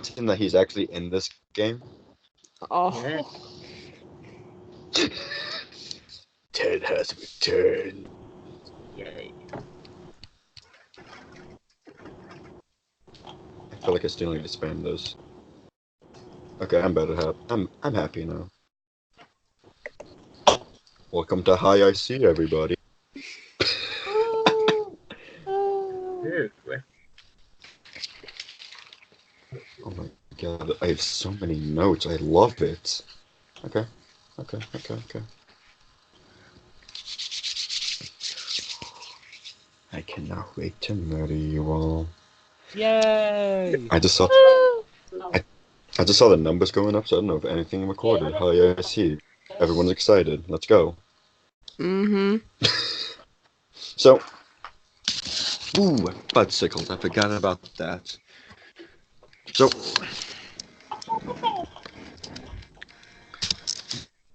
mention that he's actually in this game? Oh. Yeah. Ted has returned. Yay. I feel like I still need to spam those. Okay, I'm better. I'm happy now. Welcome to High IC, everybody. Ooh. Oh my god, I have so many notes. I love it. Okay. I cannot wait to murder you all. Yay! I just saw the numbers going up, so I don't know if anything recorded. Hi, I see. Everyone's excited. Let's go. Mm-hmm. So, ooh, bicycles. I forgot about that. So,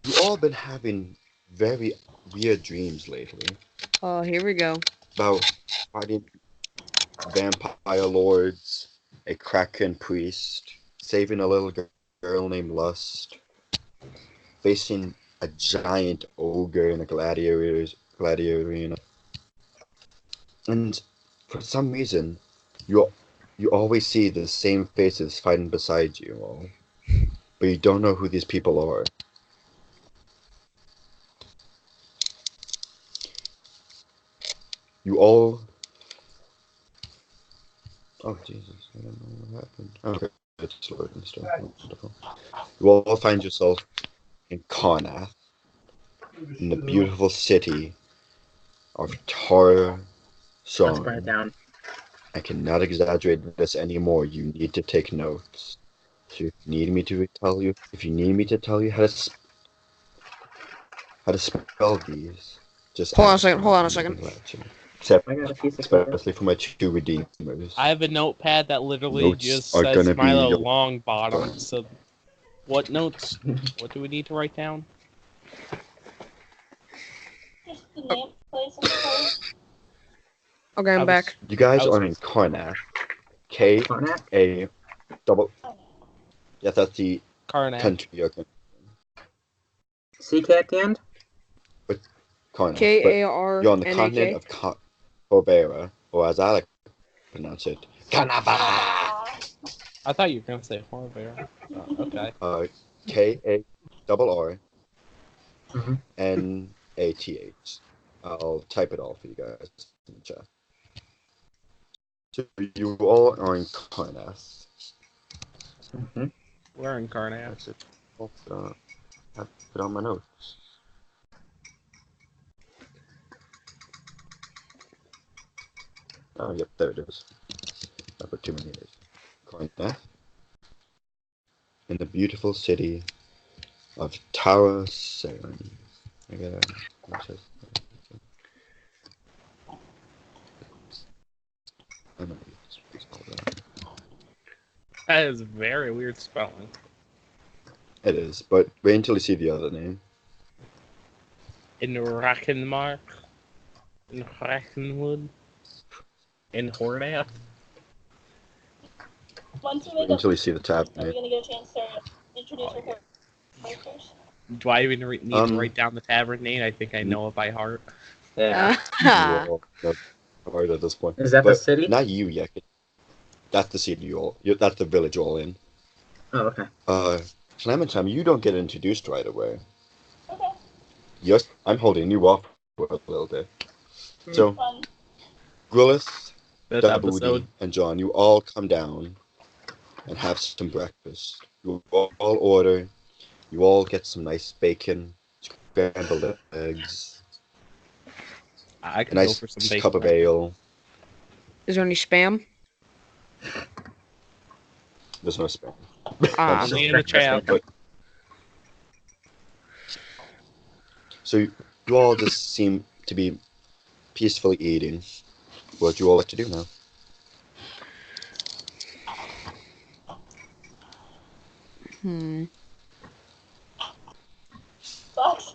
you all been having very weird dreams lately Oh, here we go. about fighting vampire lords, a kraken priest, saving a little girl named Lust, facing a giant ogre in a gladiator arena. And for some reason, you always see the same faces fighting beside you all, but you don't know who these people are. You all... Oh, Jesus, I don't know what happened. Okay, it's loading still. Wonderful. You all find yourself in Karnath, in the beautiful city of Tar Let's burn it down. I cannot exaggerate this anymore. You need to take notes. So if you need me to tell you how to spell these, just Hold ask. on a second. Except, I got a piece of paper. especially for my two redeemers. I have a notepad that literally Notes just are says gonna be Milo your- Longbottom. So, what notes? What do we need to write down? Just the name, place, and place. Okay, I'm back. You guys I was- are in Karnath. K Karnak? A double. Yeah, that's the Karnak. country. Okay. CK at the end? Karnath. K-A-R-N-A-K. You're on the continent of Corbera, or as I like to pronounce it, Canava. I thought you were gonna say Horbear. Okay. K-A-R-R Mm-hmm. N-A-T-H. I'll type it all for you guys in the chat. So you all are in Karnath. Mm-hmm. We're in Karnak. That's it. I put on my notes. Oh, yep, there it is. I put too many A's. Karnath. In the beautiful city of Tara Saren. I gotta. What's it? I don't know if it's called that. That is very weird spelling. It is, but wait until you see the other name. In Rackenmark. In Rackenwood. In Hornath. Once we Wait make a until you see the tab are we name. gonna get a chance to introduce our characters? Do I even need to write down the tavern name? I think I know it by heart. Yeah. You all know hard at this point. Is that the But city? not you yet. That's the city that's the village you're all in. Oh, okay. Clementine, you don't get introduced right away. Okay. Yes, I'm holding you off for a little bit. So, Fun. Grillis, This Dabudi, episode. and John, you all come down and have some breakfast. You all order. You all get some nice bacon, scrambled eggs, I a could go nice for some bacon. cup of ale. Is there any spam? There's no spam. Ah, I'm me in the chat. But, so you all just seem to be peacefully eating. What do you all like to do now? Sucks.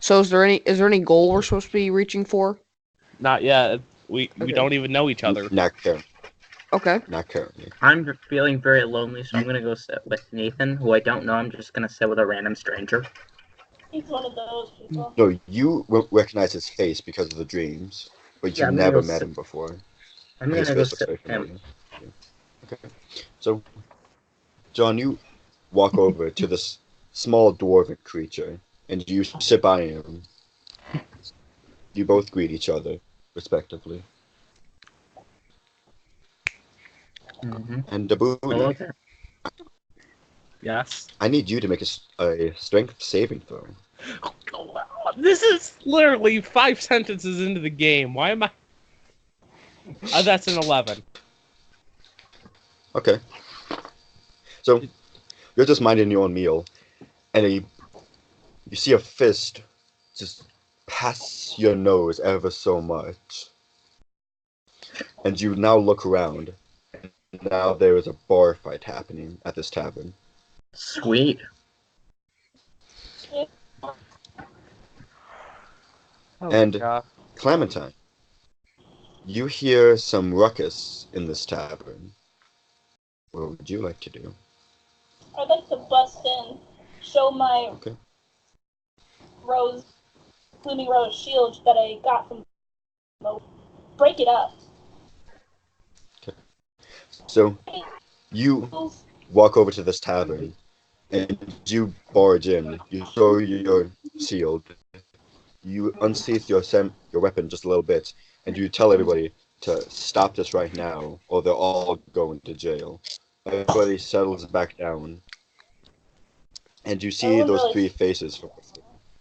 So is there any goal we're supposed to be reaching for? Not yet. We Okay. don't even know each other. Nectar. Okay. Not currently. I'm feeling very lonely, so I'm gonna go sit with Nathan, who I don't know. I'm just gonna sit with a random stranger. He's one of those people. No, you recognize his face because of the dreams, but Yeah, you I'm gonna never go met sit. him before. I'm His gonna go face looks sit very with him. familiar. Yeah. Okay. So, John, you walk over to this small dwarven creature, and you sit by him. You both greet each other, respectively. Mm-hmm. And Hello Dabuni, there. Yes. I need you to make a strength saving throw. This is literally 5 sentences into the game. Why am I? That's an 11. Okay. So, you're just minding your own meal, and you see a fist just pass your nose ever so much. And you now look around, and now there is a bar fight happening at this tavern. Sweet. Oh And god. Clementine, you hear some ruckus in this tavern. What would you like to do? I'd like to bust in, show my Okay. blooming rose shield that I got from break it up. So you walk over to this tavern, and you barge in. You throw your shield. You unsheath your weapon just a little bit, and you tell everybody to stop this right now, or they're all going to jail. Everybody settles back down, and you see Everyone those really- three faces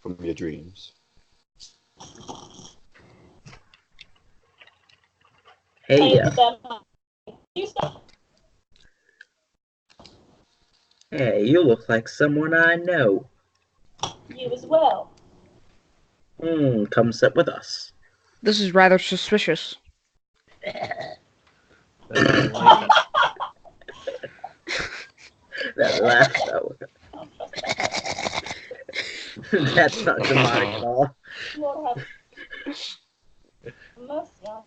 from your dreams. Hey, Point them up. You stop. hey, you look like someone I know. You as well. Come sit with us. This is rather suspicious. That's why I like it. That laugh, though. That's not demonic at all. Lord have mercy on.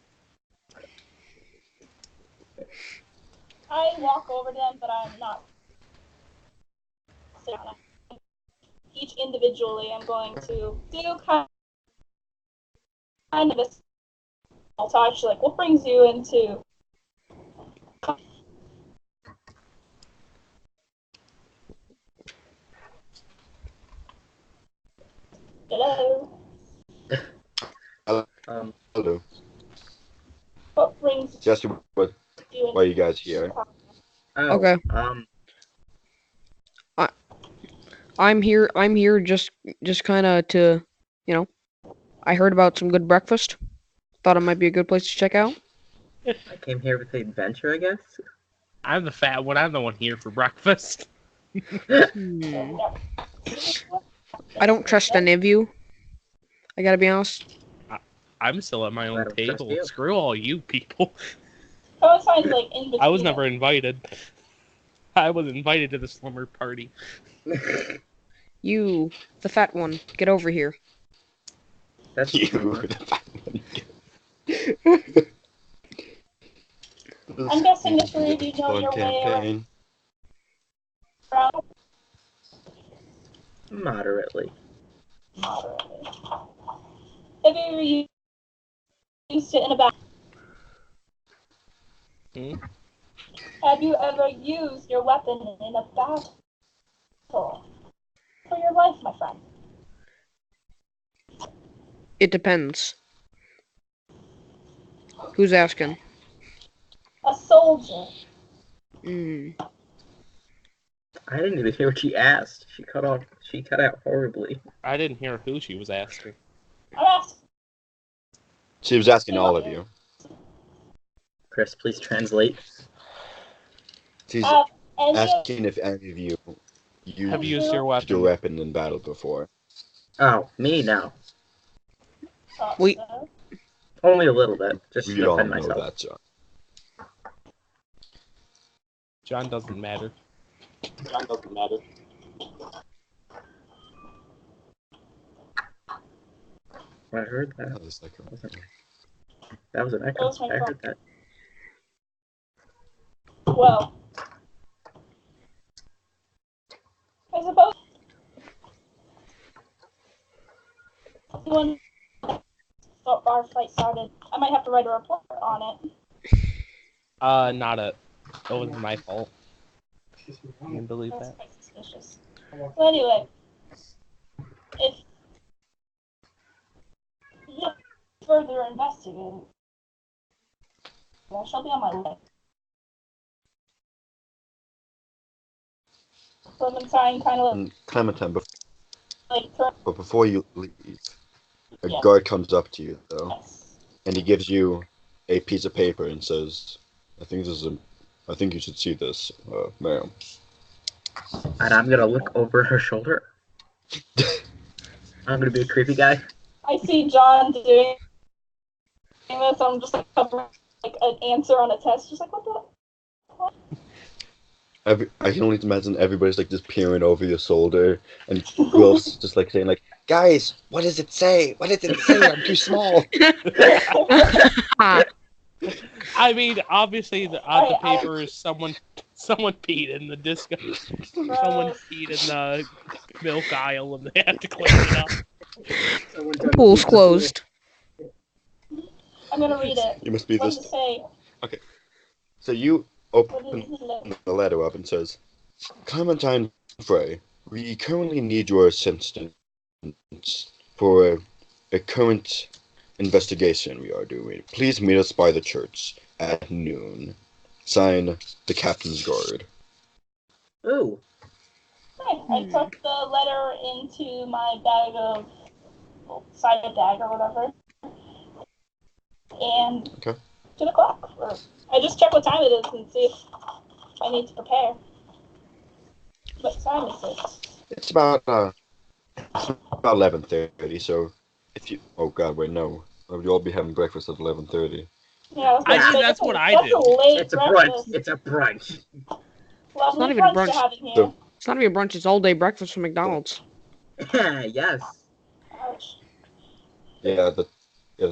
I walk over to them, but I'm not. Sit down. Each individually, I'm going to do kind of a small talk. Like, what brings you into? Hello. Hello. What brings Just you why into? you guys here? Oh, Okay. I'm here just kind of to, you know, I heard about some good breakfast. Thought it might be a good place to check out. I came here with the adventure, I guess. I'm the fat one. I'm the one here for breakfast. Hmm. I don't trust any of you. I gotta be honest. I'm still at my I own don't trust table. you. Screw all you people. Palestine's like in between. I was never invited. I was invited to the slumber party. You, the fat one, get over here. That's You. true. I'm guessing the three of you know Fun your way campaign. around. Moderately. Moderately. Have you ever used it in a battle? Hmm? Have you ever used your weapon in a battle? For your life, my friend. It depends. Who's asking? A soldier. Hmm. I didn't even hear what she asked. She cut out horribly. I didn't hear who she was asking. I'm asking. She was asking all of you. Chris, please translate. She's Have any asking if any of you Have used you used your your weapon? weapon in battle before. Oh, me now. thought Wait. so? Only a little bit, just We to all defend know myself. that, John. John doesn't matter. John doesn't matter. I heard that. That was like That was an echo. Those are I heard that. Well, I suppose when our fight started, I might have to write a report on it. Not it. It was my fault. You can believe That's that. quite suspicious. So anyway, if you further investigate, I shall be on my list. Clementine kind of And Clementine, like but before you leave, a Yes. guard comes up to you though, yes. and he gives you a piece of paper and says, I think you should see this, ma'am." And I'm gonna look over her shoulder. I'm gonna be a creepy guy. I see John doing this. I'm just like covering like an answer on a test, just like what the. I can only imagine everybody's like just peering over your shoulder, and Will's just like saying like, "Guys, what does it say? What does it say? I'm too small." I mean, obviously, the I- paper is someone peed in the disco. Someone peed in the milk aisle, and they have to clean it up. The pool's closed. I'm gonna read it. You must be What this. does it say? So you What open is it? the letter up and says, "Clementine Frey, we currently need your assistance for a current investigation we are doing. Please meet us by the church at noon. Sign, the Captain's Guard." Ooh. I took the letter into my bag of sided bag or whatever, and Okay. to the clock. Or I just check what time it is and see if I need to prepare. What time is it? It's about 11:30. So if you, oh God, wait, no, you'll all be having breakfast at 11:30. Yeah, I was I gonna mean, say, that's what I that's do. a late It's a brunch. breakfast. It's a brunch. Lovely not even brunch brunch. to have in here. So- It's not even brunch, it's all day breakfast from McDonald's. Yes. Ouch. Yeah, the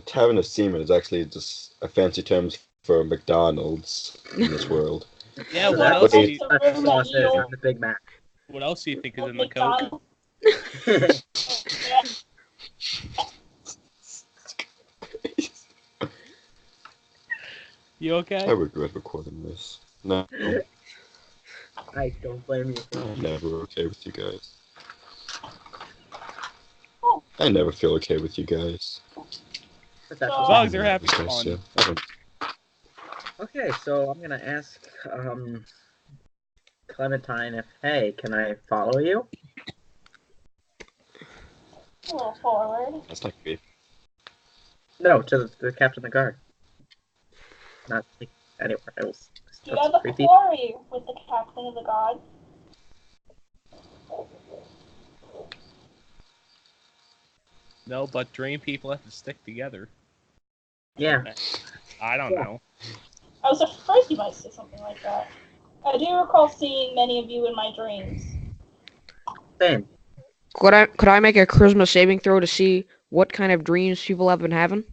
Tavern of Seamen is actually just a fancy term for McDonald's in this world. Yeah, So what that's else? what Do the you, special room sauce that is you'll- on the Big Mac. what else do you think is in the Coke? McDonald's. Yeah. You I okay? regret recording this. No, I don't blame you. I'm never okay with you guys. I never feel okay with you guys. But that's As As just long as they're me. having Guys, fun. yeah, I don't- Okay, so I'm gonna ask Clementine if, hey, can I follow you? A little forward. That's not great. No, to the captain of the guard. Not like, anywhere else. Do you That's have a creepy. quarry with the captain of the guard? No, but dream people have to stick together. Yeah. I don't know. I was afraid you might say something like that. I do recall seeing many of you in my dreams. Same. Could I make a charisma saving throw to see what kind of dreams people have been having?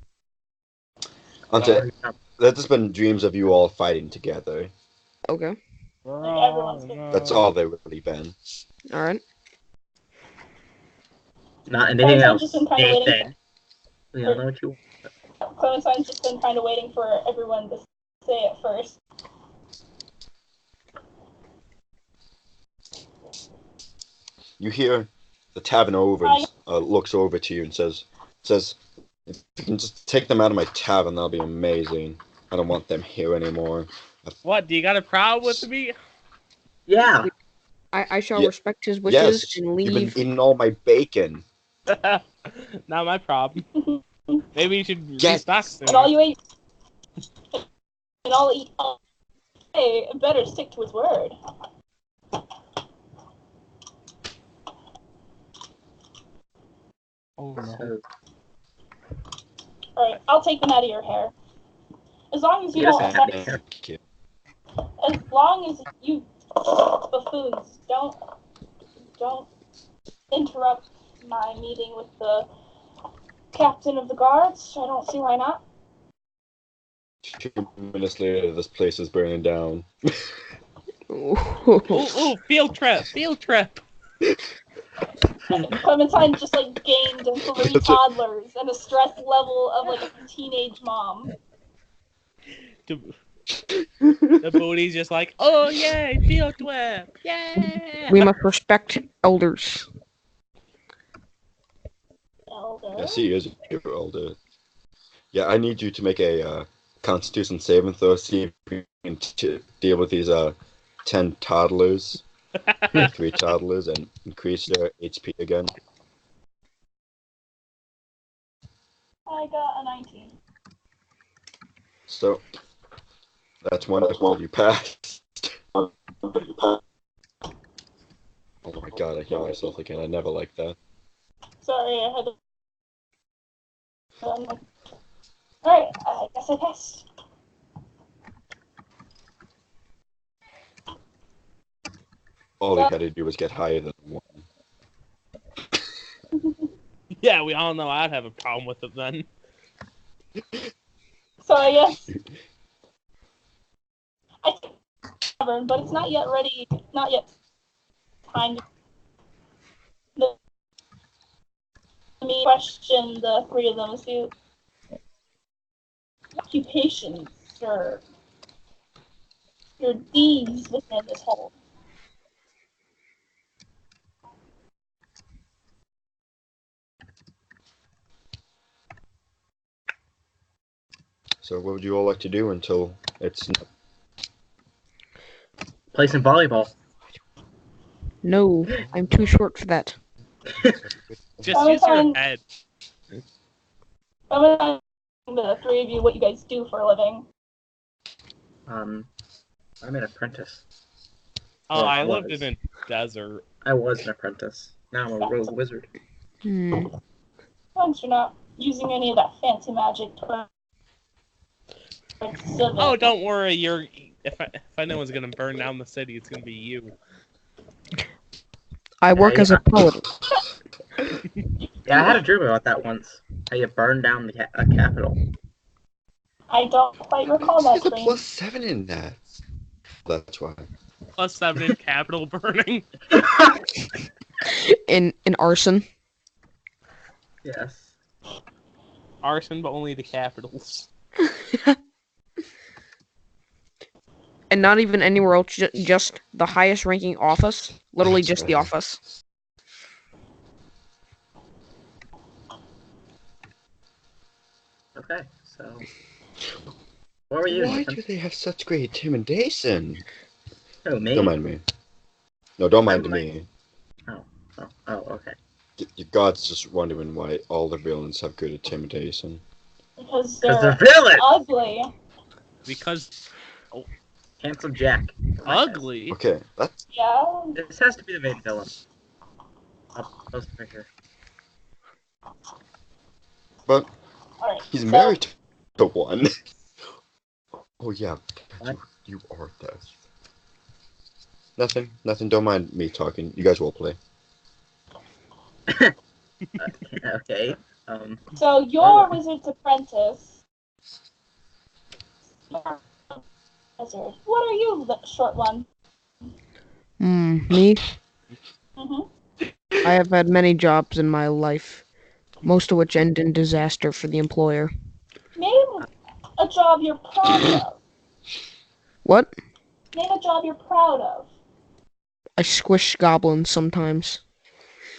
There's just been dreams of you all fighting together. Okay. everyone's been- That's all they've really been. Alright. Not anything Clementine's else. just been kind of waiting. Nathan. We all know what you want. Clementine's just been kind of waiting for everyone to say it first. You hear the tavern over looks over to you and says, "If you can just take them out of my tavern, that'll be amazing. I don't want them here anymore." What? Do you got a problem with me? Yeah. I shall Yeah. respect his wishes Yes, and you've been leave. eating all my bacon. Not my problem. Maybe you should Yes. restock soon. And all you ate, and all eat. Hey, better stick to his word. Oh no. So, All right, I'll take them out of your hair. As long as you he don't doesn't have affect, hair. Thank you. as long as you buffoons don't interrupt my meeting with the captain of the guards. I don't see why not. 2 minutes later, this place is burning down. Ooh, field trip, field trip. Clementine just like gained 3 toddlers and a stress level of like a teenage mom. The booty's just like, oh yay, field trip, yeah. We must respect elders. Elder. Yes, he is a year older. Yeah, I need you to make a Constitution saving throw. See if you can deal with these 10 toddlers, 3 toddlers, and increase their HP again. I got a 19. So that's wonderful. You passed. Oh my god, I hit myself again. I never like that. Sorry, I had to. Alright, I guess I passed. All he had to do was get higher than 1. Yeah, we all know I'd have a problem with it then. So I guess I tavern, but it's not yet ready. Not yet time to me question the 3 of them. See, occupations or your deeds within this whole. So what would you all like to do until it's... Play some volleyball. No, I'm too short for that. Just use your head. I'm gonna ask the 3 of you what you guys do for a living. I'm an apprentice. Oh, Or I lived was. in a desert. I was an apprentice. Now I'm a rogue wizard. Hmm. As long as you're not using any of that fancy magic towards civil. Oh, don't worry. If anyone's gonna burn down the city, it's gonna be you. I work as a poet. Yeah, I had a dream about that once. How you burned down the capital. I don't quite recall that There's a dream. +7 in that. That's why. +7 in capital burning. In arson. Yes. Arson, but only the capitals. And not even anywhere else, just the highest ranking office. Literally just the office. Okay, so. What were you, Why Nathan? do they have such great intimidation? Oh, me? Don't mind me. No, don't mind I'm me. Oh, okay. Your god's just wondering why all the villains have good intimidation. Because Because they're the villain! ugly. Because Handsome Jack. ugly. Okay, that's... Yeah. This has to be the main villain. I'll post it right here. But Alright. he's so, married to one. Oh yeah, What? you are this. Nothing, don't mind me talking. You guys will play. Okay. So you're a wizard's apprentice. Wizard. What are you, the short one? Me? Mm-hmm. I have had many jobs in my life, most of which end in disaster for the employer. Name a job you're proud of. What? Name a job you're proud of. I squish goblins sometimes.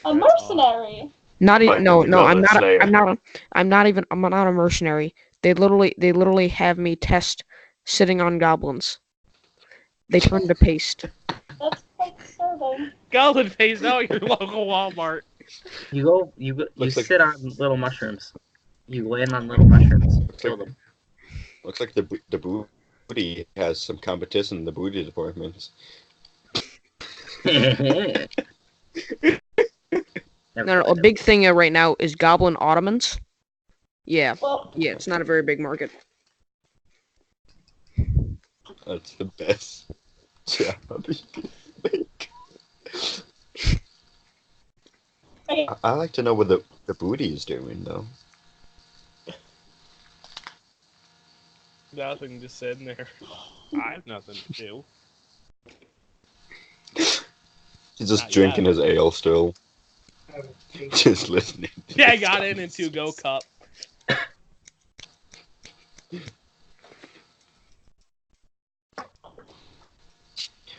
A mercenary. Not even Fight no, them, no, I'm Goblin not. Slayer. I'm not a mercenary. They literally have me test sitting on goblins. They turn to paste. That's quite disturbing. Golden Face out your local Walmart. You Looks like- sit on little mushrooms. You land on little mushrooms. Kill them. Looks like the booty has some competition in the booty departments. No, a big thing right now is goblin ottomans. Yeah, Well, it's not a very big market. That's the best job you can make. okay. I like to know what the booty is doing though. Nothing, just sitting there. I have nothing to do. He's just Not drinking yet. his ale still. Just listening. to Yeah, I the got in sounds. a to-go cup.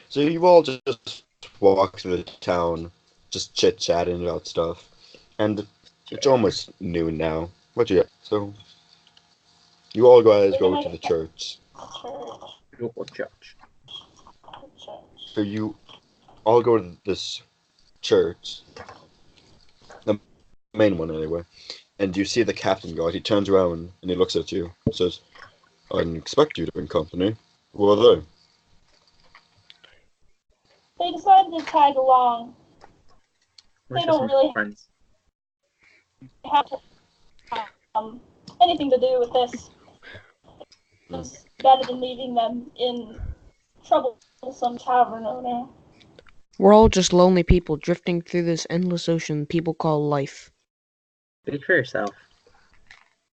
So you all just walk through the town, just chit-chatting about stuff. And it's almost noon now. What you So you all guys go to the church. Local church. So you all go to this church, the main one anyway, and you see the captain guard. He turns around and he looks at you and says, "I didn't expect you to bring company. Who are they?" They decided to tag along. We're They just don't really friends. have anything to do with this. It's better than leaving them in troublesome tavern owner. We're all just lonely people drifting through this endless ocean people call life. Speak for yourself.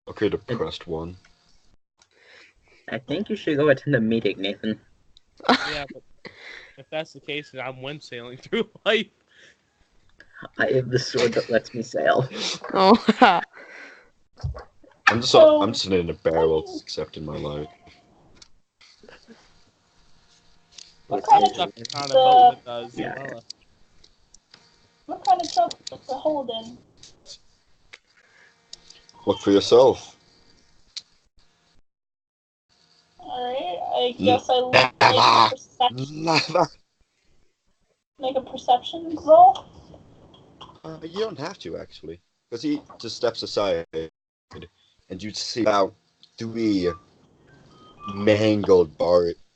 Okay, depressed one. I think you should go attend a meeting, Nathan. Yeah, but if that's the case, then I'm wind sailing through life. I have the sword that lets me sail. Oh, I'm just sitting in a barrel accepting my life. What It's kind I'm of stuck amazing. on a boat with a Yeah. Zumbrella. what kind of trouble is the Holden? Look for yourself. Alright, I guess I make a perception roll. You don't have to actually, because he just steps aside, and you see about 3 mangled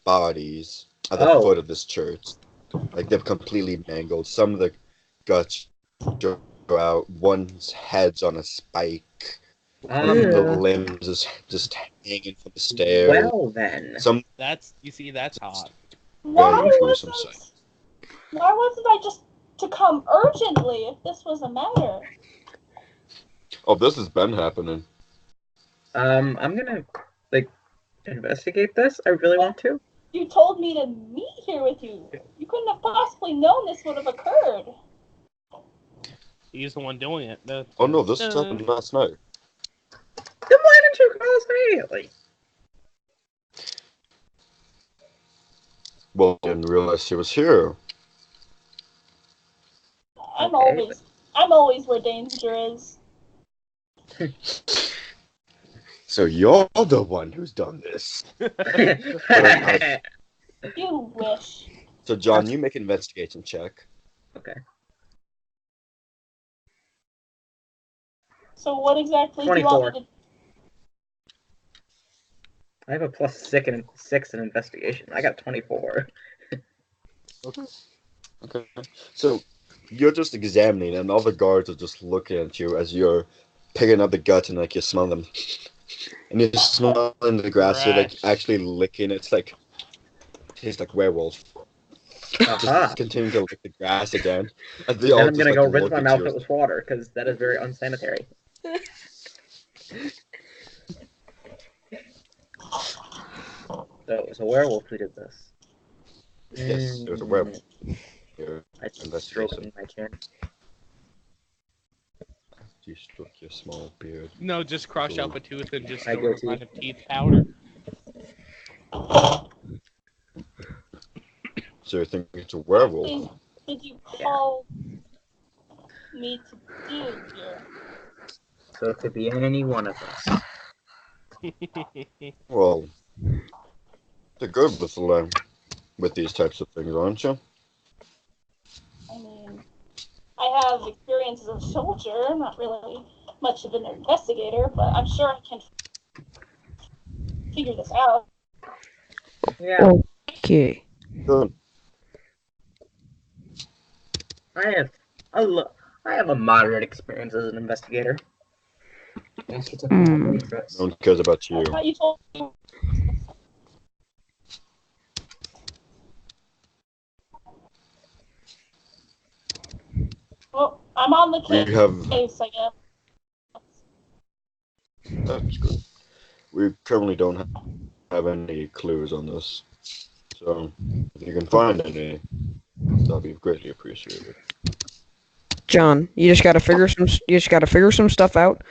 bodies at the Oh. foot of this church. Like they've completely mangled. Some of the guts go out. One's head's on a spike. One of the limbs is just hanging from the stairs. Well then. Some That's hot. Why very gruesome sight. wasn't I just to come urgently if this was a matter? Oh, this has been happening. I'm gonna investigate this. I really want to. You told me to meet here with you. You couldn't have possibly known this would have occurred. He's the one doing it. Oh no, this happened last night. Then why didn't you call us immediately? Well, I didn't realize he was here. I'm Okay. always where danger is. So you're the one who's done this. You wish. So John, you make an investigation check. Okay. So what exactly do you want 24. me to? I have a +6 in investigation. I got 24. Okay. So you're just examining, and all the guards are just looking at you as you're picking up the guts, and like you smell them, and you're smelling the grass. You're like Fresh. actually licking. It's like tastes like werewolf. Aha. Just continue to lick the grass again. And they Then all I'm just gonna like go rinse look my at mouth you. out with water, because that is very unsanitary. So it was a werewolf who did this. Yes, there's a werewolf. Here, I just investigation. stroking my chin. You struck your small beard. No, just crush up a tooth and just I do go a to- line of teeth powder. So you think it's a werewolf? Please, did you call me to do here? So it could be any one of us. Well, they're good with these types of things, aren't you? I mean, I have experience as a soldier, not really much of an investigator, but I'm sure I can figure this out. Yeah, okay. Good. I have a moderate experience as an investigator. That's what's up with my interest. No one cares about you. I thought you told me. Well, I'm on the We have. case, I guess. That's good. We currently don't have any clues on this. So, if you can find any, that'll be greatly appreciated. John, you just gotta figure some stuff out.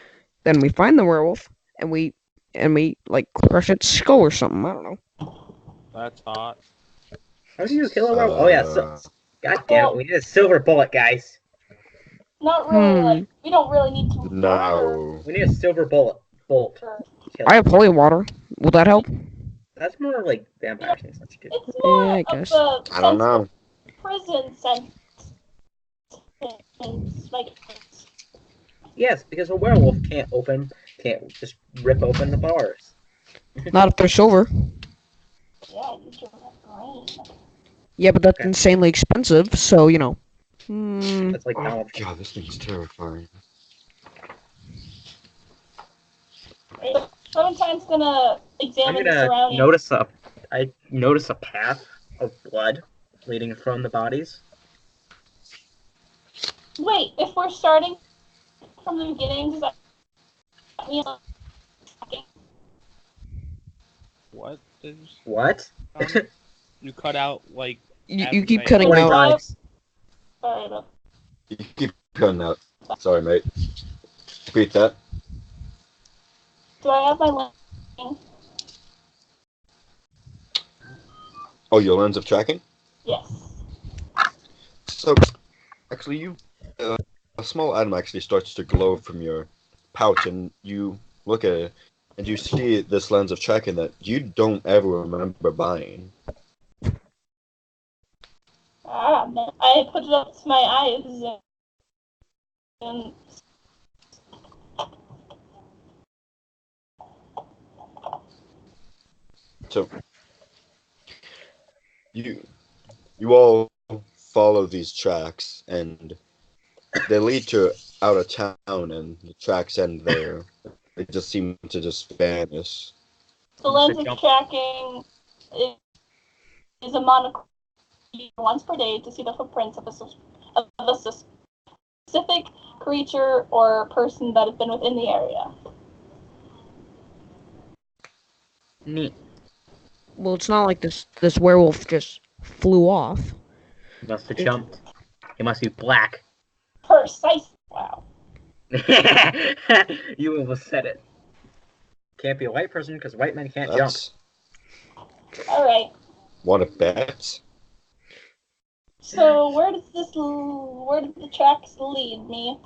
Then we find the werewolf and we like crush its skull or something. I don't know. That's hot. How do you kill a werewolf? Oh yeah, god damn it, we need a silver bullet, guys. Not really, like, we don't really need to murder No. We need a silver bolt. her. I have holy water. Will that help? That's more like vampire things. That's good. It's more Yeah, I of guess. a I don't know. prison sentence. Like, Yes, because a werewolf can't just rip open the bars. Not if they're silver. yeah, use your brain. Yeah, but that's Okay. insanely expensive. So you know. Hmm. That's like Oh Donald. god, this thing's terrifying. Clementine's gonna I'm examine the gonna surroundings. notice a path of blood leading from the bodies. Wait, if we're starting from the beginning, does that mean What? Did you, What? you cut out like. You keep advertising. cutting What out. Alex? Sorry about You keep cutting out. Sorry, mate. Repeat that. Do I have my link? Oh, your lens of tracking? Yes. So, actually, a small atom actually starts to glow from your pouch, and you look at it, and you see this lens of tracking that you don't ever remember buying. Ah, man. I put it up to my eyes and So, you all follow these tracks, and they lead to out of town, and the tracks end there. They just seem to just vanish. the lens of tracking is a monocle once per day to see the footprints of a specific creature or person that has been within the area. Neat. Well, it's not like this werewolf just flew off. He must have jumped. He must be black. Precise. Wow. You almost said it. Can't be a white person because white men can't jump. That's All right. what a bet. So where did the tracks lead me?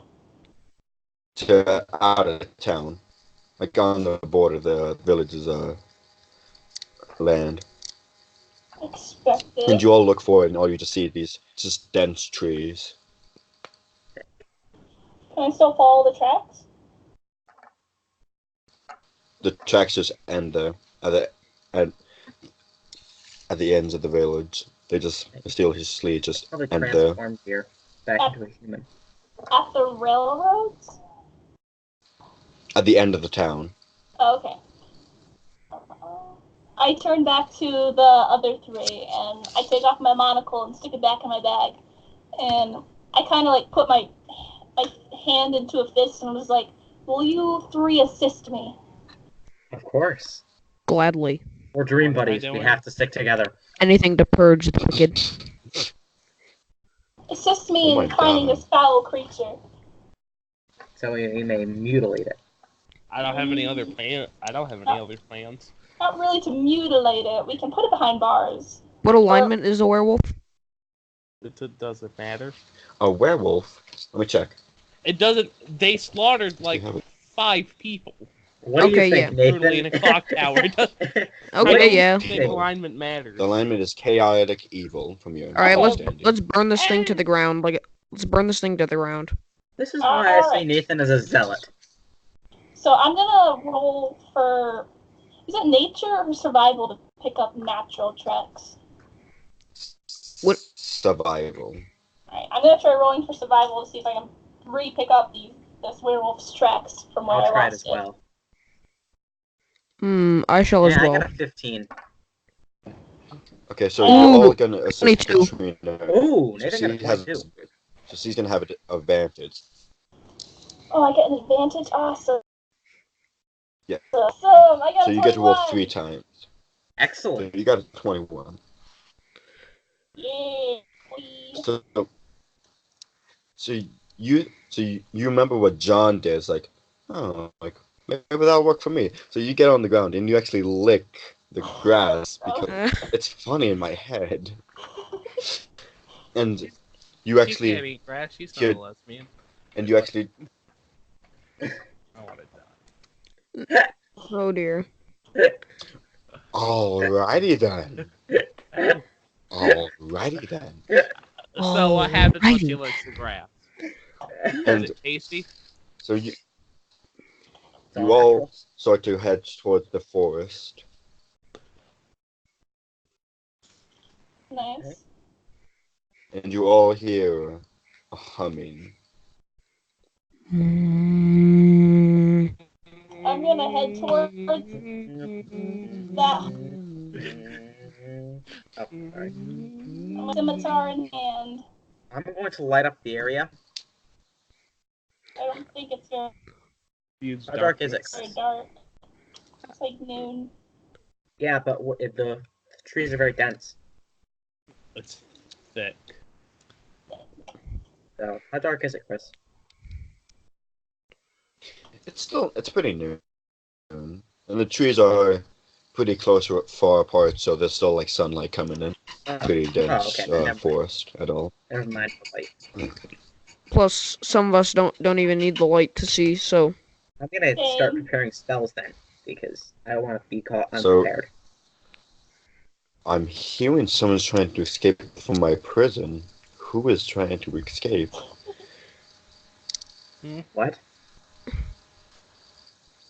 To out of town, like on the border of the village's land. Expected. And you all look forward, and all you just see these just dense trees. Can I still follow the tracks? The tracks just end there at the ends of the village. They just mysteriously just Probably end there. transformed here back into a human. At the railroads? At the end of the town. Oh, okay. I turn back to the other three, and I take off my monocle and stick it back in my bag. And I kind of like put my hand into a fist and was like, "Will you three assist me?" Of course. Gladly. We're dream What am I buddies. We doing? have to stick together. Anything to purge the wicked. Assist me Oh in my finding God. this foul creature. So we may mutilate it. I don't have any other plan. I don't have any other plans. Not really to mutilate it. We can put it behind bars. What alignment is a werewolf? It doesn't matter. A werewolf? Let me check. It doesn't. They slaughtered like You have it. 5 people What do Okay, you think, brutally in Nathan? a clock tower. It doesn't. I Okay, don't yeah. think alignment matters. The alignment is chaotic evil from your All right, understanding. let's burn this thing to the ground. Like, let's burn this thing to the ground. This is why I say Alright. Nathan is a zealot. So I'm gonna roll for. Is it nature or survival to pick up natural tracks? What- Survival. Alright, I'm gonna try rolling for survival to see if I can re-pick up this werewolf's tracks from where I'll I try it lost as well. I shall as Yeah, I well. got a 15. Okay, so Ooh, you're all gonna assist 22. Katrina. Ooh, So Nathan got a she has, 22. so she's gonna have an advantage. Oh, I get an advantage? Awesome. Yeah. Awesome! I got So a you get to roll 21. 3 times. So Excellent. you got a 21. Yeah. So, so you remember what John did? It's like, oh, like maybe that'll work for me. So you get on the ground and you actually lick the grass because it's funny in my head. And you She can't actually eat grass. She's not hear- a lesbian. and you actually I want to die. Oh dear. alrighty then. Alrighty then. So what happens when she Alrighty. licks the grass? Is And it tasty? so you It's you all start to head towards the forest. Nice. And you all hear a humming. Mm. I'm gonna head towards that Oh, sorry. scimitar in hand. I'm going to light up the area. I don't think it's very, Use How dark is it? darkness. very dark. It's like noon. Yeah, but if the trees are very dense. It's thick. So, how dark is it, Chris? It's pretty new. And the trees are pretty close or far apart, so there's still like sunlight coming in. Pretty dense okay, never mind. forest at all. Never mind the light. Plus, some of us don't even need the light to see. So I'm gonna start preparing spells then, because I don't want to be caught So- unprepared. I'm hearing someone's trying to escape from my prison. Who is trying to escape? What?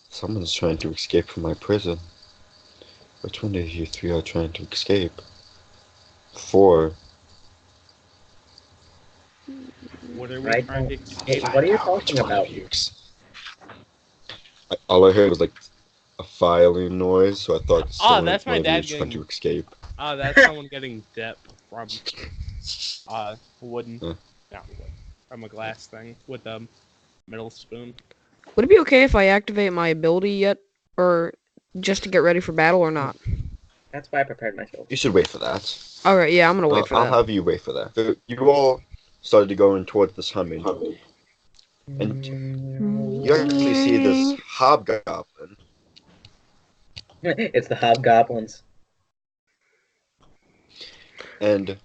Someone's trying to escape from my prison. Which one of you three are trying to escape? 4. What are we Right. trying to escape? What are you talking about? All I heard was like a filing noise, so I thought someone, that's my one of you dad was trying getting- to escape. That's someone getting dip from wooden, Huh. not wood, from a glass thing with a middle spoon. would it be okay if I activate my ability yet, or just to get ready for battle, or not? That's why I prepared myself. You should wait for that. All right, yeah, I'm gonna wait for I'll that. have you wait for that. So you all started to go in towards this humming, and you actually see this hobgoblin. It's the hobgoblins. And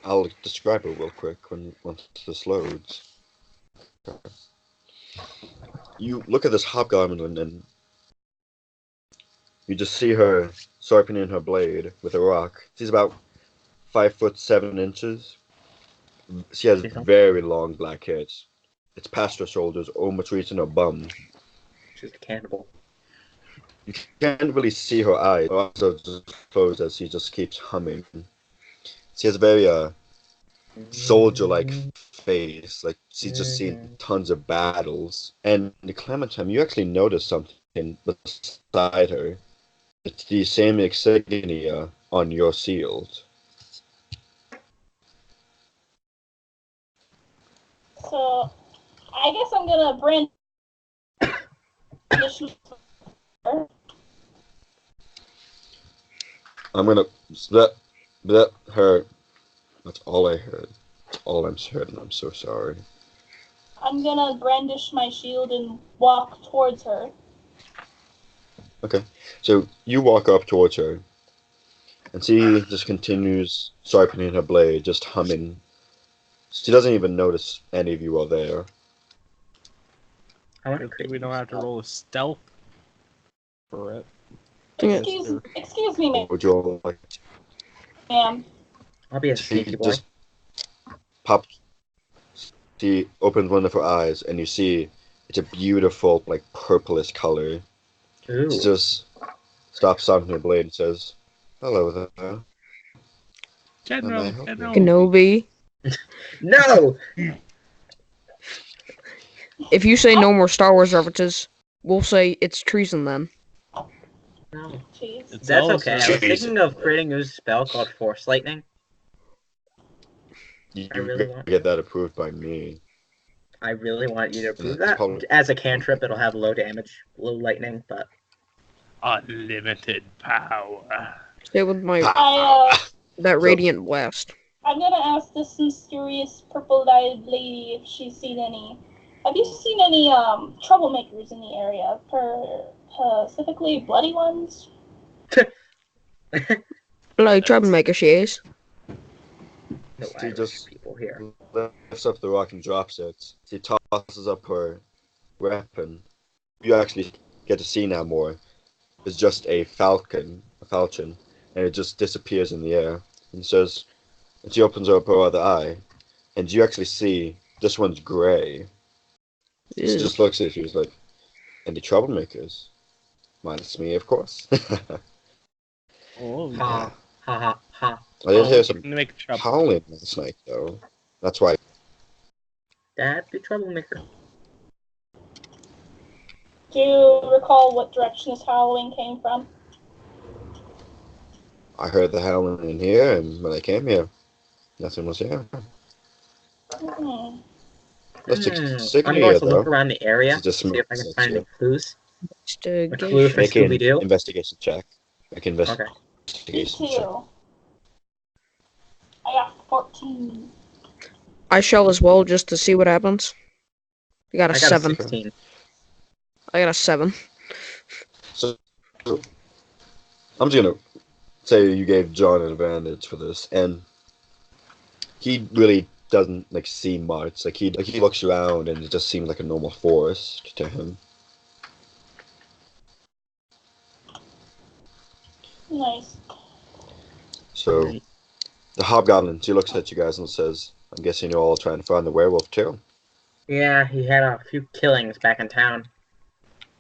I'll describe her real quick once this loads. You look at this hobgoblin and you just see her sharpening her blade with a rock. She's about 5'7". She has very long black hair. It's past her shoulders, almost reaching her bum. She's a cannibal. You can't really see her eyes, but also just closed as she just keeps humming. She has a very soldier-like face, like she's just seen tons of battles. And Clementine, you actually notice something beside her. It's the same insignia on your shield. So, I guess I'm gonna brandish I'm gonna that her. That's all I heard. That's all I'm certain. I'm so sorry. I'm gonna brandish my shield and walk towards her. Okay, so you walk up towards her, and she just continues sharpening her blade, just humming. She doesn't even notice any of you are there. I want to Good thing create we don't have to roll a stealth for it. Yeah. Excuse me, What would you all like? ma'am. I'll be a She sneaky boy. just pops. She opens one of her eyes, and you see it's a beautiful, like purplish color. Ooh. She just stops sharpening her blade and says, "Hello there." General, help you? General. Kenobi. No! If you say no more Star Wars references, we'll say it's treason then. No. Jeez. It's That's also okay. I was thinking of creating a spell called Force Lightning. You I really want get that approved by me. I really want you to approve That's that. probably- As a cantrip, it'll have low damage, low lightning, but unlimited power. Stay with my I that radiant blast. I'm gonna ask this mysterious purple-eyed lady if she's seen any. Have you seen any troublemakers in the area? Specifically, bloody ones? Like troublemaker she is. No She Irish just people here. lifts up the rock and drops it. She tosses up her weapon. You actually get to see now more. It's just a falcon, and it just disappears in the air. And says, and she opens up her other eye, and you actually see this one's gray. She Ew. just looks at you. She's like, "Any troublemakers?" Minus me, of course. Oh, Ha ha ha ha. I did hear some to make trouble. howling last night, though. That's why. Dad, the troublemaker. Do you recall what direction this howling came from? I heard the howling in here, and when I came here, nothing was here. Hmm. Let's stick I'm me going here, to look though. around the area, She just see if I can smirks find at any you. clues. A clue for Make an Scooby-Doo. investigation check. Make an Okay. Me investigation check. too. I got 14. I shall as well, just to see what happens. I got a I got 7. a 16. I got a 7. So, I'm just gonna say you gave John an advantage for this, and he really doesn't like see much. Like he looks around, and it just seems like a normal forest to him. Nice. So Right. the hobgoblin, she looks at you guys and says, "I'm guessing you're all trying to find the werewolf too." Yeah, he had a few killings back in town.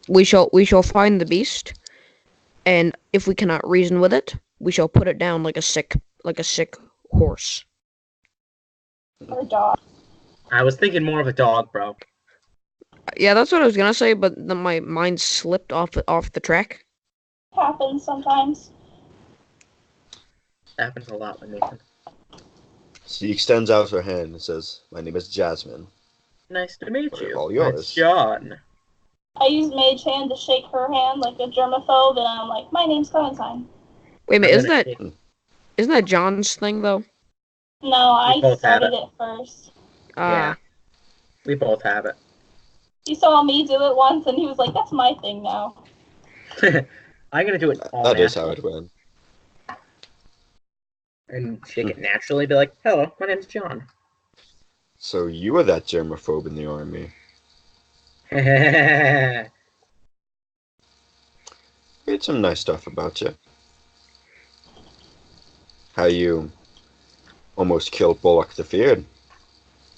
We shall find the beast, and if we cannot reason with it, we shall put it down like a sick horse. Or dog. I was thinking more of a dog, bro. Yeah, that's what I was gonna say, but then my mind slipped off the track. Happens sometimes. Happens a lot with Nathan. She extends out her hand and says, "My name is Jasmine." Nice to meet We're you. all yours. It's John. I use Mage Hand to shake her hand like a germaphobe, and I'm like, my name's Clementine. Wait a minute, I'm isn't gonna that take- isn't that John's thing though? No, I both have started it. it first. Yeah. We both have it. He saw me do it once, and he was like, that's my thing now. I'm gonna do it all That is how natural. it went. And shake it naturally, be like, hello, my name's John. So you were that germaphobe in the army. That's We had some nice stuff about you. How you almost killed Bullock the Feared.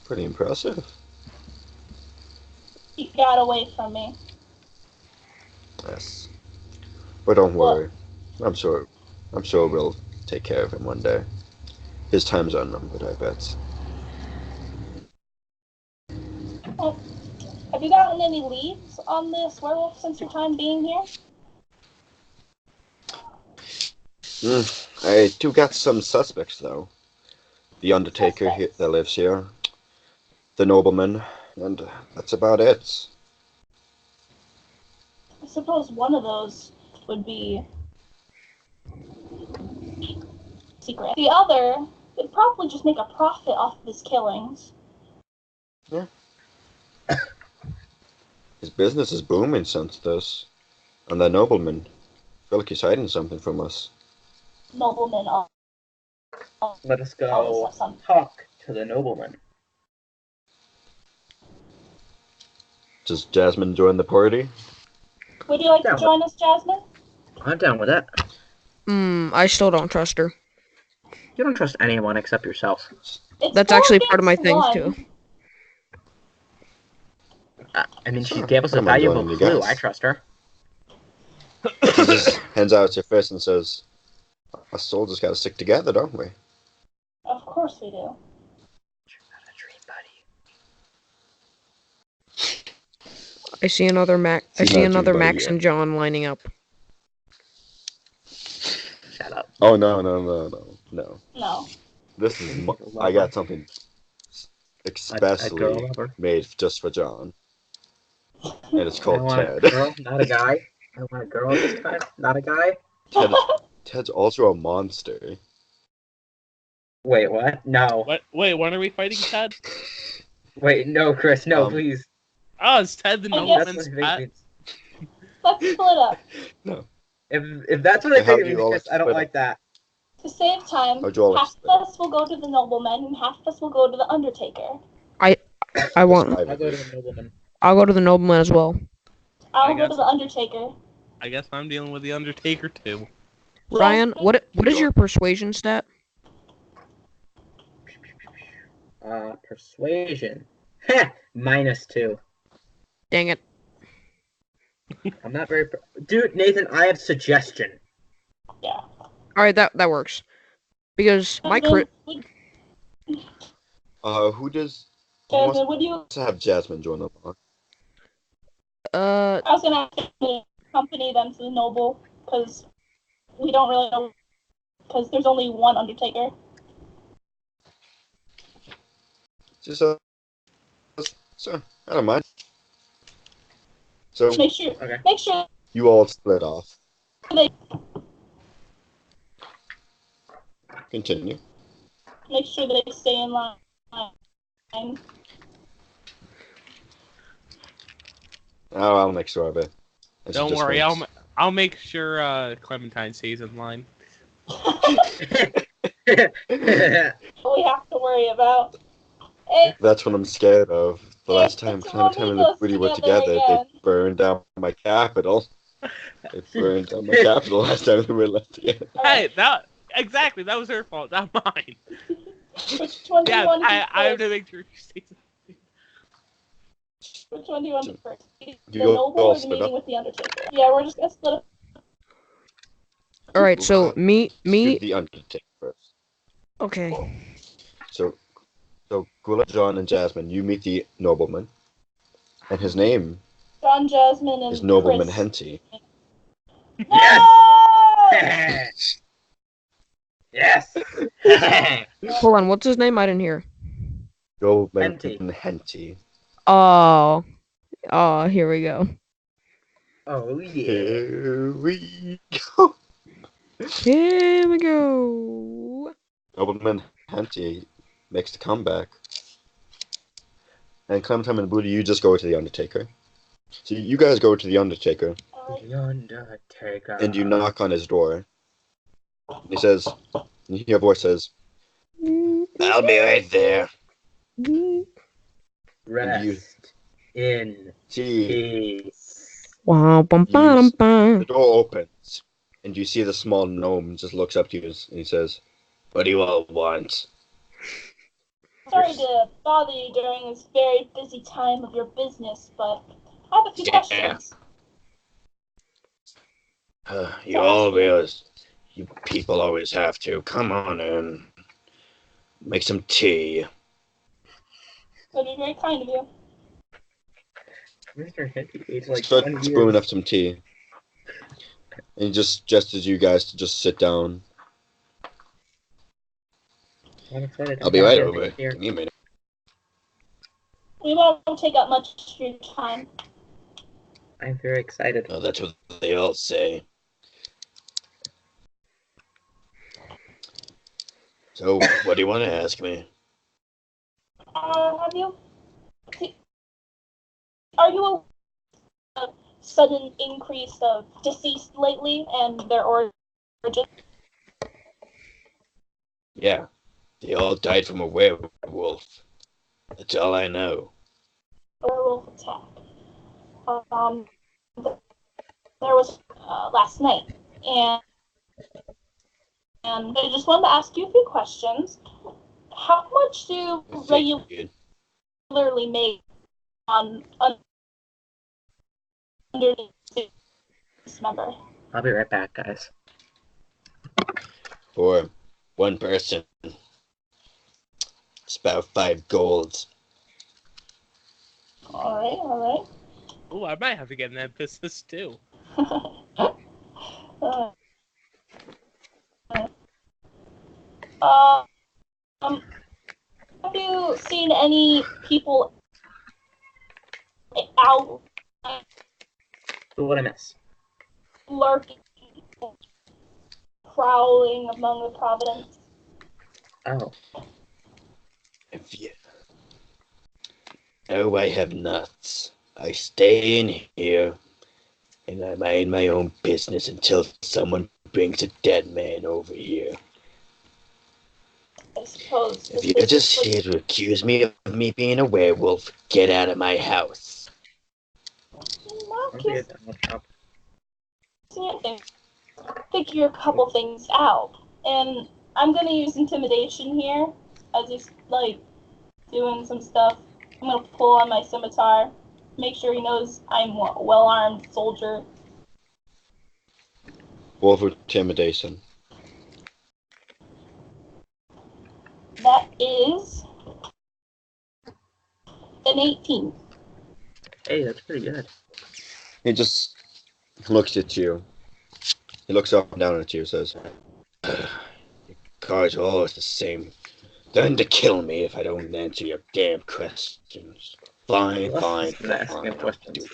Pretty impressive. He got away from me. Yes. But don't worry. I'm sure we'll take care of him one day. His time's unnumbered, I bet. Have you gotten any leads on this werewolf since your time being here? I do got some suspects, though. The Undertaker that lives here, the nobleman, and that's about it. I suppose one of those would be secret. The other would probably just make a profit off of his killings. His business is booming since this. And that nobleman, I feel like he's hiding something from us. Noblemen Let us always go have some. talk to the nobleman. Does Jasmine join the party? Would you like Yeah. to join us, Jasmine? I'm down with that. I still don't trust her. You don't trust anyone except yourself. It's That's four actually part of my against thing one. too. I mean, she Sure, gave us I a don't mind valuable joining you clue. guys. I trust her. She just hands out your fist and says, "Us soldiers gotta stick together, don't we?" Of course we do. You're not a dream buddy. I see another Max. I She's see not a another dream buddy Max yet. and John lining up. Shut up. Oh no. No. This is Lover. I got something A especially girl lover. made just for John, and it's I called want a Ted. girl, not a guy. I want a girl this time, not a guy. Ted's also a monster. Wait, what? No. What? Wait, when are we fighting Ted? Wait, no, Chris, no, Um, please. Oh, is Ted the I That's nobleman's what I think pet? it means. Let's split up. No. If that's what I Okay, how think it do you means, all Chris, like I don't split like up? that. To save time, How'd you all half split of us will go to the nobleman and half of us will go to the undertaker. I There's want. 5 I'll of go you. to the nobleman. I'll go to the nobleman as well. I'll go guess- to the undertaker. I guess I'm dealing with the Undertaker too. Ryan, what is your persuasion stat? Persuasion. Heh! -2. Dang it. I'm not very... Dude, Nathan, I have suggestion. Yeah. All right, that works. Because my crit. Who does... Who wants Jasmine, would you? to have Jasmine join along? I was gonna ask you to accompany them to the noble because we don't really know because there's only one undertaker. Just sure, I don't mind. So Make sure you all split off. they Continue. make sure they stay in line. Oh, I'll make sure of it. And she Don't just worry, winks. I'll make sure Clementine stays in line. We have to worry about. Hey, That's what I'm scared of. The last Hey, time it's Clementine and amigos Booty were together together, again. they burned down my capital. They burned down my capital last time we were left together. Hey, that was her fault, not mine. which one do Yeah, you want to do I have first? to make sure she stays. Which one do you want to do first? The You noble all or the split meeting up? with the undertaker? Yeah, we're just gonna split up. All right, so me. Do the Undertaker first. Okay. So Gula, John, and Jasmine, you meet the nobleman, and his name John, Jasmine, and is Nobleman Chris. Henty. Yes! Yes! Hold on. What's his name? I didn't hear. Nobleman Henty. Henty. Oh. Oh, here we go. Oh, yeah. Here we go. Here we go. Nobleman Henty makes the comeback. And Clementine and Booty, you just go to the Undertaker. So you guys go to the Undertaker, The Undertaker. and you knock on his door. He says, you hear a voice says, "I'll be right there." Rest in See, peace. Wow, bum, the bum, bum. door opens, and you see the small gnome just looks up to you, and he says, "What do you all want?" Sorry to bother you during this very busy time of your business, but I have a few Yeah. questions. You people always have to. Come on in. Make some tea. That'd be very kind of you. Mr. Henty aged like Start 20 spooning years. up some tea. And he just gestures you guys to just sit down. I'm excited. I'll be right over. Give me a minute. We won't take up much of your time. I'm very excited. Oh, that's what they all say. So, what do you want to ask me? Are you aware of a sudden increase of deceased lately and their origin? Yeah, they all died from a werewolf. That's all I know. Werewolf attack. There was last night, and I just wanted to ask you a few questions. How much do you Figured. regularly make on under this member? I'll be right back, guys. For one person, it's about 5 golds. All Oh, I might have to get in that business too. right. Have you seen any people out So what I miss? lurking, prowling among the Providence? Oh. If you... Oh, I have nuts. I stay in here, and I mind my own business until someone brings a dead man over here. I suppose. If you're just here to accuse me of me being a werewolf, get out of my house. Not Don't be a accusing Donald Trump. anything. Figure a couple things out, and I'm gonna use intimidation here as he's like doing some stuff. I'm gonna pull on my scimitar, make sure he knows I'm a well-armed soldier. Roll for intimidation. That is an 18. Hey, that's pretty good. He just looks at you. He looks up and down at you and says, "Your cards are always the same. Threaten to kill me if I don't answer your damn questions. Fine, Let's fine, just ask him fine. I'll questions. do it."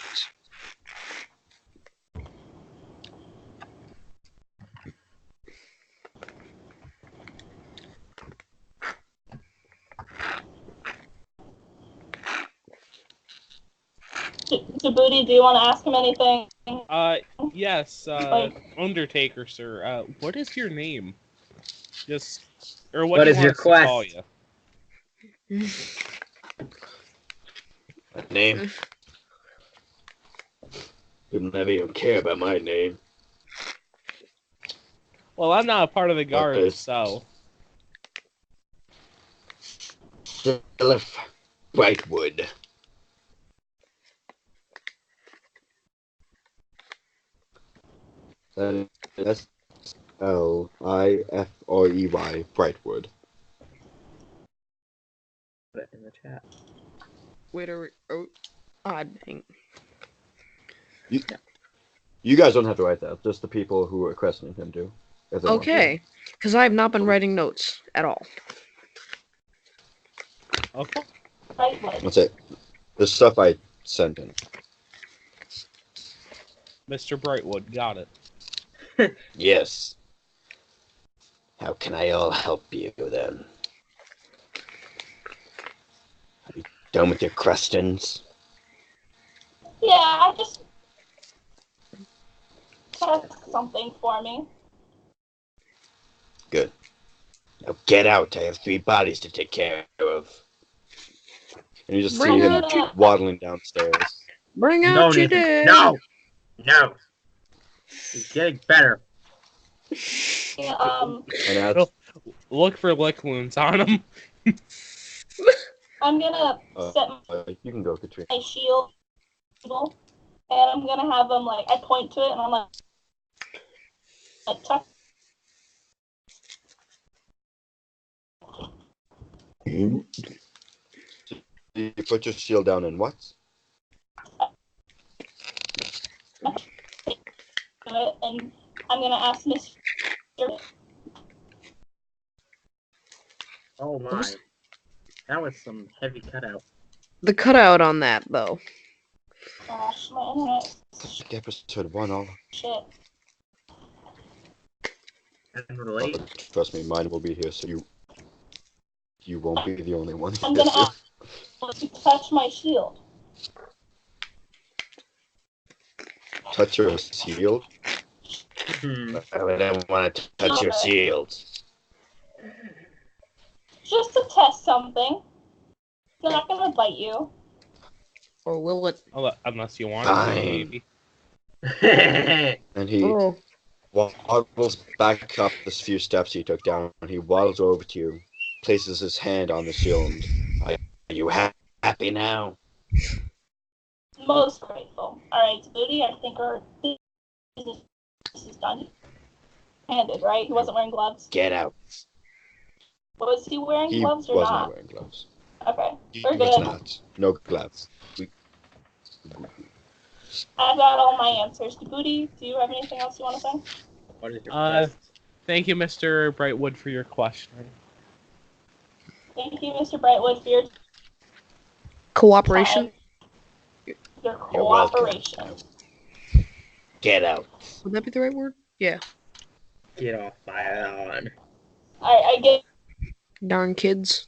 Djibouti, do you want to ask him anything? Yes, Like- Undertaker, sir. What is your name? Just, or What do you is want your us to call quest? you? My name? You'll never even care about my name. Well, I'm not a part of the guards, Okay. so. Philip Brightwood. That's Lifrey, Brightwood. Put it in the chat. Wait, dang. You guys don't have to write that. Just the people who are questioning him do. if they want to. Okay, because I have not been writing notes at all. Okay. Brightwood. That's it. The stuff I sent in. Mr. Brightwood, got it. Yes. How can I all help you then? Are you done with your questions? Yeah, I just ask something for me. Good. Now get out. I have 3 bodies to take care of. And you just Bring see him out your- waddling downstairs. Bring No, out your Nathan. dead. No! No! He's getting better. Yeah, And as, Look for lick wounds on him. I'm gonna set you can go, Katrina. my shield, and I'm gonna have them like I point to it, and I'm like tuck. You put your shield down and what? It, and I'm gonna ask Mr. Oh my. That was some heavy cutout. The cutout on that, though. Gosh, my internet is Episode 1 all. shit. And relate. Trust me, mine will be here, so you won't be the only one. I'm gonna ask to touch my shield. Touch your shield? Hmm. I don't want to touch your shield. Just to test something. It's not gonna bite you. Or will it? Unless you want to, Fine. maybe. And he Oh, waddles back up the few steps he took down, and he waddles over to you, places his hand on the shield. Are you happy now? Most grateful. Alright, Booty, I think our business is done. Handed, right? He wasn't wearing gloves. Get out. Was he wearing He gloves or was not? not wearing gloves. Okay, He we're was good. not. No gloves. I've got all my answers. Booty, do you have anything else you want to say? What is your Uh, quest? Thank you, Mr. Brightwood, for your question. Thank you, Mr. Brightwood, for your cooperation. time, your You're welcome. cooperation. Get out. Would that be the right word? Yeah. Get off my lawn. I get Darn kids.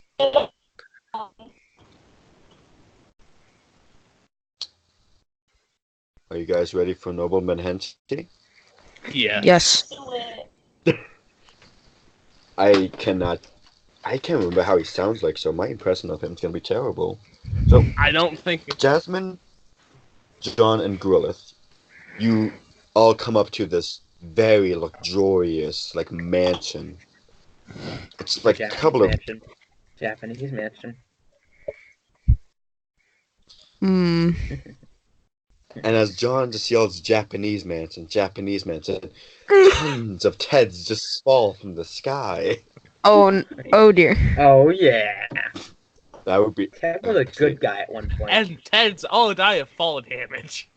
Are you guys ready for Nobleman Henty? Yeah. Yes. Do it. I can't remember how he sounds like, so my impression of him is gonna be terrible. So, I don't think. Jasmine, John, and Grillith, you all come up to this very luxurious, like, mansion. It's like a couple of... Japanese mansion. Hmm. And as John just yells Japanese mansion, tons of Teds just fall from the sky. Oh dear. Oh yeah. That would be... Ted was a actually, good guy at one point. And Ted's all die of fall damage.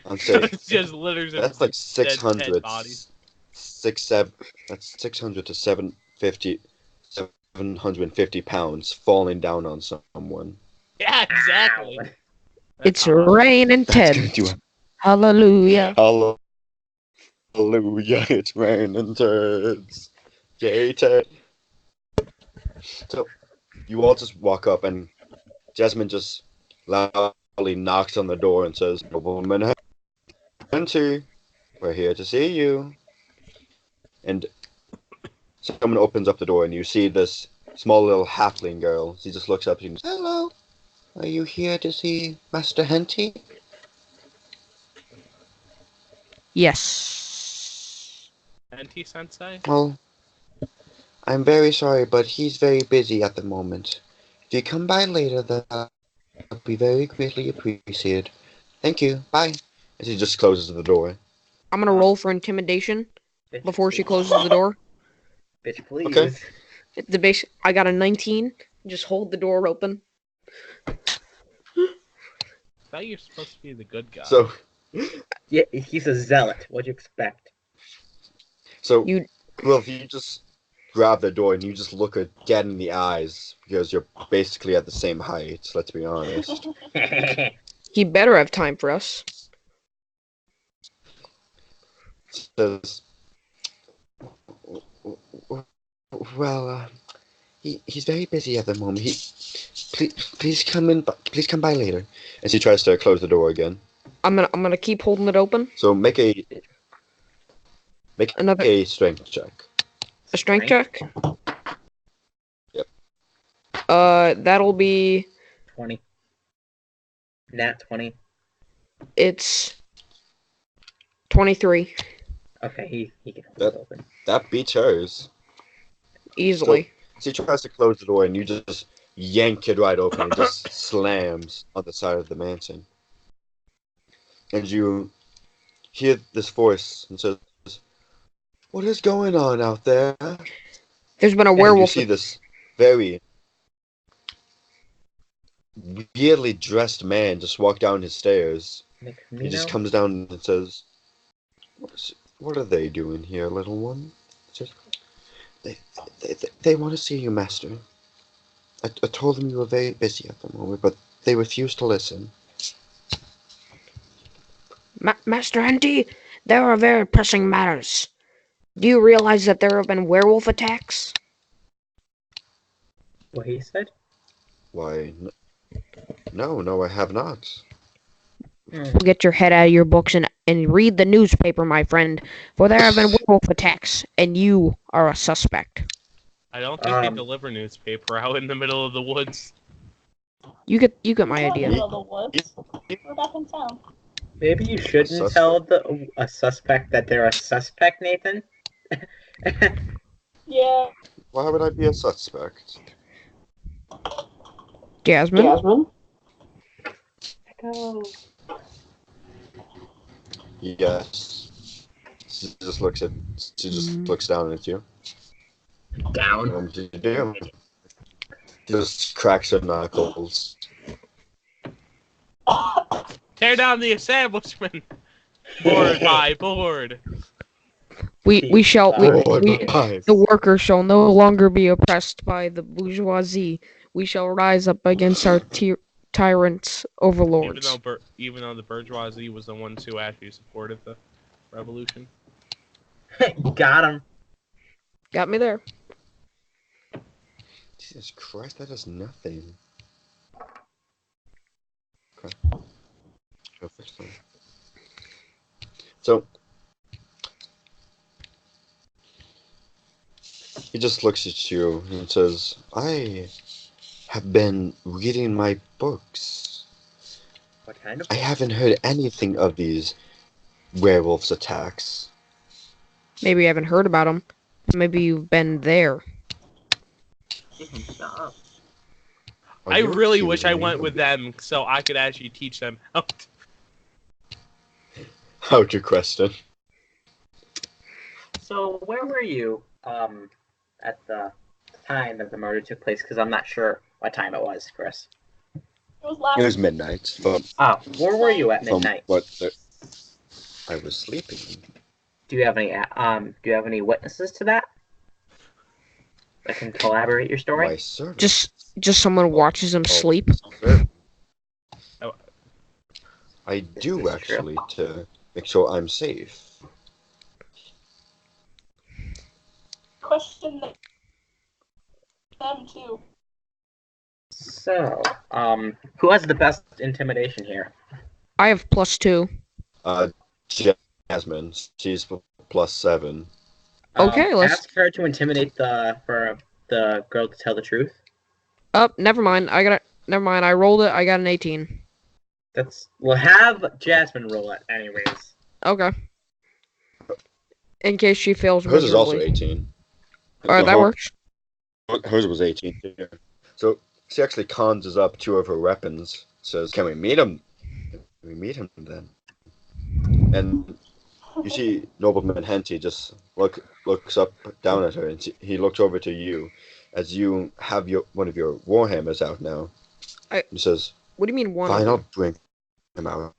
I'm So saying, it's just litters of that's like dead 600, Ted bodies. 600 to 750 pounds falling down on someone. Yeah, exactly. Ow. That's It's awesome. raining That's gonna Ted. do it. Hallelujah. Hallelujah, it's raining turds. Yay, Ted. So, you all just walk up, and Jasmine just loudly knocks on the door and says, Nobleman Henty, we're here to see you. And someone opens up the door, and you see this small little halfling girl. She just looks up and says, Hello, are you here to see Master Henty? Yes. NT Sensei? Well, I'm very sorry, but he's very busy at the moment. If you come by later, that'll be very greatly appreciated. Thank you. Bye. And she just closes the door. I'm gonna roll for intimidation Bitch, before she please. closes the door. Bitch, please. Okay. The base. I got a 19. Just hold the door open. I thought you were supposed to be the good guy. So, Yeah, he's a zealot. What'd you expect? You- well, if you just grab the door and you just look at Gad in the eyes, because you're basically at the same height, let's be honest. He better have time for us. Says, well, he's very busy at the moment. Please come by later. And she tries to close the door again. I'm gonna keep holding it open. So make a Another strength check. a strength check. Yep. That'll be 20. Nat 20. it's 23 Okay, he can hold That- it open. That beats hers. easily. She tries to close the door and you just yank it right open and it just slams on the side of the mansion. And you hear this voice and says, What is going on out there? There's been a And you werewolf. see this very weirdly dressed man just walk down his stairs. He just comes down and says, What are they doing here, little one? Says, they want to see you, master. I told them you were very busy at the moment, but they refused to listen. Master Henty, there are very pressing matters. Do you realize that there have been werewolf attacks? What he said? Why, no, I have not. Get your head out of your books and read the newspaper, my friend, for there have been werewolf attacks, and you are a suspect. I don't think they deliver newspaper out in the middle of the woods. You get my We're not in the idea. middle of the woods. We're back in town. Maybe you shouldn't tell a suspect that they're a suspect, Nathan. Yeah. Why would I be a suspect? Jasmine? Go. Yes. She just looks down at you. Down. What do you do? Just cracks her knuckles. Tear down the establishment! Board by board! We shall Bye. the workers shall no longer be oppressed by the bourgeoisie. We shall rise up against our tyrants, overlords. Even though the bourgeoisie was the ones who actually supported the revolution. Got him. Got me there. Jesus Christ, that is nothing. Okay. Go fix them. So he just looks at you and says, I have been reading my books. What kind of? I haven't heard anything of these werewolves' attacks. Maybe you haven't heard about them. Maybe you've been there. Stop. Are I you really wish I accusing me went of with them so I could actually teach them how to. How to question? So where were you at the time that the murder took place? Because I'm not sure what time it was, Chris. It was last. It was midnight. From Where were you at midnight? I was sleeping. Do you have any witnesses to that that can collaborate your story? My servant. Just someone watches him sleep. I do This is actually to make sure I'm safe. Question them too. So, who has the best intimidation here? I have +2. Jasmine. She's +7. Okay, let's. Ask her to intimidate the girl to tell the truth. Oh, never mind. Never mind. I rolled it. I got an 18. We'll have Jasmine roll it anyways. Okay. In case she fails Hers is also miserably. 18. Alright, that works. Hers was 18 too. So she actually conjures up 2 of her weapons. Says, "Can we meet him? Can we meet him then?" And you see Nobleman Henty just looks up down at her, and he looks over to you as you have one of your warhammers out now. He says, What do you mean one? "Fine, I'll bring him out."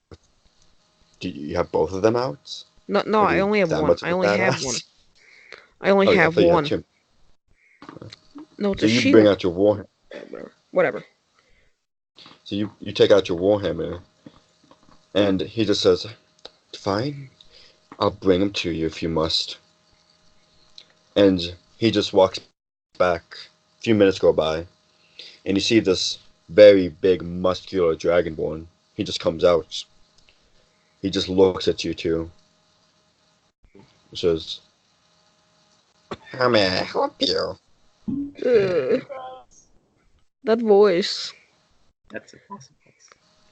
Do you have both of them out? No, Are I you only have that one. much of I a only have badass? one. I only Oh, yeah, I have thought you had one. 2. No, it's So a you shield. bring out your warhammer. Whatever. So you take out your warhammer, and he just says, "Fine, I'll bring him to you if you must." And he just walks back. A few minutes go by, and you see this very big, muscular dragonborn. He just comes out. He just looks at you two. He says, "How may I help you?" That voice. That's impossible.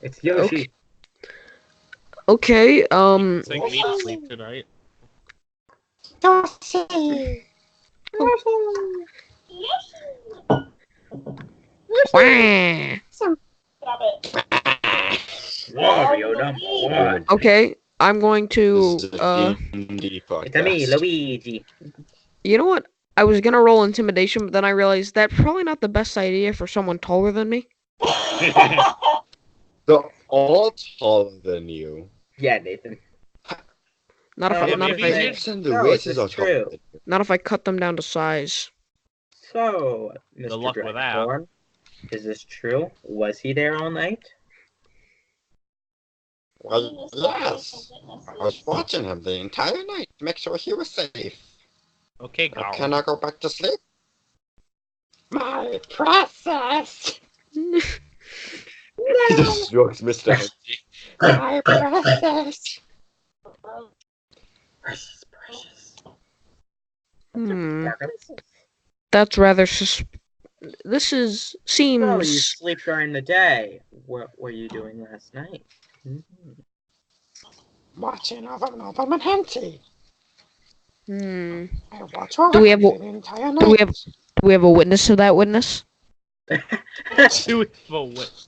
It's Yoshi. Okay, Saying I need to sleep tonight. Wah. Stop it. Wario number 1. Okay, I'm going to, This is a D&D podcast. It's me, Luigi. you know what? I was gonna roll intimidation, but then I realized that's probably not the best idea for someone taller than me. They're all taller than you. Yeah, Nathan. Not if Oh, I, yeah, not if maybe I, you Perhaps in the No, races it's are taller true. than you. not if I cut them down to size. So, Good Mr. luck with that. Dragonborn, is this true? Was he there all night? Well, yes. I was watching him the entire night to make sure he was safe. Okay, Now, Carl. can I go back to sleep? My process! He just strokes Mr. Henty. My process! Precious. Hmm. That's rather This So, you seems. sleep during the day. What were you doing last night? Watching over Nobleman Henty. Hmm. I watch over Do we have him a- the entire night. Do we have a witness to that witness? Do it for what?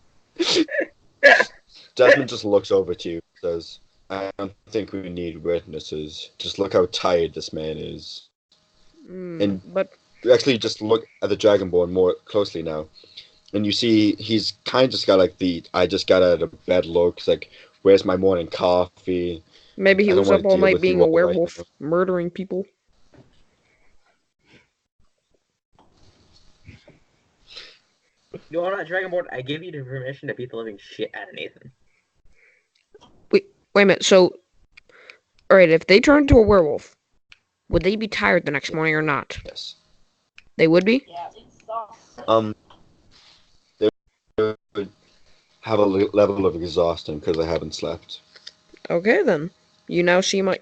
Desmond just looks over to you and says, "I don't think we need witnesses. Just look how tired this man is." But You actually just look at the Dragonborn more closely now, and you see he's kind of just got like the "I just got out of bed" look. It's like, "Where's my morning coffee?" maybe he I don't was wanna up all deal night with you being a all right werewolf, now. murdering people. You know what, Dragonborn? I give you the permission to beat the living shit out of Nathan. Wait a minute. So, all right, if they turn into a werewolf, would they be tired the next morning or not? Yes. They would be. Yeah, exhausted. they would have a level of exhaustion because I haven't slept. Okay then. You now see my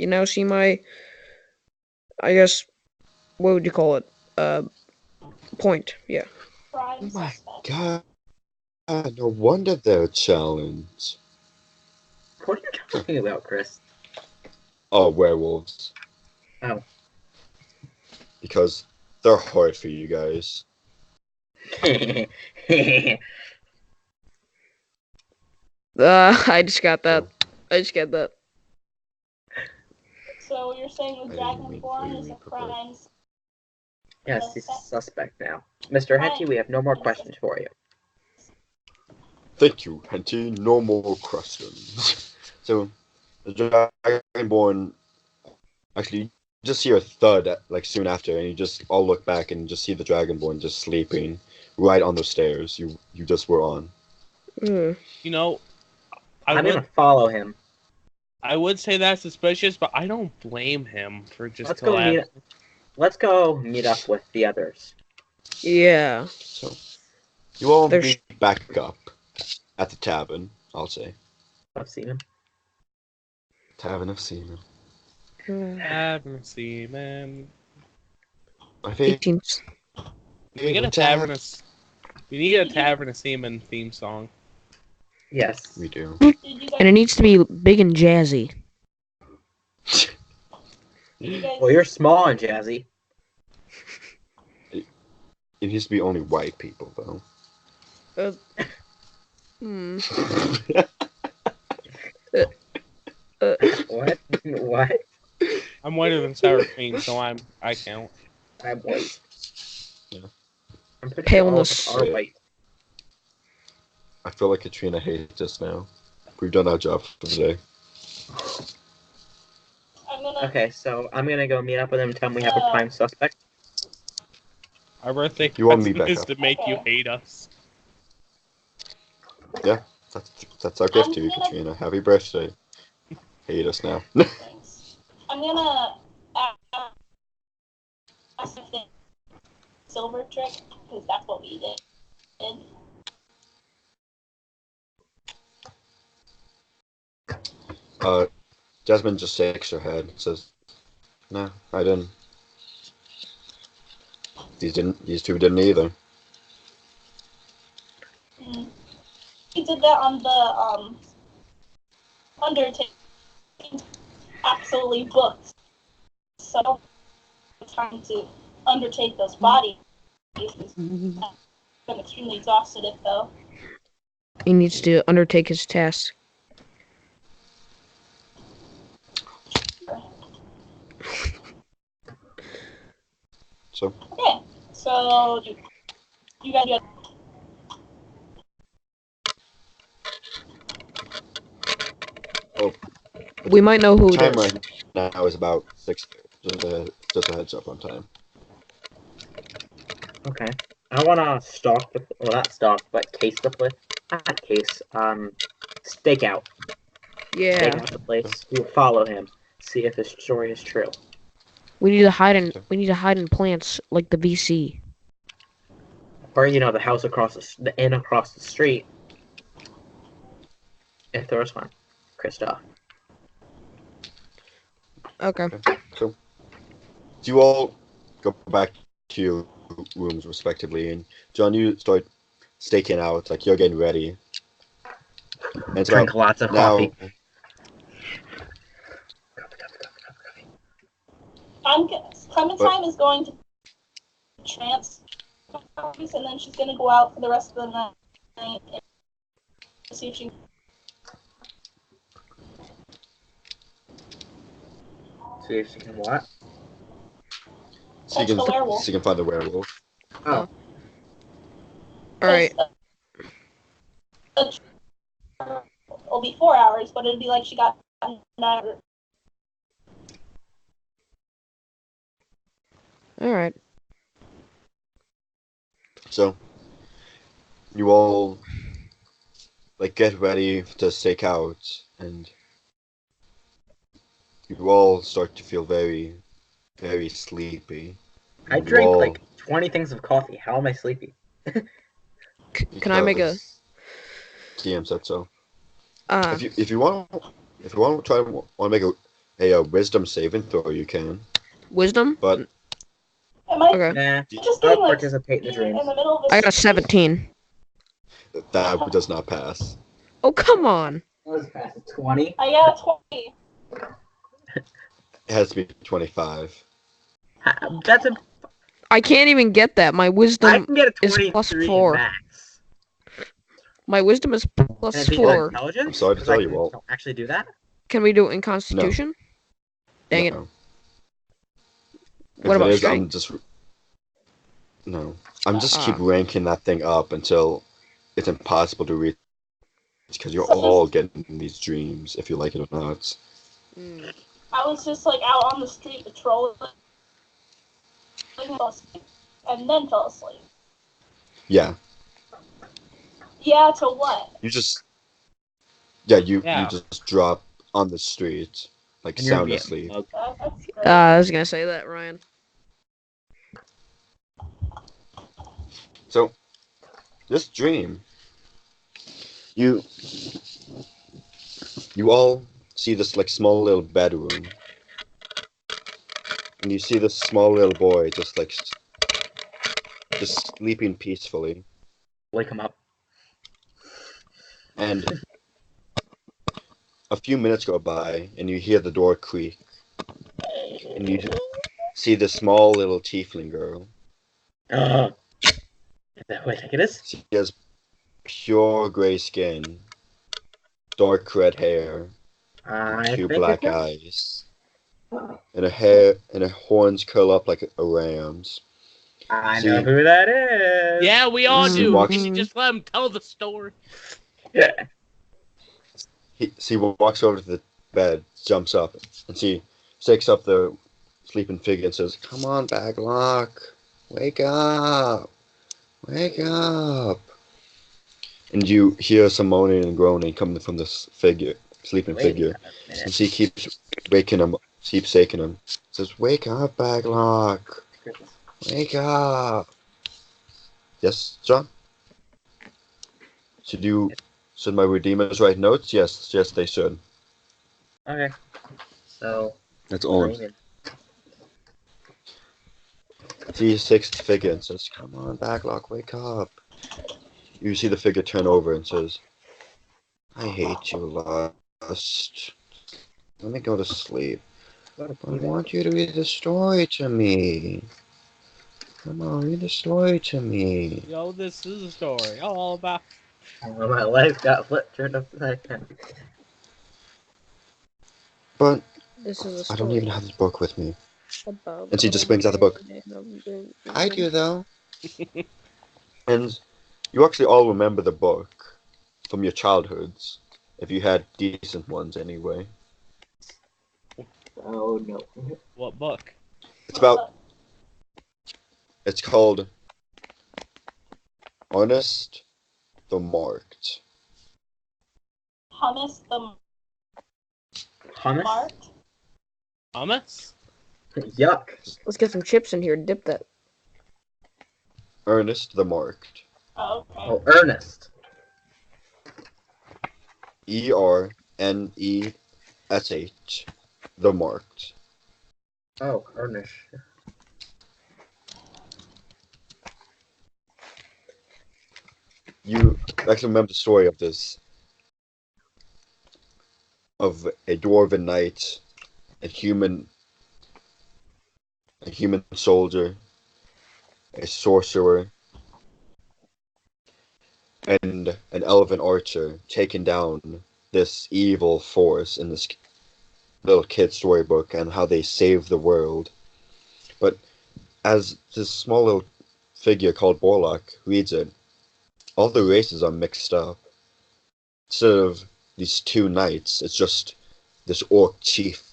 I guess what would you call it? Point. Yeah. Prime Oh my suspect. god, no wonder they're a challenge. What are you talking about, Chris? Oh, werewolves. Oh. Because they're hard for you guys. I just got that. I just got that. So you're saying the I didn't mean Dragonborn to is a prepare. prime Yes, he's a suspect? suspect now. Mr. Henty, we have no more questions for you. Thank you, Henty. No more questions. So, the Dragonborn actually you just hear a thud like soon after, and you just all look back and just see the Dragonborn just sleeping right on the stairs you just were on. Mm. You know, I I'm would gonna follow him. say that's suspicious, but I don't blame him for just Let's go meet. collapsing. Let's go meet up with the others. Yeah. So, you all There's meet back up at the tavern, I'll say. I've seen him. Tavern of Seaman. Haven't seen man. My favorite 18. We get a tavern of. We need a Tavern of Seaman theme song. Yes. We do. Did you And it guys, needs to be big and jazzy. you guys Well, you're small and jazzy. It needs to be only white people, though. Hmm. What? What? I'm whiter than sour cream, so I count. I'm white. Yeah. I'm pretty sure all of Paleness. us are white. I feel like Katrina hates us now. We've done our job for the day. I'm gonna Okay, so I'm gonna go meet up with him and tell him we have a prime suspect. Our birthday You want me present back is up? to make you Okay. hate us. Yeah, that's our gift to you, I'm gonna- Katrina. Happy birthday. Hate us now. thanks. I'm gonna ask if the silver trick, because that's what we did. Jasmine just shakes her head and says, "No, I didn't. These two didn't either." Mm. We did that on the undertaking. Absolutely booked. So trying to undertake those bodies. I'm extremely exhausted if though. He needs to undertake his task. So, Okay. So you guys We might know who it time is. right now is about 6. Just a heads up on time. Okay. I wanna stalk the well, not stalk, but case the place. Not case. Stake out. Stake Yeah. out the place. We'll follow him. See if his story is true. We need to hide in plants like the VC. Or the house the inn across the street. If there was one. Kristoff. Okay. So, you all go back to your rooms respectively, and John, you start staking out, like you're getting ready. And it's Drink about lots of now. coffee. Clementine is going to trance, and then she's gonna go out for the rest of the night and see if she. See if she can what? So you Catch the werewolf. so you can find the werewolf. Oh. All right. It'll be 4 hours, but it'll be like she got an hour. All right. So you all like get ready to stake out, and you all start to feel very, very sleepy. I You drank all- like 20 things of coffee. How am I sleepy? Can I make a? because DM said so. Uh, If you want to try want to make a wisdom saving throw, you can. wisdom. But Am I Okay, Nah, just I'll getting like participate in the dreams. in the middle of I this? got a 17. that does not pass. Oh come on! What was past 20? I got a 20. It has to be 25. That's a. I can't even get that. My I wisdom can get a is 23 plus 4. max. My wisdom is And plus it's equal 4. intelligence. I'm sorry to 'Cause tell I you, can Walt. actually do that. Can we do it in Constitution? Dang it! No. What If about it is, strength? I'm just no. I'm just keep Ah. ranking that thing up until it's impossible to reach because you're So all getting these dreams, if you like it or not. Mm. I was just like out on the street patrolling and then fell asleep. Yeah, Yeah, to what? you just you Yeah. just drop on the street like And you're sound being asleep. mugged. That's great. I was gonna say that, Ryan. So this dream, you all see this like small little bedroom, and you see this small little boy just like just sleeping peacefully, Wake him up. and a few minutes go by, and you hear the door creak, and you see this small little tiefling girl. Is that who I think it is? She has pure gray skin, dark red hair, I two think black it's her. eyes, and her horns curl up like a ram's. I See- know who that is. Yeah, we all She do. walks- Can you just let him tell the story? Yeah. She walks over to the bed, jumps up, and she shakes up the sleeping figure and says, "Come on, Baglock, wake up, wake up!" And you hear some moaning and groaning coming from this sleeping Wait figure. a And minute. she keeps waking him, keeps shaking him. Says, "Wake up, Baglock, wake up." Yes, John? Should my redeemers write notes? Yes, they should. Okay. So, That's all. dreaming. See sixth figure and says, "Come on, Baglock, wake up." You see the figure turn over and says, "I hate you, Lust. Let me go to sleep. What a I cute want you to read the story to me. Come on, read the story to me." Yo, this is a story all about. Well, my life got flipped, turned upside down. This But is a I story don't even have this book with me. about. And she just brings out the book. I do, though. And you actually all remember the book from your childhoods, if you had decent ones anyway. Oh no. What book? It's called Ernest the Marked. Hummus the Hummus? marked. Hummus? Yuck. Let's get some chips in here. Dip that. Ernest the Marked. Oh, okay. Oh, Ernest. ERNESH. The Marked. Oh, Ernest. You actually remember the story of this, of a dwarven knight, a human soldier, a sorcerer, and an elven archer taking down this evil force in this little kid storybook, and how they saved the world. But as this small little figure called Borlock reads it, all the races are mixed up. Instead of these two knights, it's just this orc chief.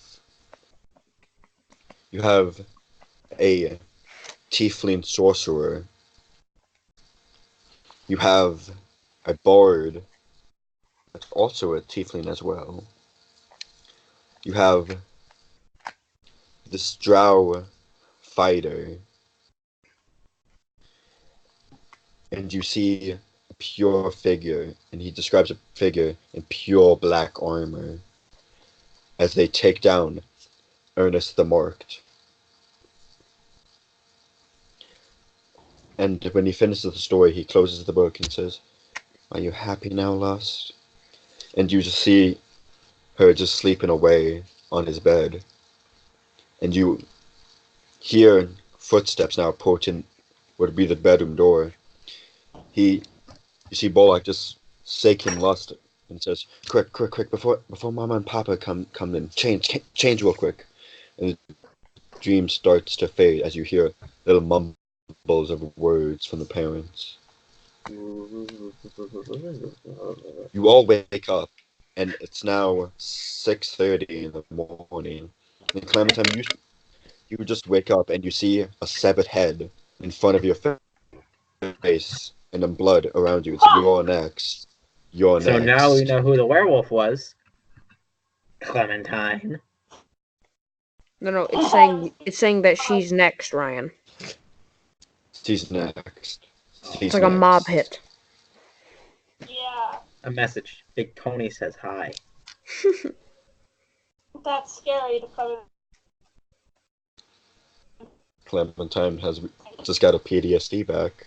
You have a tiefling sorcerer. You have a bard that's also a tiefling as well. You have this drow fighter. and you see a pure figure, and he describes a figure in pure black armor as they take down Ernest the Marked. And when he finishes the story, he closes the book and says, "Are you happy now, Lust?" And you just see her just sleeping away on his bed. And you hear footsteps now approaching what would be the bedroom door. You see Bollock just shaking Lust and says, "Quick, quick, quick! Before Mama and Papa come in, change real quick." And the dream starts to fade as you hear little mumbles of words from the parents. You all wake up, and it's now 6:30 in the morning. And Clementine, you just wake up and you see a severed head in front of your face, and then blood around you. It's you're next. You're So next. now we know who the werewolf was. Clementine. No, it's saying that she's next, Ryan. She's next. It's like a mob hit. Yeah, A message. Big Tony says hi. that's scary to come Clementine has just got a PTSD back.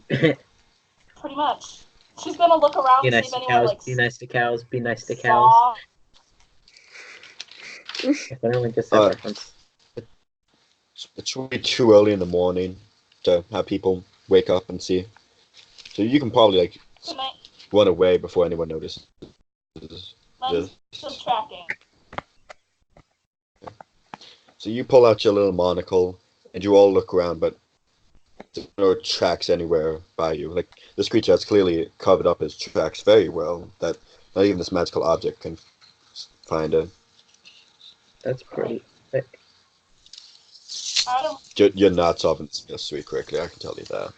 pretty much. She's gonna look around Be and nice see to if anyone cows. like Be nice to cows. Be nice to cows. saw. If anyone gets that reference. It's really too early in the morning to have people wake up and see. So you can probably like Good night. run away before anyone notices. Mine's still tracking. So you pull out your little monocle and you all look around, but there are no tracks anywhere by you. Like this creature has clearly covered up his tracks very well that not even this magical object can find it. That's pretty thick. I don't. You're not solving this mystery quickly, I can tell you that.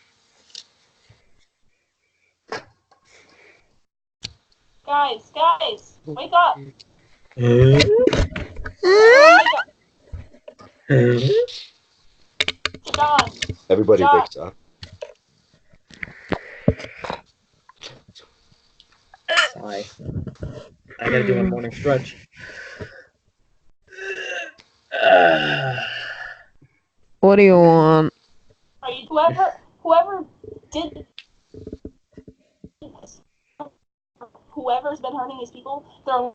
Guys, wake up! John, Everybody John. wakes up. Sigh. I gotta do my morning stretch. What do you want? Are you whoever did this? Whoever's been hurting these people, they're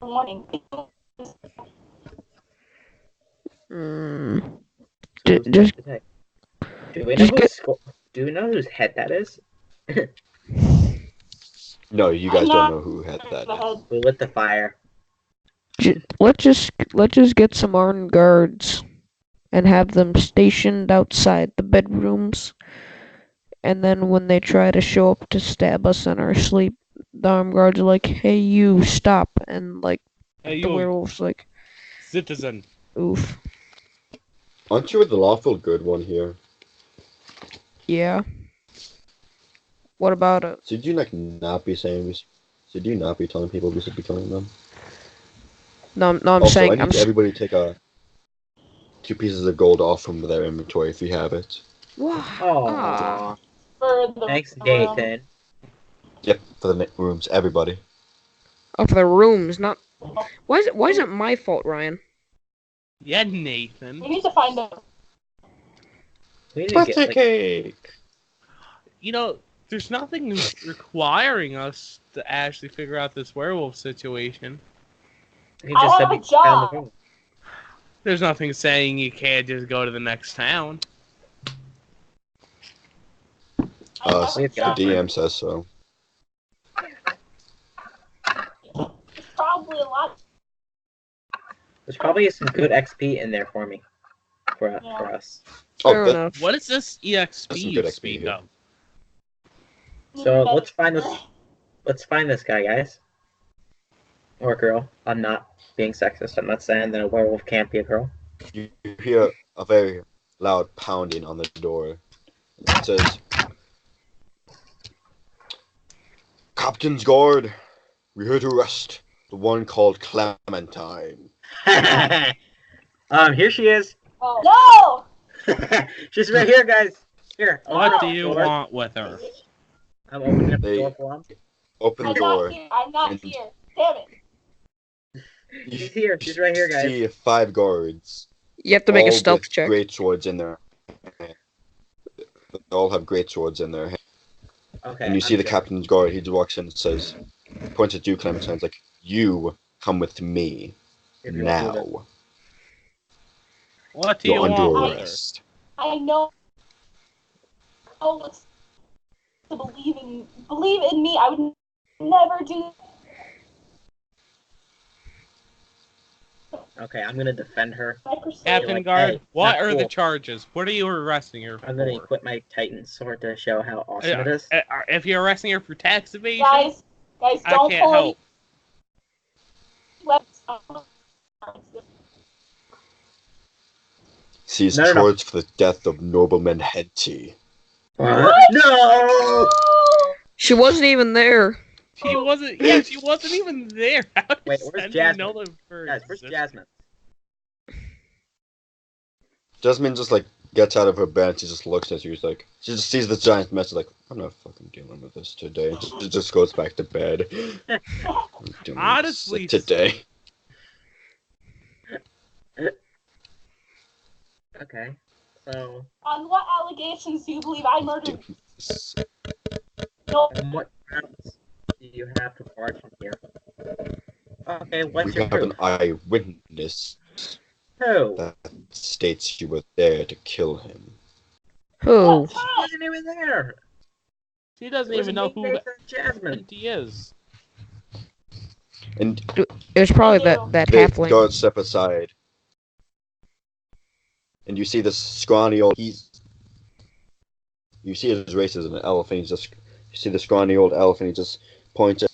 warning. Just Do we know whose head that is? No, you guys don't know who had that. We lit the fire. let's just get some armed guards and have them stationed outside the bedrooms. And then when they try to show up to stab us in our sleep, the armed guards are like, "Hey, you stop!" And like Hey, the you werewolf's like, citizen. "Oof, Aren't you the lawful good one here? yeah." What about it? Should you not be saying should you not be telling people we should be killing them? No, I'm Also, saying I need everybody to take 2 pieces of gold off from their inventory if you have it. Aww. For the Thanks, room. Nathan. Yep, for the rooms, everybody. Oh, for the rooms, not. Why is it my fault, Ryan? Yeah, Nathan. We need to find them. We need to get, like, cake! You know, there's nothing requiring us to actually figure out this werewolf situation. we just said have we a job. found the room. There's nothing saying you can't just go to the next town. The We've got DM says so. It's probably a lot. There's probably some good XP in there for me. For us. Fair Oh, enough. What is this EXP That's some you good XP speak here. of? So let's find this guy, guys. Or girl. I'm not being sexist. I'm not saying that a werewolf can't be a girl. you hear a very loud pounding on the door. It says, "Captain's guard, we're here to arrest the one called Clementine." Here she is. Oh. No! She's right here, guys. Here, open What up do the you door. want with her? I'm opening up the They- door for him. Open the I'm door. not here. I'm not and here. Damn it. She's here. She's right here, guys. See 5 guards. You have to make a all stealth with check. great swords in their hand. They all have great swords in their hand. Okay. And you see the captain's guard. He just walks in and says, points at you, Clementine. It's like, you come with me If you want to do this. now. What do you You're want under with her? arrest. I know. Oh, what's to believe in? Believe in me. I would never do. Okay, I'm gonna defend her. My persuasion. Captain like, Guard, hey, what not are the cool. charges? What are you arresting her I'm gonna for? equip my Titan sword to show how awesome it is. If you're arresting her for tax evasion, Guys, I don't can't pull help. any weapons. Sees No. charged for the death of nobleman Henty. What? No! She wasn't even there. She wasn't. Yeah, she wasn't even there. How does Wait, where's Sandy Jasmine? know of her Guys, where's existence? Jasmine? Jasmine just like gets out of her bed. She just looks at you. She's like, she just sees the giant mess. Like, I'm not fucking dealing with this today. She just goes back to bed. I'm doing Honestly, this today. Okay. So, On what allegations do you believe I murdered? No, on what grounds do you have to barge in here? Okay, what's We your have proof? an eyewitness Who? that states you were there to kill him. Who? She wasn't even there. She doesn't It was even know me, who Nathan, Jasmine. Henty is. And It was probably I do. that the halfling. guards step aside. And you see this scrawny old... You see his race is an elephant. You see the scrawny old elephant. He just points at...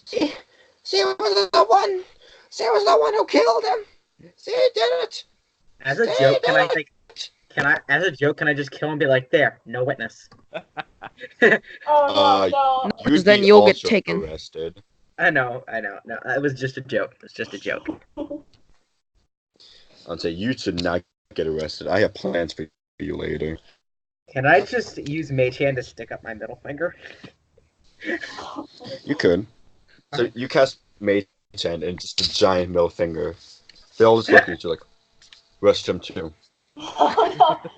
She was the one! She was the one who killed him! She did it! As a joke, as a joke, can I just kill him and be like, there, no witness? oh no. Because then you'll get taken. Arrested. I know. No, it was just a joke. It was just a joke. I'd say you should not get arrested. I have plans for you later. Can I just use Mage Hand to stick up my middle finger? You could. So you cast Mage Hand and just a giant middle finger. They all just look at you like, arrest him too. Oh no.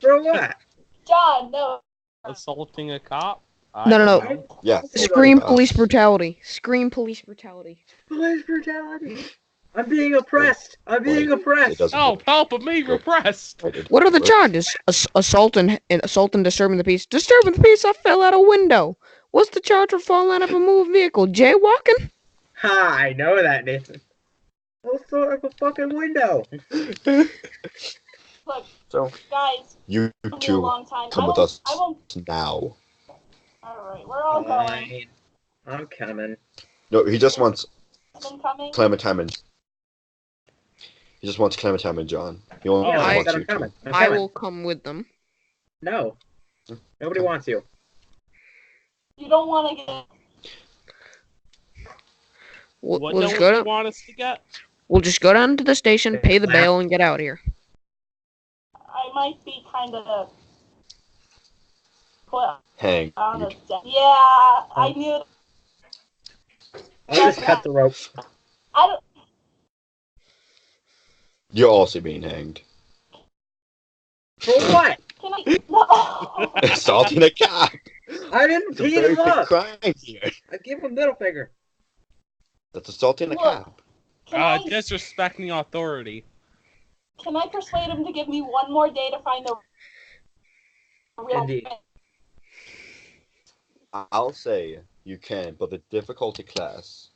For what? John, no. Assaulting a cop? No. don't know. Yeah. Scream police brutality. Scream police brutality. Police brutality. I'm being oppressed. I'm being oppressed. It doesn't Oh, help of me, repressed. What are the charges? Assault and disturbing the peace. Disturbing the peace. I fell out a window. What's the charge for falling out of a moved vehicle? Jaywalking? Ha! I know that, Nathan. I'll throw up a fucking window. Look, So guys, you it's been a two long time. come I with won't- us I won't. now. Alright, we're all going. Fine. I'm coming. No, he just wants I've been coming. Clementine and... He just wants Clementine and John. He only Yeah, I wants said you I'm coming. two. I'm I coming. will come with them. No. Nobody wants you. You don't want to get. We'll, What we'll don't just go you down. want us to get? We'll just go down to the station, pay the bail, and get out of here. I might be kind of put Hang. on a deck. Yeah, I knew. I'll just cut the rope. I don't. You're also being hanged. For what? Can I? No. Assaulting a cop! I didn't It's a beat very him big up. crime here. I give him middle finger. That's assaulting a Look. cop. Can I? Disrespecting authority. Can I persuade him to give me one more day to find the real? Indeed. I'll say you can, but the difficulty class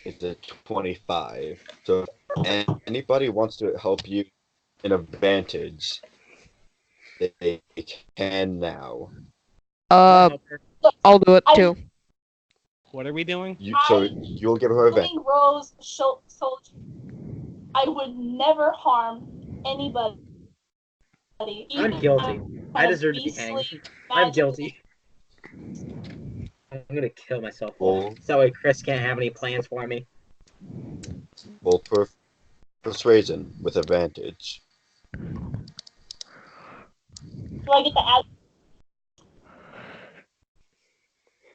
is at 25. So if anybody wants to help you in advantage, they can now. Help her. I'll do it I- too. What are we doing? So you'll give her advantage. Killing Rose soldier. I would never harm anybody. I'm even guilty. I a deserve to be beastly hanged. I'm magic- guilty. I'm gonna kill myself. Well- So way Chris can't have any plans for me. Well, persuasion with advantage. Do I get to add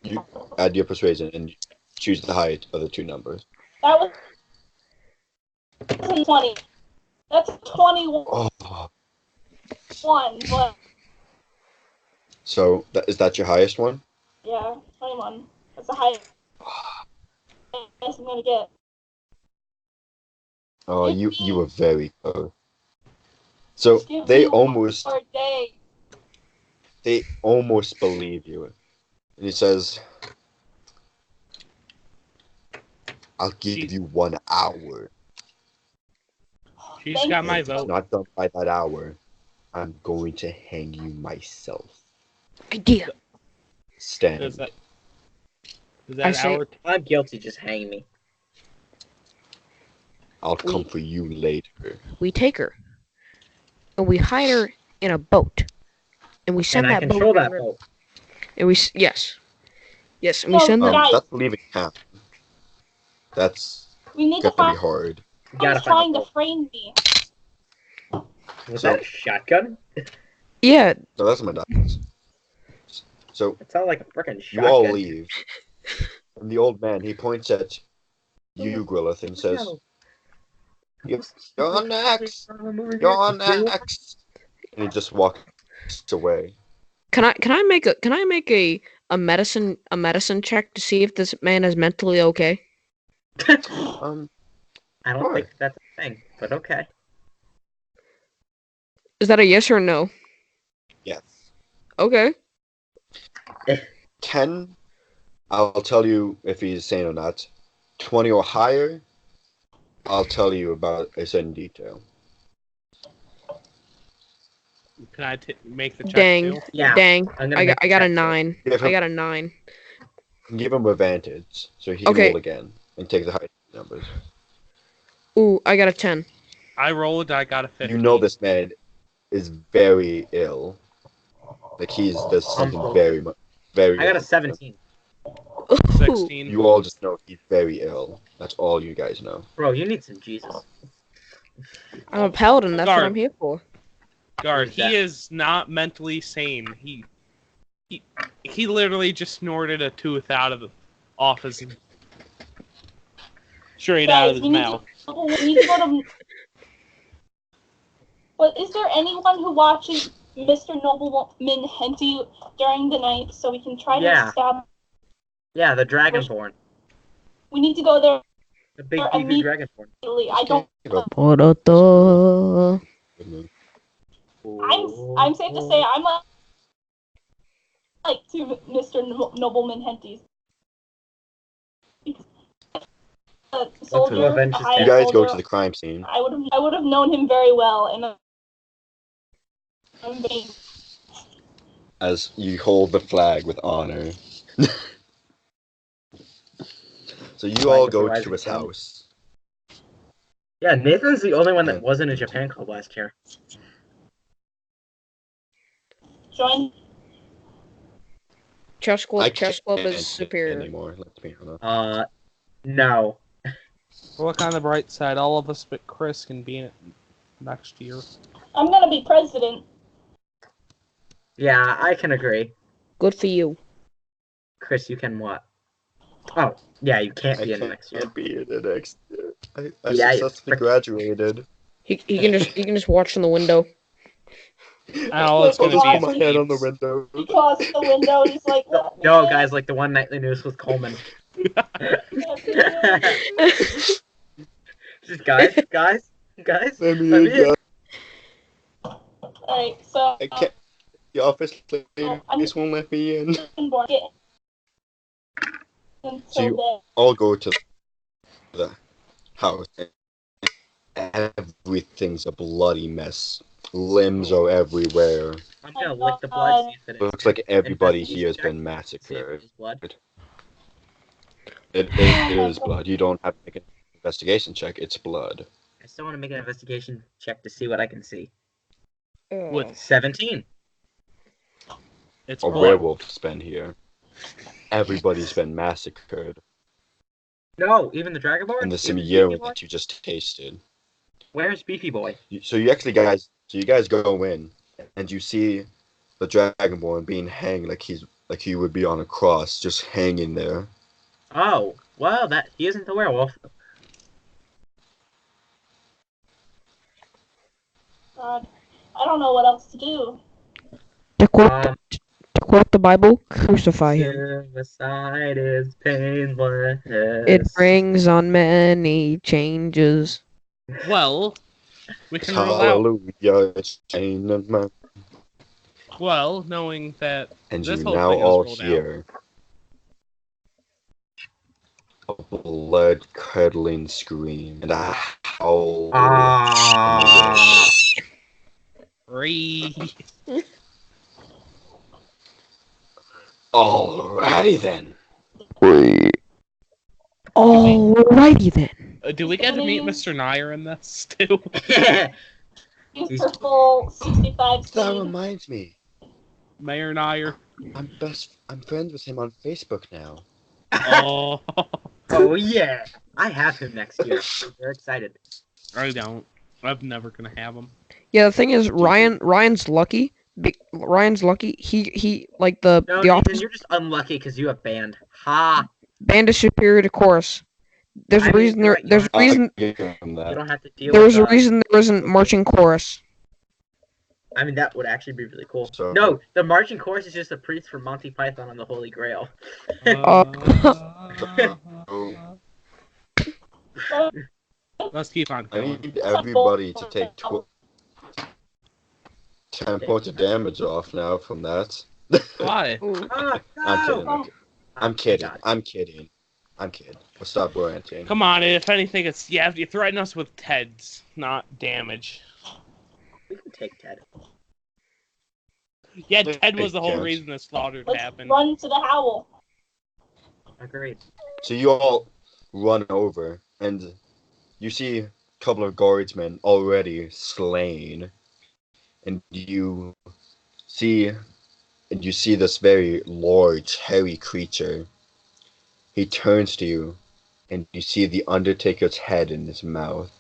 You add your persuasion and choose the height of the two numbers. That was 20. That's 21, Oh. but So is that your highest one? yeah, 21. That's the highest I'm gonna get. Oh, you were very close. So Give they me almost for a day. believe you, and he says, "I'll give you 1 hour. She's Thank got you. my If it's vote. not done by that hour, I'm going to hang you myself." Idea. Stand. Does that I say- hour? I'm guilty. Just hang me. I'll come for you later. We take her, and we hide her in a boat, and we send And I that boat. control that boat. And we yes, and we So, send that. guys, That's leaving town. That's we need to gonna be find hard. You gotta who's trying find the to boat. frame me. Was So- that a shotgun? Yeah, No, that's my dice. So It sounded like a freaking you all shotgun. leave, and the old man he points at you, Grillith, and says, "You're next. You're next." And he just walks away. can I make a medicine check to see if this man is mentally okay? Um, I don't Sure. think that's a thing, but okay. Is that a yes or no? yes. Okay. 10, I'll tell you if he's sane or not. 20 or higher, I'll tell you about a certain detail. Can I make the check Dang. too? Yeah. Dang. I'm gonna I make got a that check. 9. Give I him, got a 9. give him advantage, so he Okay. can roll again and take the high numbers. Ooh, I got a 10. I rolled. I got a 15. You know this man is very ill. Like there's something very very. I got a wrong. 17. 16. You all just know he's very ill. That's all you guys know. Bro, you need some Jesus. I'm a paladin. That's what Guard. I'm here for. Guard, Who's he that? is not mentally sane. He literally just snorted a tooth out of the office, straight out of Guys, his mouth. we need to go to. But is there anyone who watches Mr. Nobleman Henty during the night so we can try Yeah. to stab? Yeah, the Dragonborn. We need to go there The big Or beefy imme- Dragonborn. immediately. I don't. Good move. I'm safe to say I'm like to Mr. Nobleman Henty's. A soldier, avenge a his high You guys go soldier, to the crime scene. I would have known him very well, and I'm being As you hold the flag with honor. So you all go to his house. Yeah, Nathan's the only one that And- wasn't in Japan Club last year. joined. Chess Club I is can't superior. anymore. Let's be honest. No. Look on the bright side. All of us but Chris can be in it next year. I'm gonna be president. Yeah, I can agree. Good for you. Chris, you can what? Oh, yeah, you can't I be in it next year. can't be in the next year. I Yeah, you successfully graduated. He can just watch from the window. And all it's I'll gonna just be put is my head on the memes. window. He crosses the window and he's like, "Let me No, in." guys, like the one nightly news with Coleman. Let me in. Just guys. Let me Let in, me in. guys. Alright, so I can't. The office I'm- ladies won't let me in. get So you- so All go to the house. Everything's a bloody mess. Limbs are everywhere. I'm gonna lick the blood, see if it It looks like everybody here has been massacred. is blood. It is blood. You don't have to make an investigation check. It's blood. I still want to make an investigation check to see what I can see. With 17. it's A blood. werewolf's been here. Everybody's been massacred. No, even the Dragonborn? And there's some Even Beefy urine Boy? that you just tasted. Where's Beefy Boy? So you guys go in and you see the Dragonborn being hanged like like he would be on a cross, just hanging there. Oh, well, that he isn't the werewolf. God, I don't know what else to do. To quote, Um, to quote the Bible, crucify him. Suicide is painless. It brings on many changes. Well, we can rule out. Hallelujah, it's chain of man. Well, knowing that And this you whole now thing is all ruled out. hear a blood-curdling scream and a howl from the werewolf. Breathe. Alrighty then. Alrighty then. Do we get to meet Mr. Nair in this too? Use her full 65 That speed. reminds me. Mayor Nair. I'm friends with him on Facebook now. Oh, Oh yeah, I have him next year. They're excited. I don't. I'm never gonna have him. Yeah, the thing is, Ryan's lucky. Ryan's lucky. He like the No, the Nathan, opposite you're just unlucky because you have band. Ha! band is superior to chorus. There's I a mean, reason you're there. right, you There's a don't reason. Give him You that. don't have to deal There with. was a reason there wasn't marching chorus. I mean, that would actually be really cool. So- No, the marching chorus is just a priest from Monty Python and the Holy Grail. Let's keep on I going. need everybody to take 10 points of damage off now from that. Why? Ah, I'm kidding. no! I'm kidding. God. I'm kidding. I'm kidding. We'll stop ranting. Come on, if anything, it's you threaten us with Teds, not damage. We can take Ted. Yeah, Ted was the whole Chance. reason the slaughter Let's happened. run to the howl. Agreed. So you all run over, and you see a couple of guardsmen already slain, and you see this very large, hairy creature. He turns to you, and you see the Undertaker's head in his mouth.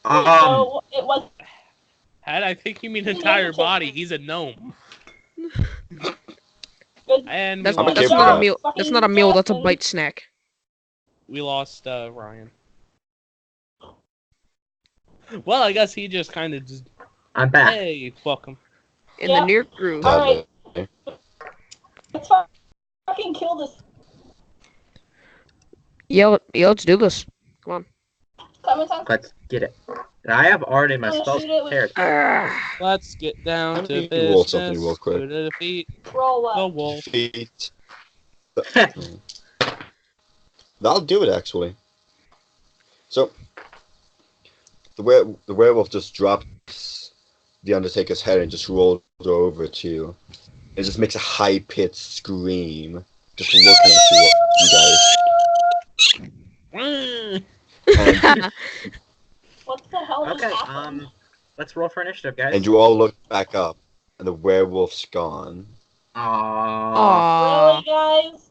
So it was. Head, I think you mean entire body. He's a gnome. Good. And we That's I'm lost, okay that's with not a that. meal. That's not a meal. That's a bite snack. we lost Ryan. Well, I guess he just kind of just. I'm back. Hey, welcome. In Yeah. the near groove. Alright. Let's fucking kill this. Yeah, let's do this. Come on. Let's get it. And I have already my Wanna spells shoot it with- prepared. Ah, Let's get down Let to me business. roll something real quick. To defeat Roll the what? wolf. Feet. That'll do it, actually. So, the werewolf just drops the Undertaker's head and just rolls over to you. It just makes a high-pitched scream, just looking at you guys. And, What the hell just Okay, happened? let's roll for initiative, guys. and you all look back up, and the werewolf's gone. Aww. Aww. Really, guys?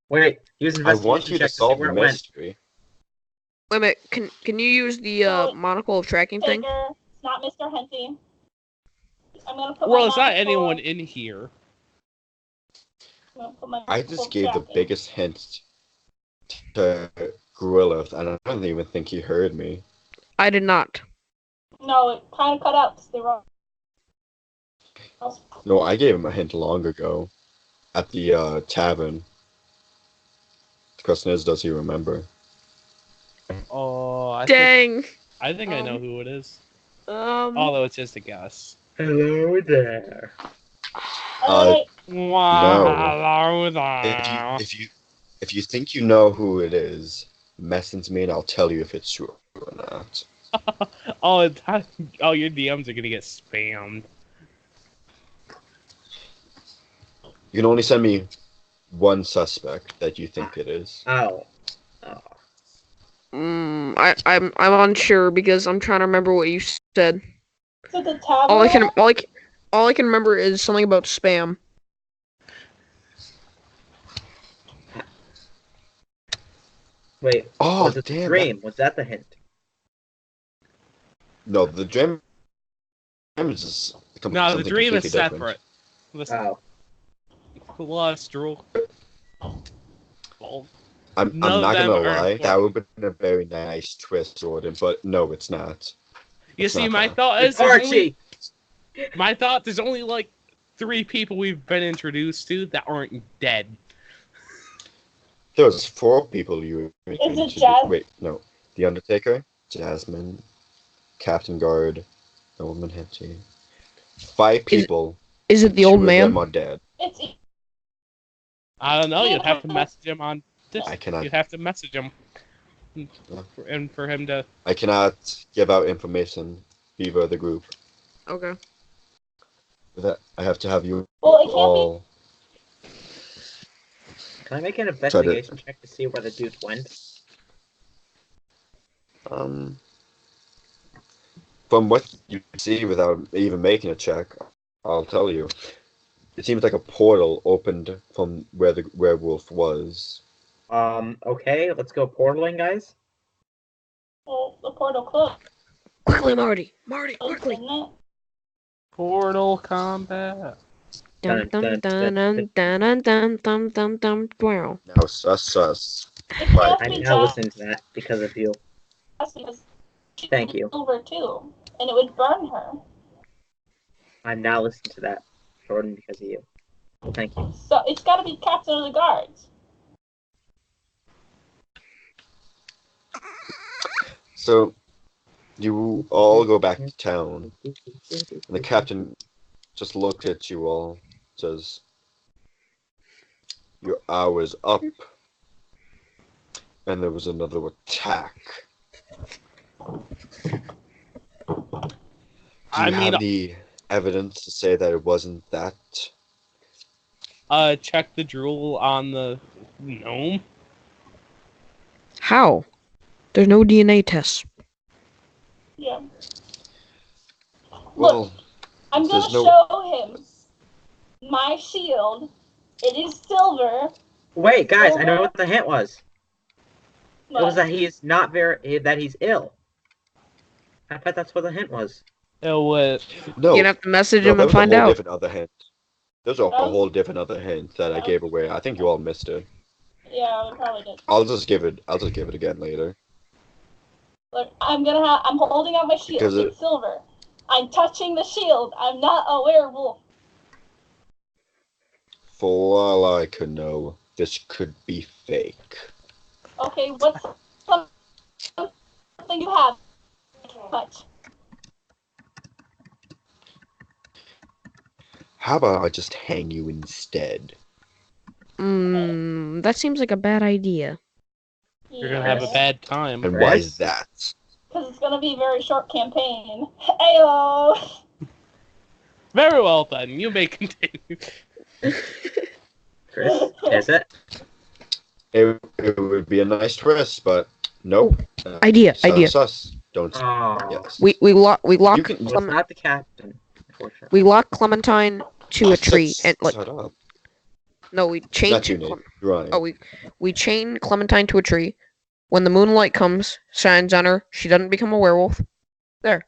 Wait, use I investigation want you to check to see solve where the it went. mystery. Wait a minute. Can you use the monocle of tracking thing? Taker. It's not Mr. Henty. I'm gonna put Well, my it's not monocle- anyone in here. I'm gonna put my I monocle just gave the tracking. biggest hint to Gorilla, and I don't even think he heard me. I did not. No, it kind of cut out because they were. No, I gave him a hint long ago at the tavern. The question is, does he remember? Oh, I Dang. think I know who it is. Um. Although it's just a guess. Hello there. Alright, Wow, hello there. If you think you know who it is, message me and I'll tell you if it's true or not. Oh, your DMs are gonna get spammed. You can only send me one suspect that you think it is. Oh. I'm unsure because I'm trying to remember what you said. to the All I tavern. can all I can remember is something about spam. Wait, Oh, was it the damn. dream? Was that the hint? No, the dream is No, the something dream is completely different. separate. Listen, Oh. cholesterol. Well, I'm none of not them gonna are lie, that important. would have been a very nice twist, Jordan, but no, it's not. You It's see, not my that. thought It's is Archie! there's only like 3 people we've been introduced to that aren't dead. There was 4 people you were Is it introduced. Jas- Wait, no. The Undertaker, Jasmine, Captain Guard, Nobleman Henty. 5 people. Is it the 2 old of them man? are dead. It's I don't know. You'd have to message him on this. I cannot. You'd have to message him, and for him to. I cannot give out information via the group. Okay. For that, I have to have you well, it can't all. Can I make an investigation check to see where the dude went? From what you see without even making a check, I'll tell you. It seems like a portal opened from where the werewolf was. Okay, let's go portaling, guys. well, the portal closed, Quickly, Marty. Marty, quickly. isn't it? Portal combat. Dum dum dun dun dun dun dum dum dum. Wow. Now, sus. It Right. can't I'm be now Jas listening to that because of you. because she's Thank you. silver too, and it would burn her. I'm now listening to that, Jordan, because of you. Thank you. So it's got to be Captain of the Guards. So, you all go back to town, and the captain just looked at you all, says, "Your hour's up." And there was another attack. Do I you mean, have any evidence to say that it wasn't that? check the drool on the gnome. How? There's no DNA tests. Yeah. Well, I'm gonna there's no- show him my shield. It is silver. Wait, guys, I know what the hint was. It But was that he's not that he's ill. I bet that's what the hint was. It was. No, You're gonna have to message him that and was a find whole out. different other hint. There's a whole different other hint that I gave away. I think you all missed it. yeah, we probably did. I'll just give it again later. Look, I'm holding out my shield. Because It's silver. I'm touching the shield. I'm not a werewolf. For all I could know, this could be fake. Okay, what's something you have? Much. How about I just hang you instead? That seems like a bad idea. You're gonna have a bad time. And why is that? Because it's gonna be a very short campaign. Ayo. Very well then. You may continue. Chris, is it? It would be a nice twist, but nope. Idea. Sus. Don't. Oh, Yes. We lock You can. well, it's not the captain, unfortunately. we lock Clementine to a tree and like Shut up. no we chain Not you, Nate. Right. oh we chain Clementine to a tree. When the moonlight comes, shines on her, she doesn't become a werewolf. There.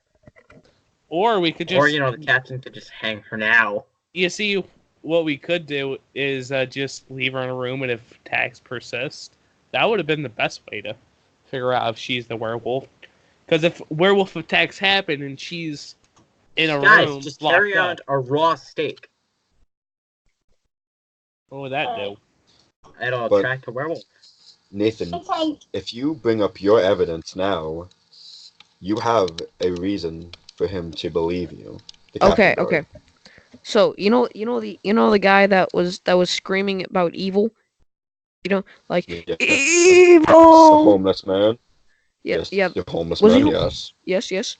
Or we could just. Or, the captain could just hang her now. You see, what we could do is just leave her in a room, and if attacks persist, that would have been the best way to figure out if she's the werewolf. Because if werewolf attacks happen and she's in a Guys, room just locked carry up, out a raw steak. what would that do? It'll But- attract a werewolf. Nathan, Sometimes if you bring up your evidence now, you have a reason for him to believe you. The Okay, Captain Guard. okay. So you know the guy that was screaming about evil? Like Yes. The evil. homeless man. Yeah, Yes, yeah. the homeless Was man. he- Yes. Yes. Yes,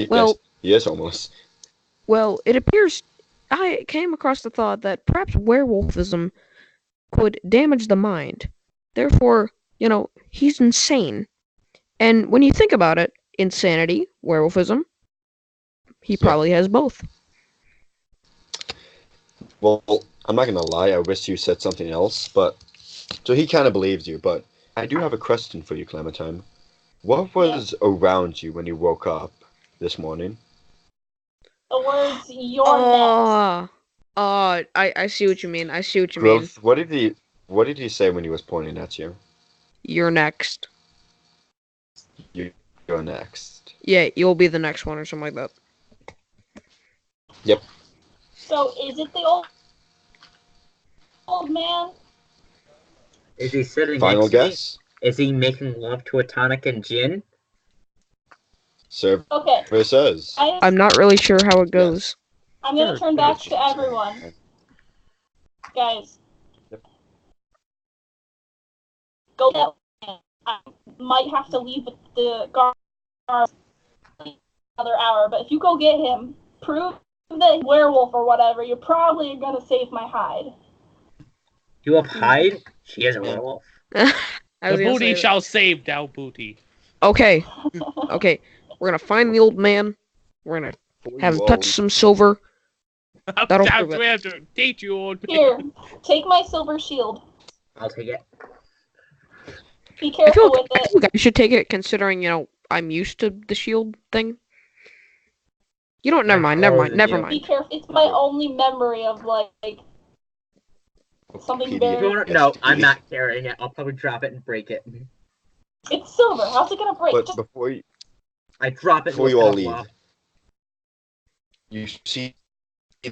Well- he is homeless. Well, it appears I came across the thought that perhaps werewolfism could damage the mind. Therefore, he's insane. And when you think about it, insanity, werewolfism, he probably has both. Well, I'm not gonna lie. I wish you said something else, but so he kind of believes you. But I do have a question for you, Clementine. What was around you when you woke up this morning? the words "you're next." Oh, I see what you mean. I see what you mean. Growth. What did he say when he was pointing at you? You're next. You're next. Yeah, you'll be the next one or something like that. Yep. So is it the old man? Is he sitting Final next to me? guess? Is he making love to a tonic and gin? Survey Okay, says. I'm not really sure how it goes. I'm gonna turn back to Yes. everyone, guys. Yep. Go get him. I might have to leave with the guards another hour, but if you go get him, prove that he's a werewolf or whatever, you're probably gonna save my hide. You have hide? She is a werewolf. I The was gonna booty say that. shall save thou booty. Okay, okay. We're gonna find the old man. We're gonna have him touch some silver. That'll That's prove what it. we have to teach you, old man. Here, take my silver shield. I'll take it. Be I feel careful with I it. feel like I should take it considering, I'm used to the shield thing. You don't, never mind, taller than never you. Be mind. careful. It's my only memory of like something If you very. want to, no, I'm not carrying it. I'll probably drop it and break it. It's silver. How's it gonna break? But Just before you I drop it. Before and you it's all gonna leave, flop. you see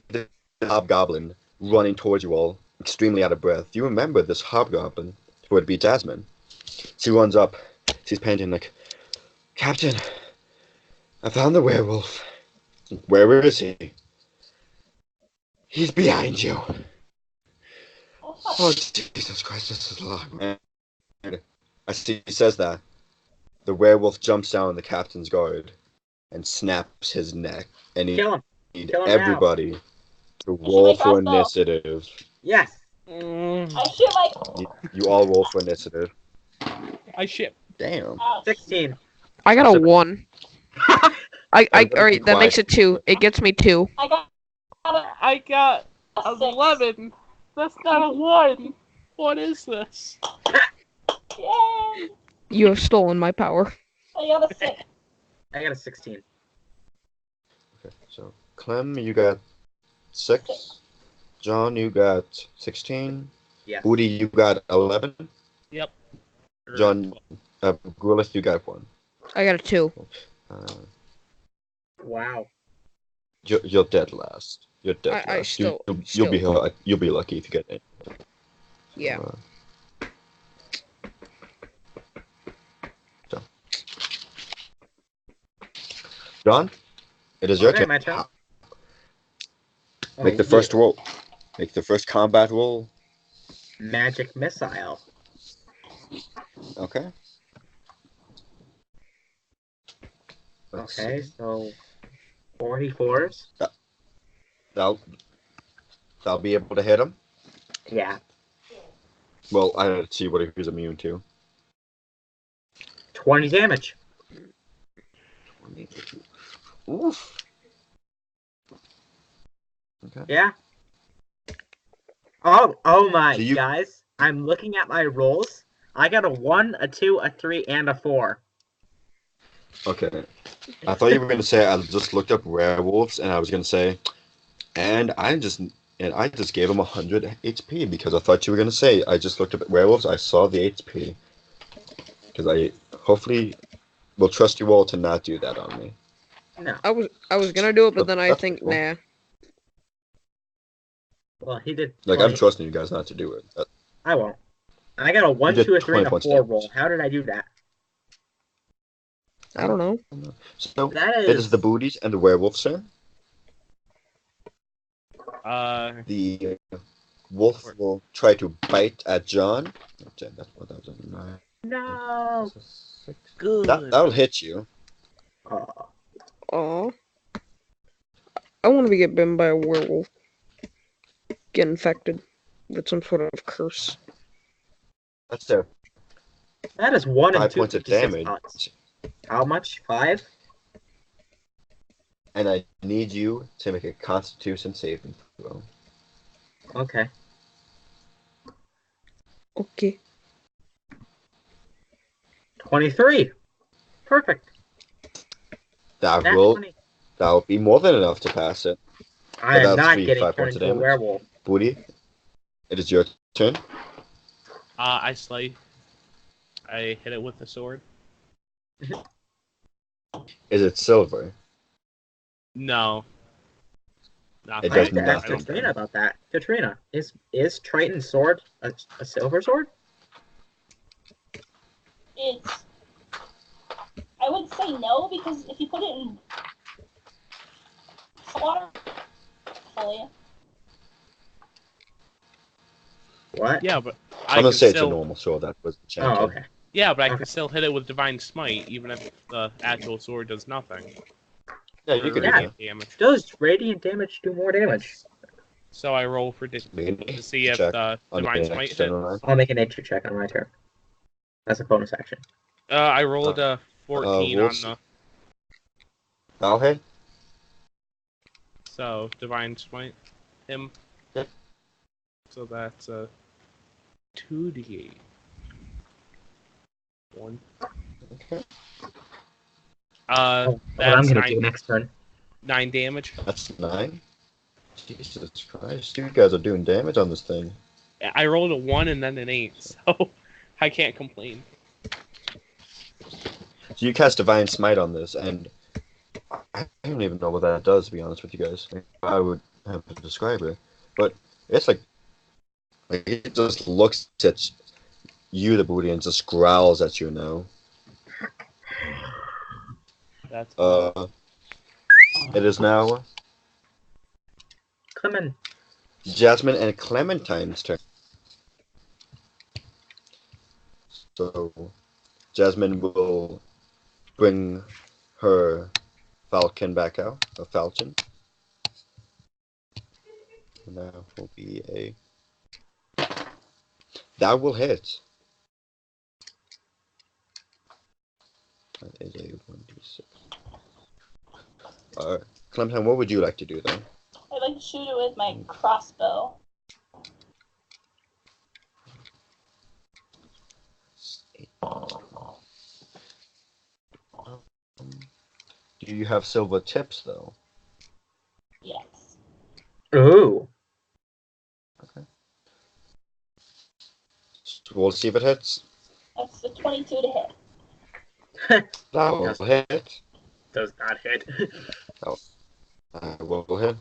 the hobgoblin running towards you all, extremely out of breath. You remember this hobgoblin who would be Jasmine. She runs up. She's panting like, Captain, I found the werewolf. Where is he? He's behind you. Oh, Jesus Christ, this is long. And as he says that, the werewolf jumps down on the captain's guard and snaps his neck. And he Kill him. need Kill him everybody to should roll make for us go. initiative. Yes. I shoot my. You all roll for initiative. I ship. Damn. Ouch. 16. I got a 1. Everybody Alright, be that makes quiet. it 2. It gets me 2. I got I got a a 6. 11. That's not a 1. What is this? Yay! You have stolen my power. I got a 6. I got a 16. Okay, so Clem, you got 6. John, you got 16. Yes. Booty, you got 11. Yep. John, Gwilith, you got 1. I got a 2. Wow. You're dead last. You're dead I last. still- You'll be lucky if you get it. Yeah. So. John, it is your Okay, turn. my turn. Make the first roll. Make the first combat roll. Magic missile. Okay. Let's Okay, see. so 44s. That'll be able to hit him. Yeah. Well, I don't see what he's immune to. 20 damage. Oof. Okay. Yeah. Oh my, So you- guys. I'm looking at my rolls. I got a 1, a 2, a 3, and a 4. Okay. I thought you were gonna say I just looked up werewolves, and I was gonna say, and I just gave him 100 HP because I thought you were gonna say I just looked up at werewolves. I saw the HP because I hopefully will trust you all to not do that on me. No. I was gonna do it, but then I That's think, cool. nah. Well, he did. Like 20. I'm trusting you guys not to do it. I won't. I got a 1, did 2, a 3, and 20 a points 4 damage. roll. How did I do that? I don't know. So That it is is the booties and the werewolves turn. The wolf will try to bite at John. Okay, that's what that was. 9. No. Good. That'll hit you. Aw. I want to get bitten by a werewolf. Get infected with some sort of curse. That's there. That is 1 and 5 2. points of damage. How much? 5? And I need you to make a Constitution saving throw. Okay. Okay. 23. Perfect. That Nat will 20. be more than enough to pass it. I am that's not for you, getting 5 turned points of into a damage. werewolf. Booty, it is your turn. I slay. I hit it with the sword. Is it silver? No. Not It I does have to ask nothing. Katrina about that. Katrina, is Triton's sword a silver sword? It's. I would say no because if you put it in water, What? Yeah, but I'm I gonna can say it's a still. normal sword that was enchanted. Oh, okay. Yeah, but I can Okay. still hit it with divine smite, even if the actual sword does nothing. Yeah, you For could do radiant that. damage. Does radiant damage do more damage? So I roll for Make to an see if check the on divine the smite next hits. turn around. I'll make a nature check on my turn. That's a bonus action. I rolled a 14 we'll on see. the I'll hit. so divine smite him. Yep. So that's a 2d8. 1. Okay. What I'm That's gonna 9, do next turn. 9 damage. That's 9. Jesus Christ, you guys are doing damage on this thing. I rolled a 1 and then an 8, so I can't complain. So you cast Divine Smite on this, and I don't even know what that does, to be honest with you guys. I would have to describe it. But it's like it just looks at you, the booty, and just growls at you now. That's It is now Clement. Jasmine and Clementine's turn. So Jasmine will bring her falcon back out, a falcon. And that will be a... That will hit. That is a 1d6. Clementine, what would you like to do then? I'd like to shoot it with my crossbow. Do you have silver tips though? Yes. Ooh. So we'll see if it hits. That's the 22 to hit. That will hit. Does not hit. That will hit.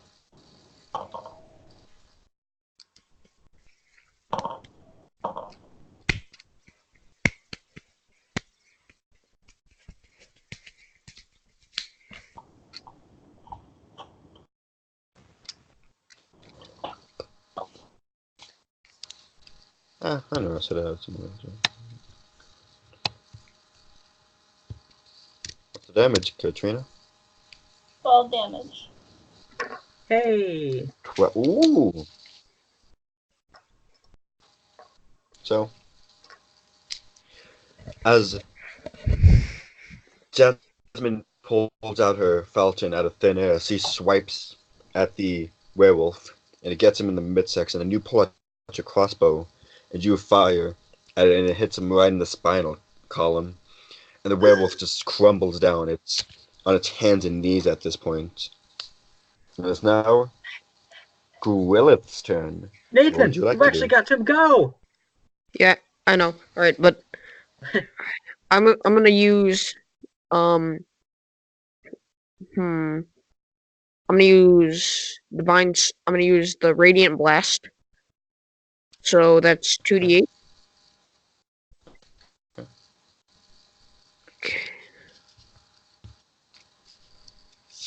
I know I should have some more. What's the damage, Katrina? 12 damage. Hey. Ooh! So, as Jasmine pulls out her falchion out of thin air, she swipes at the werewolf, and it gets him in the midsection, and you pull out your crossbow, and you fire at it, and it hits him right in the spinal column, and the werewolf just crumbles down. It's on its hands and knees at this point. And it's now Gwileth's turn. Nathan, would you like you've to actually do? got him go. Yeah, I know. All right, but I'm gonna use I'm gonna use I'm gonna use the Radiant Blast. So that's 2d8.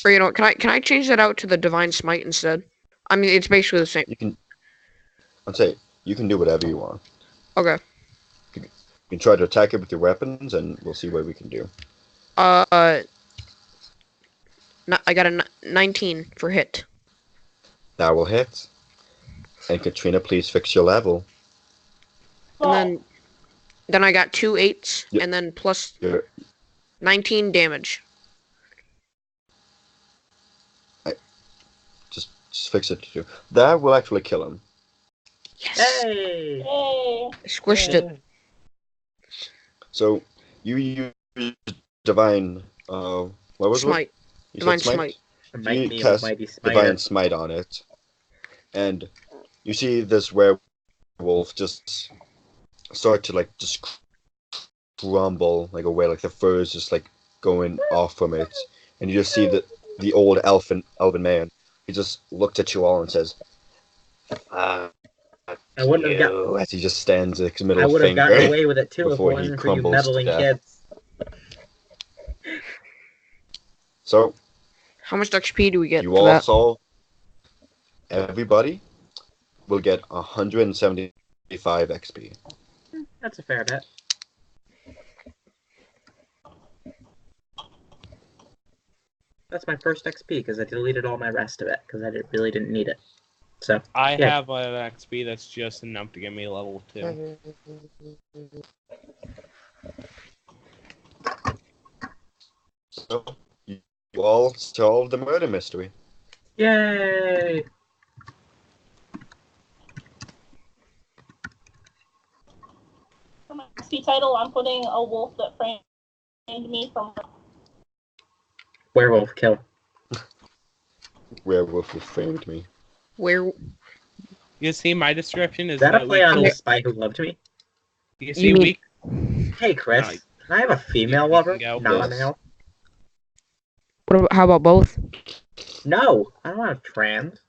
Or you know, can I change that out to the Divine Smite instead? I mean, it's basically the same. You can. I'd say you can do whatever you want. Okay. You can try to attack it with your weapons, and we'll see what we can do. I got a 19 for hit. That will hit. And Katrina, please fix your level. And then I got 2 8s, Yep. and then plus You're, 19 damage. just fix it too. That will actually kill him. Yes. Hey. Yay. I squished it. So you use divine. What was Smite. it? You Divine said smite. Smite. Smite you me with cast mighty smiter. Divine Smite on it, and you see this werewolf just start to like just crumble like away, like the fur is just like going off from it, and you just see the old elven man. He just looked at you all and says, "Ah, I wouldn't have got. you," as he just stands like his I middle would have gotten finger away with it too if it before he wasn't for you crumbles to meddling death. kids. So How much XP do we get you for all that? saw everybody will get 175 XP. That's a fair bet. That's my first XP because I deleted all my rest of it because I really didn't need it. So I Yeah. have an XP that's just enough to get me level 2. So you all solved the murder mystery. yay! For my XP title, I'm putting a wolf that framed me from. Werewolf kill. Werewolf who framed me. Where You see, my description is Is that a that play we on kill. The Spy Who Loved Me? You see, mean- Hey Chris, No, can I have a female you lover, can go. not Yes. a male? how about both? No, I don't want a trans.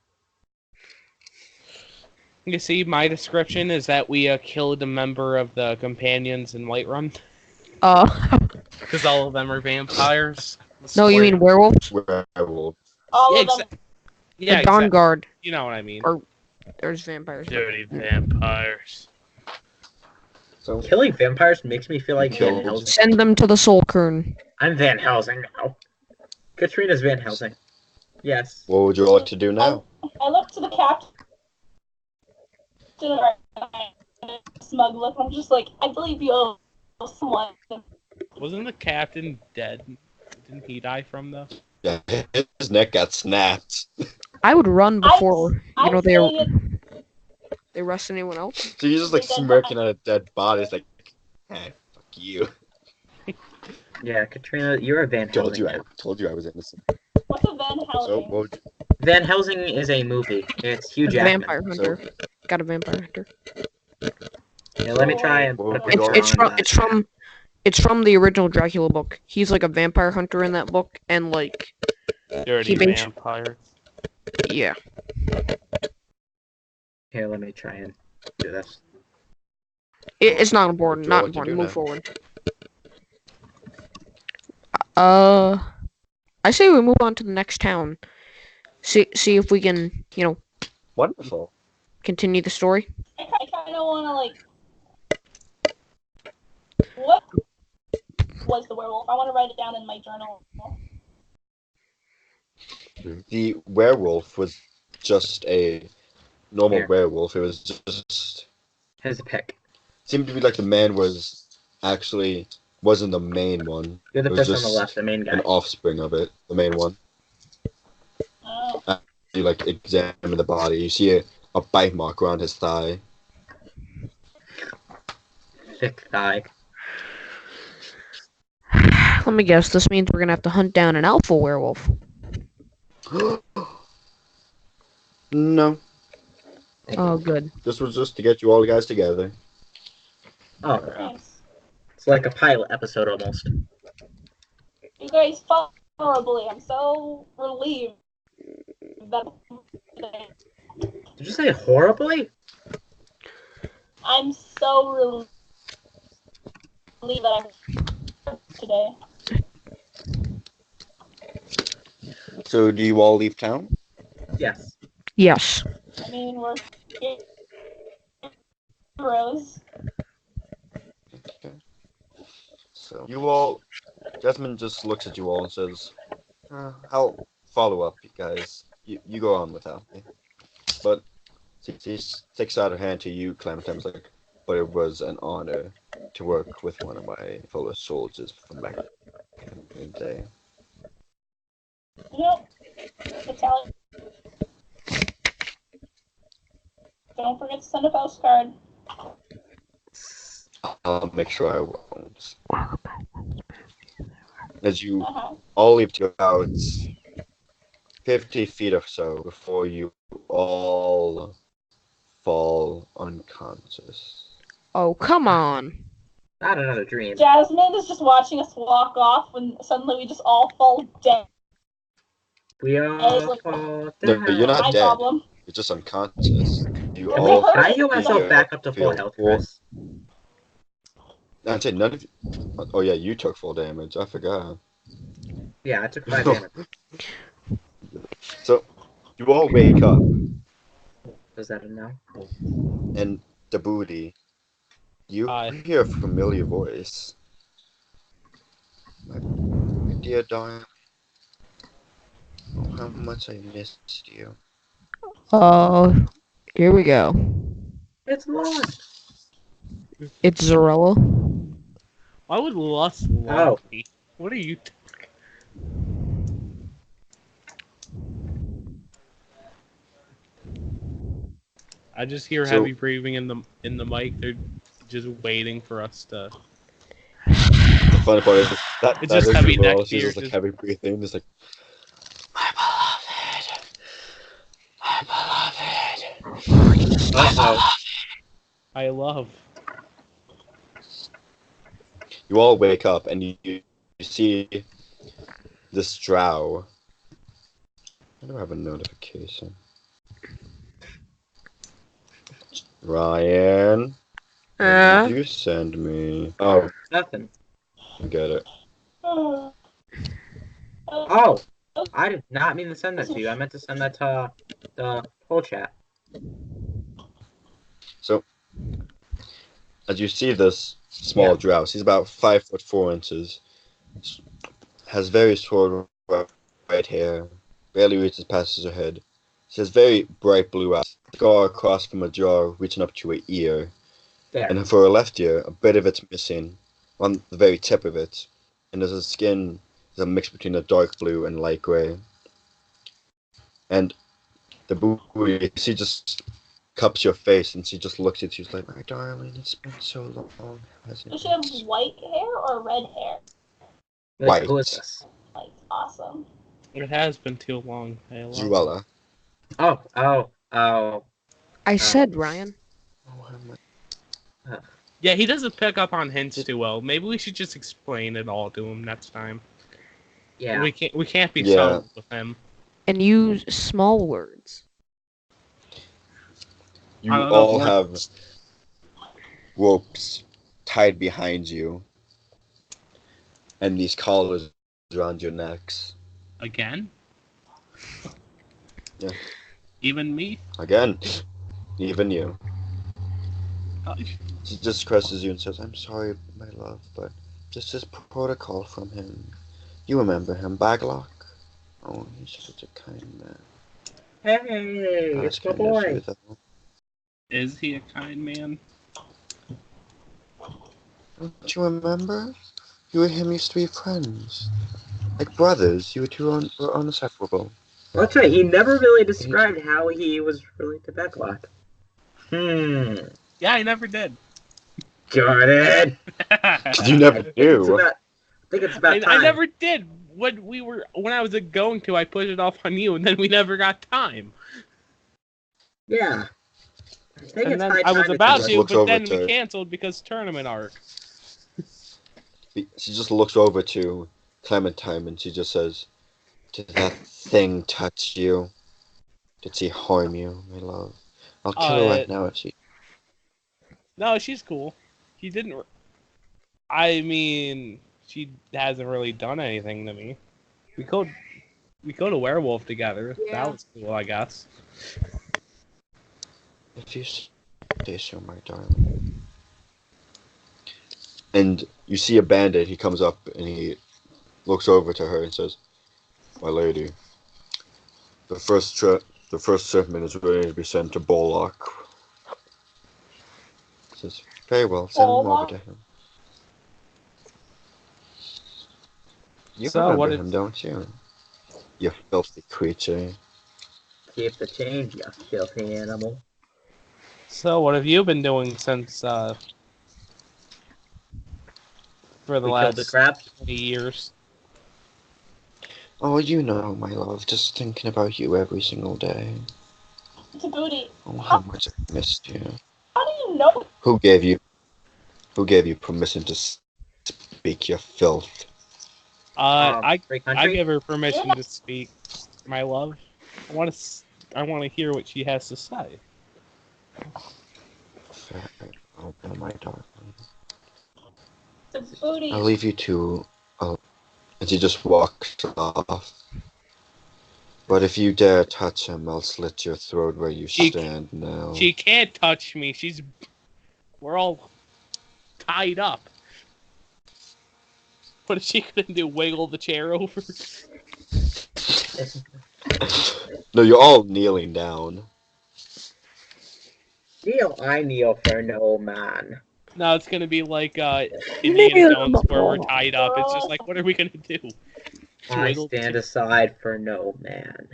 my description is that we killed a member of the companions in Whiterun because all of them are vampires. No, you mean werewolves? Werewolf. All Yeah, of them. Yeah, The Dawn exactly. Guard. You know what I mean. Or- There's vampires. Dirty vampires. So Killing vampires makes me feel like You Van killed- Helsing. Send them to the Soul Kern. I'm Van Helsing now. Katrina's Van Helsing. Yes. what would you like to do now? I look to the captain. Smug look. I'm just like, I believe you owe someone. Wasn't the captain dead? Didn't he die from the? Yeah, his neck got snapped. I would run before I'm they saying they arrest anyone else. So you're just like smirking at a dead body. It's like, hey, fuck you. Yeah, Katrina, you're a Van Told Helsing you, I now. told you I was innocent. what's a Van So Helsing? what would you, Van Helsing is a movie. It's Hugh A Jackman. vampire hunter. Got a vampire hunter. Yeah, let me try and What put a would picture you It's on from it's from the original Dracula book. He's like a vampire hunter in that book, and like Dirty He makes- vampires. yeah. Here, let me try and do this. It's not important. What Not would you important. do Move now? forward. I say we move on to the next town. See if we can, wonderful. continue the story. I kind of want to like. What was the werewolf? I want to write it down in my journal. The werewolf was just a normal Here. werewolf. It was just Here's a pic. seemed to be like the man wasn't the main one. You're the It was person on the just left, the main guy. an offspring of it, the main one. Oh, You like examine the body. You see a bite mark around his thigh. Thick thigh. Let me guess. This means we're gonna have to hunt down an alpha werewolf. No, Oh, good. this was just to get you all guys together. Oh, thanks. it's like a pilot episode almost. You guys fought horribly. I'm so relieved that Did you say horribly? I'm so relieved that I'm today. So do you all leave town? Yes. Yes. I mean, we're heroes. So you all, Jasmine just looks at you all and says, "I'll follow up, you guys. You go on without me." But she sticks out her hand to you, Clementine's like, "But it was an honor to work with one of my fellow soldiers from back in the day." Nope. Battalion. Don't forget to send a postcard. I'll make sure I won't. As you Uh-huh. all leave to go out, 50 feet or so before you all fall unconscious. Oh, come on. Not another dream. Jasmine is just watching us walk off when suddenly we just all fall dead. We all like, fall No, down. you're not My dead. problem. You're just unconscious. You Can, all can I heal myself feel- back up to full feel health, full- Chris? I'd say none of you. Oh yeah, you took full damage. I forgot. Yeah, I took 5 damage. So you all wake up, Was that a no? and the booty. You Hi. hear a familiar voice. My dear darling. Oh, how much I missed you. Here we go. It's lost. It's Zarella. Why would Lust Oh. love me? What are you? I just hear So- heavy breathing in the mic. They're just waiting for us to. The funny part is that It's that just is heavy Zarella. neck She's here, just like just- heavy breathing, just like my beloved, my beloved. Uh-oh. I love. You all wake up and you see this drow. I don't have a notification. Ryan, what did you send me? Oh, Nothing. I get it. Oh! I did not mean to send that to you. I meant to send that to the whole chat. So, as you see this small Yeah. drow, he's about 5'4". Has very short white hair, barely reaches past his head. He has very bright blue eyes, scar across from a jaw reaching up to an ear, There. and for a left ear, a bit of it's missing on the very tip of it, and his skin is a mix between a dark blue and light gray. And the booty, she just cups your face, and she just looks at you, she's like, "My darling, it's been so long, hasn't Does she have it?" white hair or red hair? Wait, White. who is this? Like, awesome. It has been too long. I love. Zuella. Oh. I said Ryan. Oh, how much? Yeah, he doesn't pick up on hints too well. Maybe we should just explain it all to him next time. Yeah. We can't be Yeah. subtle with him. And use small words. You I don't know all if have ropes tied behind you, and these collars around your necks. Again? Yeah. Even me? Again, even you. Uh, She just caresses you and says, "I'm sorry, my love, but this is protocol from him. You remember him, Baglock? Oh, he's such a kind man. Hey, Not it's as my kind as you, boy. though. Is he a kind man? Don't you remember? You and him used to be friends. Like brothers, you two were inseparable." That's right, he never really described how he was related to Becklock. Yeah, I never did. Got it! Because you never knew. I think it's about time. I never did. When I was going to, I put it off on you, and then we never got time. Yeah. I think And it's then high I was time about just to, looks but over then to we her. canceled because tournament arc. She just looks over to Clementine and she just says, "Did that thing touch you? Did she harm you, my love? I'll kill her right now if she..." No, she's cool. He didn't. I mean, she hasn't really done anything to me. We go to Werewolf together. Yeah. That was cool, I guess. "If you say so, my darling." And you see a bandit, he comes up and he looks over to her and says, "My lady, the first shipment is ready to be sent to Bollock." He says, "Very well, send him over Bollock? to him." You So, remember what him, don't you? You filthy creature. Keep the change, you filthy animal. So, what have you been doing since for the We killed the last crab. 20 years? Oh, you know, my love, just thinking about you every single day. Djibouti, Oh, how much I missed you. how do you know? Who gave you permission to speak your filth? Free I country? give her permission Yeah. to speak, my love. I want to hear what she has to say. Fair. Oh, my darling. Djibouti. I'll leave you to. And she just walks off. But if you dare touch him, I'll slit your throat where you She- stand now. She can't touch me. We're all tied up. What is she gonna do? Wiggle the chair over? No, you're all kneeling down. Kneel, I kneel for no man. No, it's gonna be like Indiana Nail Jones 'em where we're all. tied up. It's just like, what are we gonna do? I Wiggle the stand chair. aside for no man.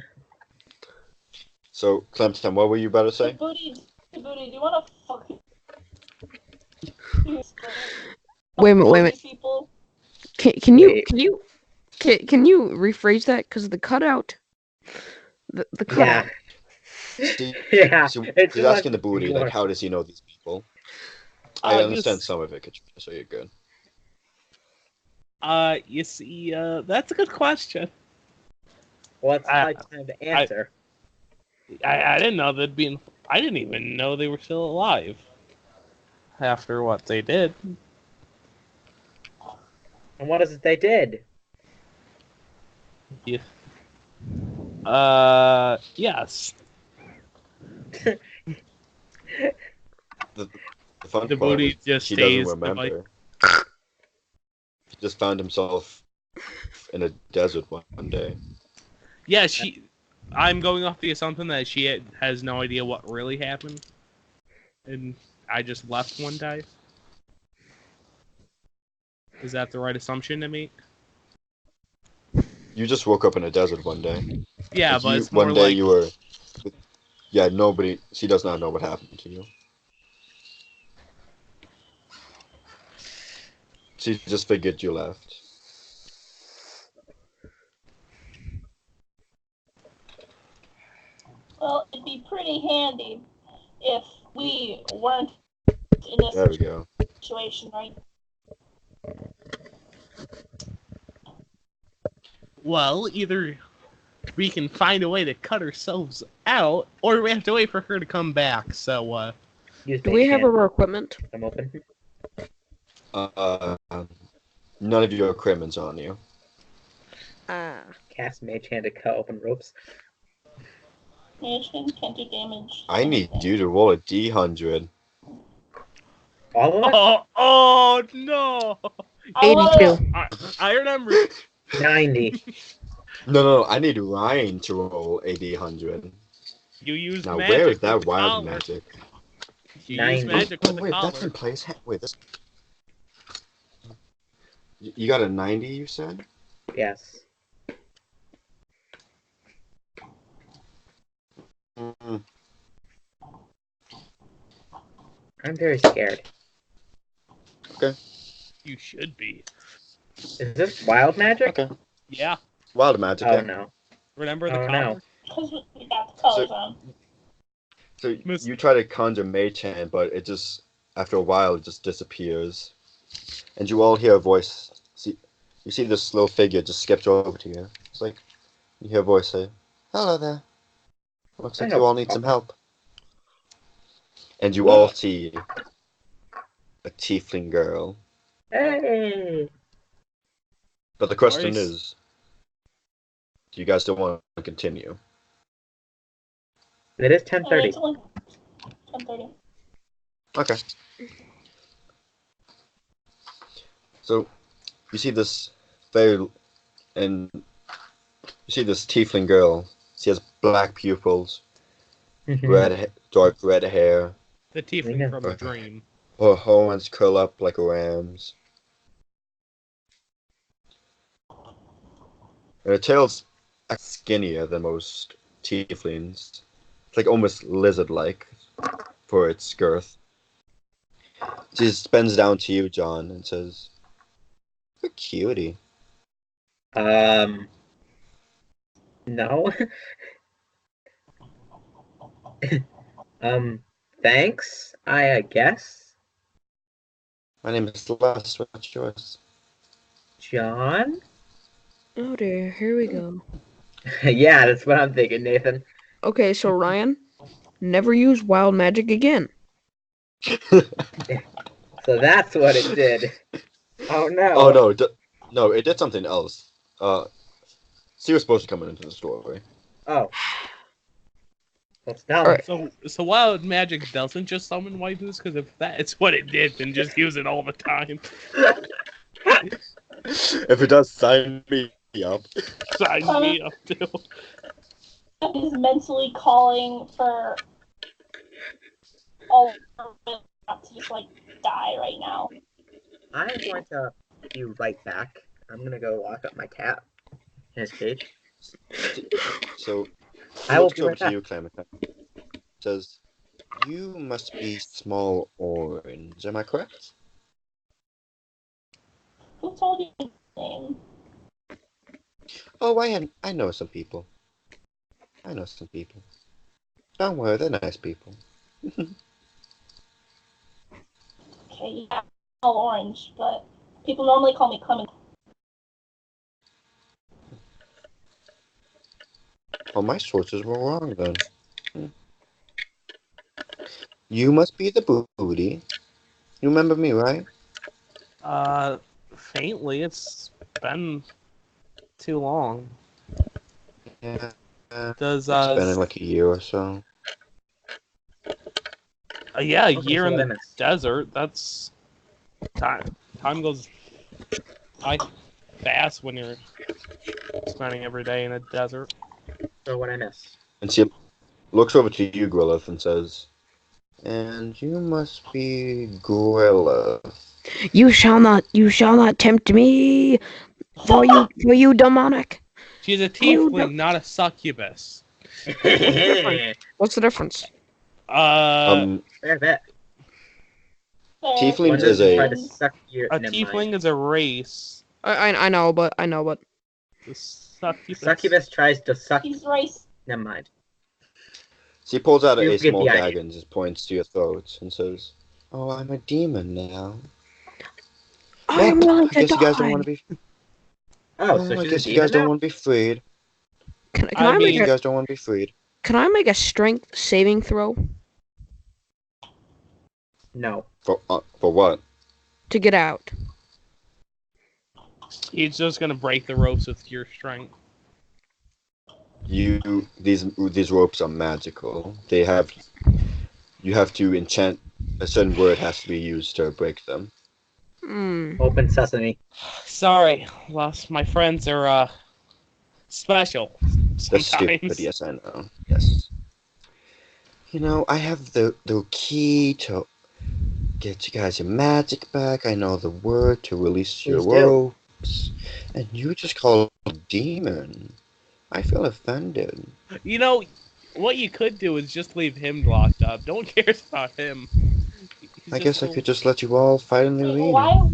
So, Clemson, what were you about to say? Djibouti, do you want to fucking Wait a minute. people? Can you Wait. can you rephrase that? Because the cutout, the cutout. Yeah. See, Yeah. so It's he's much asking the booty, like, more- how does he know these people? I understand Yes. some of it, Katrina, so you're good. You see, that's a good question. Well, it's I- high time to answer. I didn't know they'd be. I didn't even know they were still alive. After what they did. And what is it they did? Yeah. Yes. The fun The part booty is just she doesn't stays the remember. He just found himself in a desert one day. Yeah, I'm going off the assumption that she has no idea what really happened, and I just left one day. Is that the right assumption to make? You just woke up in a desert one day. Yeah, Like but it's one more day like you were. Yeah, nobody. She does not know what happened to you. She just figured you left. Well, it'd be pretty handy if we weren't in this There we go. situation, right? well, either we can find a way to cut ourselves out, or we have to wait for her to come back. So, Use Do we have Basecamp. our equipment? I'm open. None of your equipment's on you. Cast Mage Hand to cut open ropes. Mansion can't do damage. I need you to roll a D100. All of us? oh no! I wanna- 82. I remember. 90. No, I need Ryan to roll a D100. You use Now, magic where is with that the wild collar. magic? You 90. use magic Oh, with the wait, collar. that's in place. Wait, this. You got a 90, you said? Yes. Mm, I'm very scared. You should be. Is this wild magic? okay. Yeah. Wild magic, Oh yeah. no. Remember the Oh, collar? no. Because we got the colors on. So Miss- you try to conjure Mage Hand, but it just, after a while, it just disappears. And you all hear a voice. You see this little figure just skipped over to you. It's like, you hear a voice say, "Hello there. Looks like you all need some help." And you all see a tiefling girl. Hey! But the question Nice. is, do you guys still want to continue? It is 10:30. It's only 10:30. Okay. So, you see this and you see this tiefling girl. She has black pupils, dark red hair. The tiefling Yeah. from a dream. Her horns curl up like a ram's. And her tail's skinnier than most tieflings. It's like almost lizard-like for its girth. She just bends down to you, John, and says, "You're a cutie." No. Thanks, I guess. My name is Celeste. What's yours? John? Oh dear, here we go. Yeah, that's what I'm thinking, Nathan. Okay, so Ryan, never use wild magic again. So that's what it did. Oh no. Oh no, no, it did something else. She was supposed to come into the story. Oh. Let's tell Alright. So wild magic doesn't just summon waifus, because if that's what it did, then just use it all the time. If it does, sign me up. Sign me up too. Is mentally calling for all of them not to just like die right now. I'm going to be right back. I'm gonna go lock up my cat in his cage. So, I he will looks be over right to back. you, Clementine. Says, "You must be small orange. Am I correct?" Who told you his name? Oh, I know some people. I know some people. Don't worry, they're nice people. Okay, yeah, all orange, but people normally call me Clement. Oh, my sources were wrong then. You must be the booty. You remember me, right? Faintly, it's been too long. Yeah. Does It's been in like a year or so. yeah, a Okay, year so in what I the missed. desert. That's time. Time goes by fast when you're spending every day in a desert. So what I missed. And she looks over to you, Grillith, and says, "And you must be Grillith." You shall not tempt me, for you demonic. She's a You tiefling, not a succubus. What's the difference? Fair bet. Tieflings One is doesn't a try to suck your. A Never tiefling mind. is a race. I know, but The succubus. Succubus tries to suck. He's race. Never mind. She pulls out You a get small the idea. dagger and just points to your throat and says, "Oh, I'm a demon now." I am willing I to guess you guys don't die. want to be. Oh, so I she's guess a you guys demon don't now? want to be freed. Can I I make mean- You a guys don't want to be freed. Can I make a strength saving throw No. For what? to get out? He's just gonna break the ropes with your strength. These ropes are magical. You have to enchant a certain word has to be used to break them. Open sesame. Sorry, my friends are special That's stupid. sometimes. Yes, I know. Yes. You know, I have the key to get you guys your magic back. I know the word to release your Please do. ropes, and you just call it a demon. I feel offended. You know, what you could do is just leave him locked up. No one cares about him. He's I just guess a I could just let you all fight in the Wait, arena.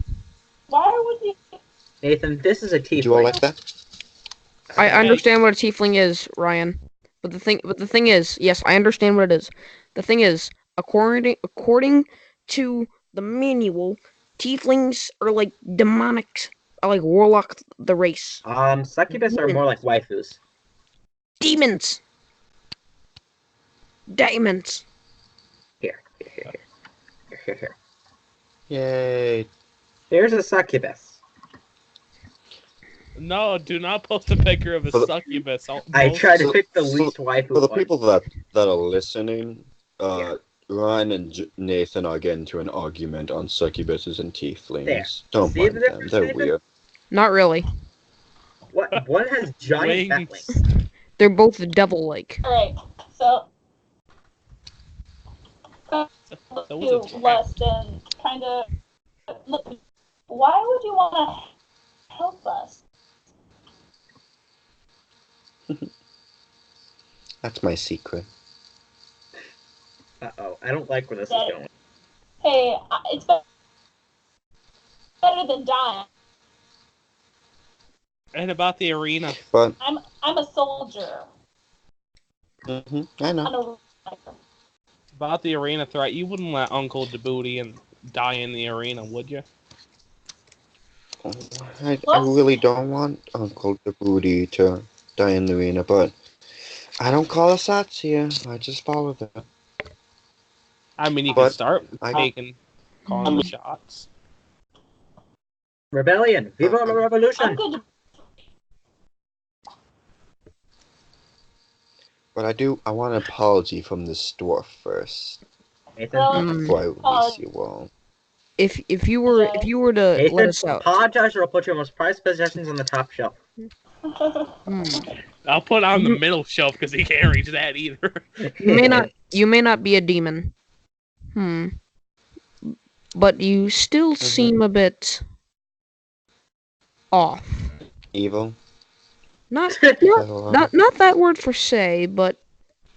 why would you? Nathan, this is a Would you all tiefling. like that? I Okay. understand what a tiefling is, Ryan. But the thing is, yes, I understand what it is. The thing is, according to the manual, tieflings are like demonics, are like warlock the race. Succubus are more like waifus. Demons. Demons. Here. Yay! Here's a succubus. No, do not post a picture of a For the- succubus. I tried to So- pick the so- least waifu For the one. people that are listening, Yeah. Ryan and Nathan are getting into an argument on succubuses and tieflings. There. Don't See mind the them; difference, they're Nathan? weird. Not really. What? One has giant bat Wings. wings. They're both devil-like. Alright, so So to was it Lust and kind of look. Why would you want to help us? That's my secret. Uh-oh. I don't like where this is going. Hey, it's better than dying. And about the arena. But I'm a soldier. I know. Not a sniper. About the arena threat, you wouldn't let Uncle Djibouti and die in the arena, would you? I really don't want Uncle the Booty to die in the arena, but I don't call the shots here. I just follow them. I mean, you But could start I- calling the shots. Rebellion! Viva la I'm revolution! good. But I want an apology from this dwarf first Nathan, Well, Mm. before I release you all. If you were to let Nathan, us out, apologize or I'll put your most prized possessions on the top shelf. I'll put on the middle shelf because he can't reach that either. you may not be a demon. But you still seem a bit off. Evil? Not Hello? not that word per se, but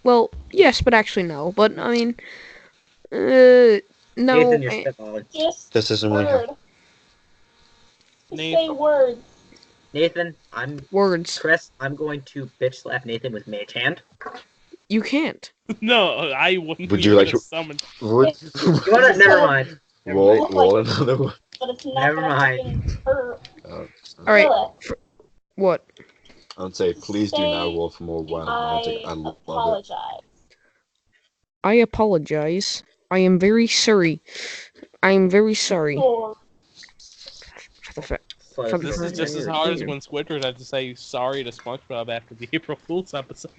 well, yes, but actually no. But I mean, no. Nathan, you're spitballing. Just This isn't really word. Just Nathan. say words. Nathan, I'm Words. Chris. I'm going to bitch slap Nathan with Mage Hand. You can't. No, I wouldn't. Would be you like able to- summon? Would You want to? Never mind. roll another one? But it's not Never gonna mind. fucking hurt. All right. Kill it. What? I would say, please do not Say, roll for more wild magic. I love it. apologize. I apologize. I am very sorry. I am very sorry. Or For the fact. So This is just as hard as when Squidward had to say sorry to SpongeBob after the April Fool's episode.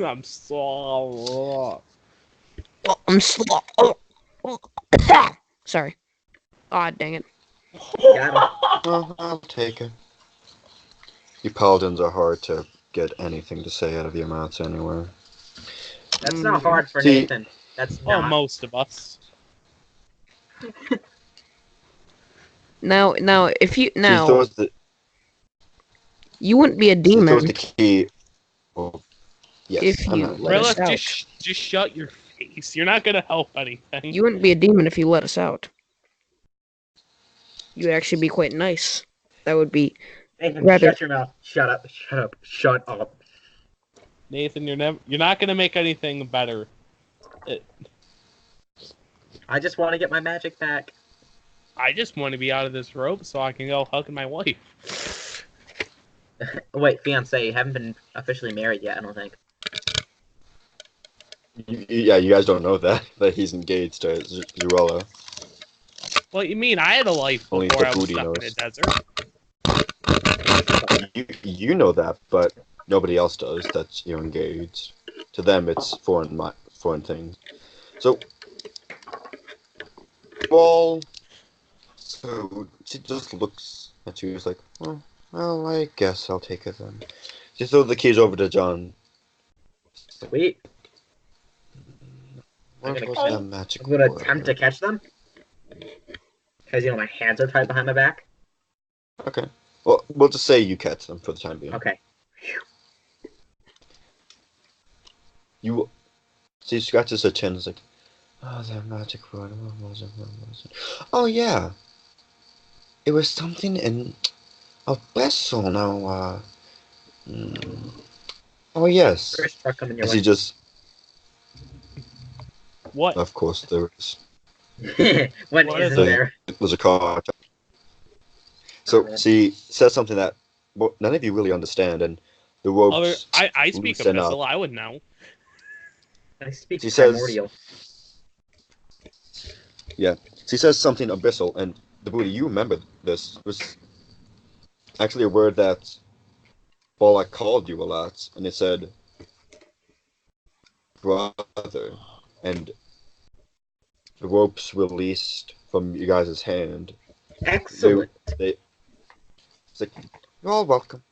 I'm sorry. I'm slow. Sorry. Ah, dang it. Got him. Well, I'll take it. You paladins are hard to get anything to say out of your mouths anywhere. That's not hard for See- Nathan. That's Well, not. most of us. Now, if you She now throws the, you wouldn't be a she demon throws the key. Well, yes, if I'm you not let us Rilith, out. just shut your face. You're not gonna help anything. You wouldn't be a demon if you let us out. You would actually be quite nice. That would be Nathan, rather- shut your mouth. Shut up. Shut up. Shut up. Nathan, you're not gonna make anything better. I just want to get my magic back. I just want to be out of this rope so I can go hugging my wife. Wait, fiance, you haven't been officially married yet, I don't think. Yeah, you guys don't know that he's engaged to Zurella. What you mean? I had a life Only before the I was booty stuck in knows. the desert. You know that, but nobody else does. That you're engaged. To them, it's foreign things. So, well, so she just looks at you. She's like, well, I guess I'll take it then. She throws the keys over to John. Sweet. What I'm was gonna- that magic I'm gonna word? attempt to catch them. Because, my hands are tied behind my back. Okay. Well, we'll just say you catch them for the time being. Okay. You. She scratches her chin. Is like, oh, that magic word. What was it? Oh yeah. It was something in a vessel. Now. Oh yes. First truck coming your And way. she just. What? Of course, there is. When What isn't is it? there? There's a car. So she says something that none of you really understand, and the ropes. I speak loosen Abyssal. up. I would know. I speak She says- primordial. She says something abyssal, and the booty. You remember this? It was actually a word that Bollock called you a lot, and it said brother, and the ropes released from you guys' hand. Excellent. It's like, you're all welcome.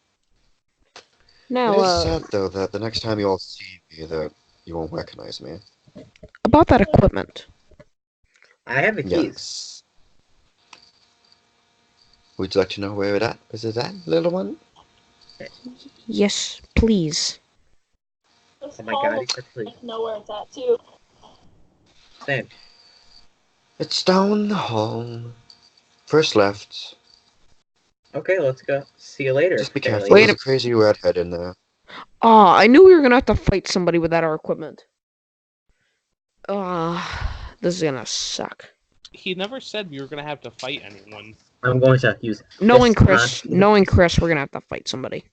now It is sad though that the next time you all see me, that you won't recognize me. about that equipment. I have the keys. Yes. Would you like to know where it at? Is it that little one? Yes, please. Just Oh my call god, the he's so pleased. like, know where it's at too. Same. It's down the hall. First left. Okay, let's go. See you later. Just be fair careful. lady. Wait There's a crazy redhead in there. Ah, I knew we were gonna have to fight somebody without our equipment. Ah, this is gonna suck. He never said we were gonna have to fight anyone. I'm going to use Knowing fist Chris, on- knowing Chris, we're gonna have to fight somebody.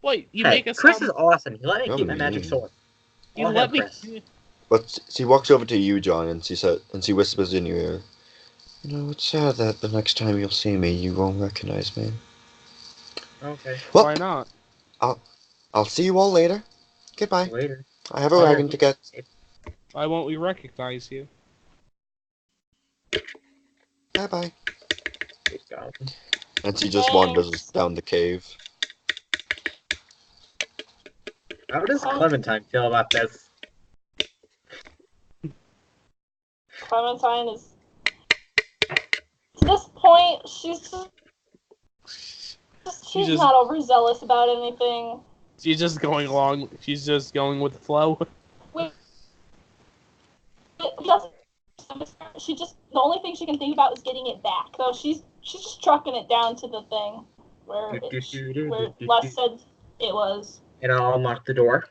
Wait, you Hey, make us Chris sound. is awesome. He let me You're keep my magic mean. sword. You I'll let have me. Chris. But she walks over to you, John, and she whispers in your ear, "You know, it's sad that the next time you'll see me, you won't recognize me. Okay, Well, Why not? I'll see you all later. Goodbye. later. I have a Oh, yeah, wagon to get." Why won't we recognize you? Bye bye. He's gone. And she just wanders down the cave. How does Clementine feel about this? Clementine is. To this point, she's just- not overzealous about anything. She's just going along. She's just going with the flow. She just the only thing she can think about is getting it back. So she's just trucking it down to the thing where Les said it was. And I'll unlock the door.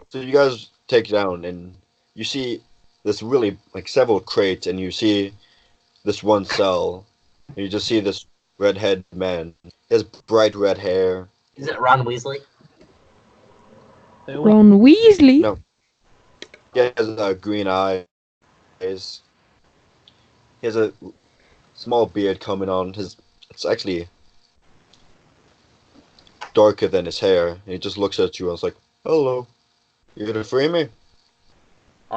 So you guys take it down, and you see this really, like, several crates, and you see this one cell, and you just see this redhead man. He has bright red hair. Is it Ron Weasley? Ron Weasley. No. He has green eyes. He has a small beard coming on. It's actually darker than his hair. And he just looks at you and is like, "Hello, you gonna free me?" Who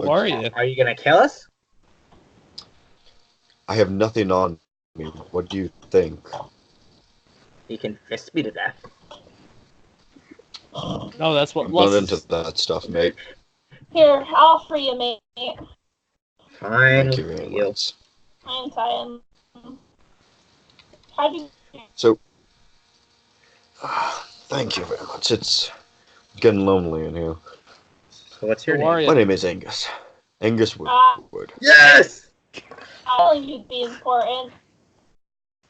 are you? Are you gonna kill us? I have nothing on me. What do you think? You can fist me to death. No, that's what Not Les into is. that stuff, mate. Here, I'll free you, mate. Fine Thank you with very you. much. I'm fine. How'd you? So, thank you very much. It's getting lonely in here. So what's your Who are name? you? My name is Angus. Angus Woodward. Yes! I think you'd be important.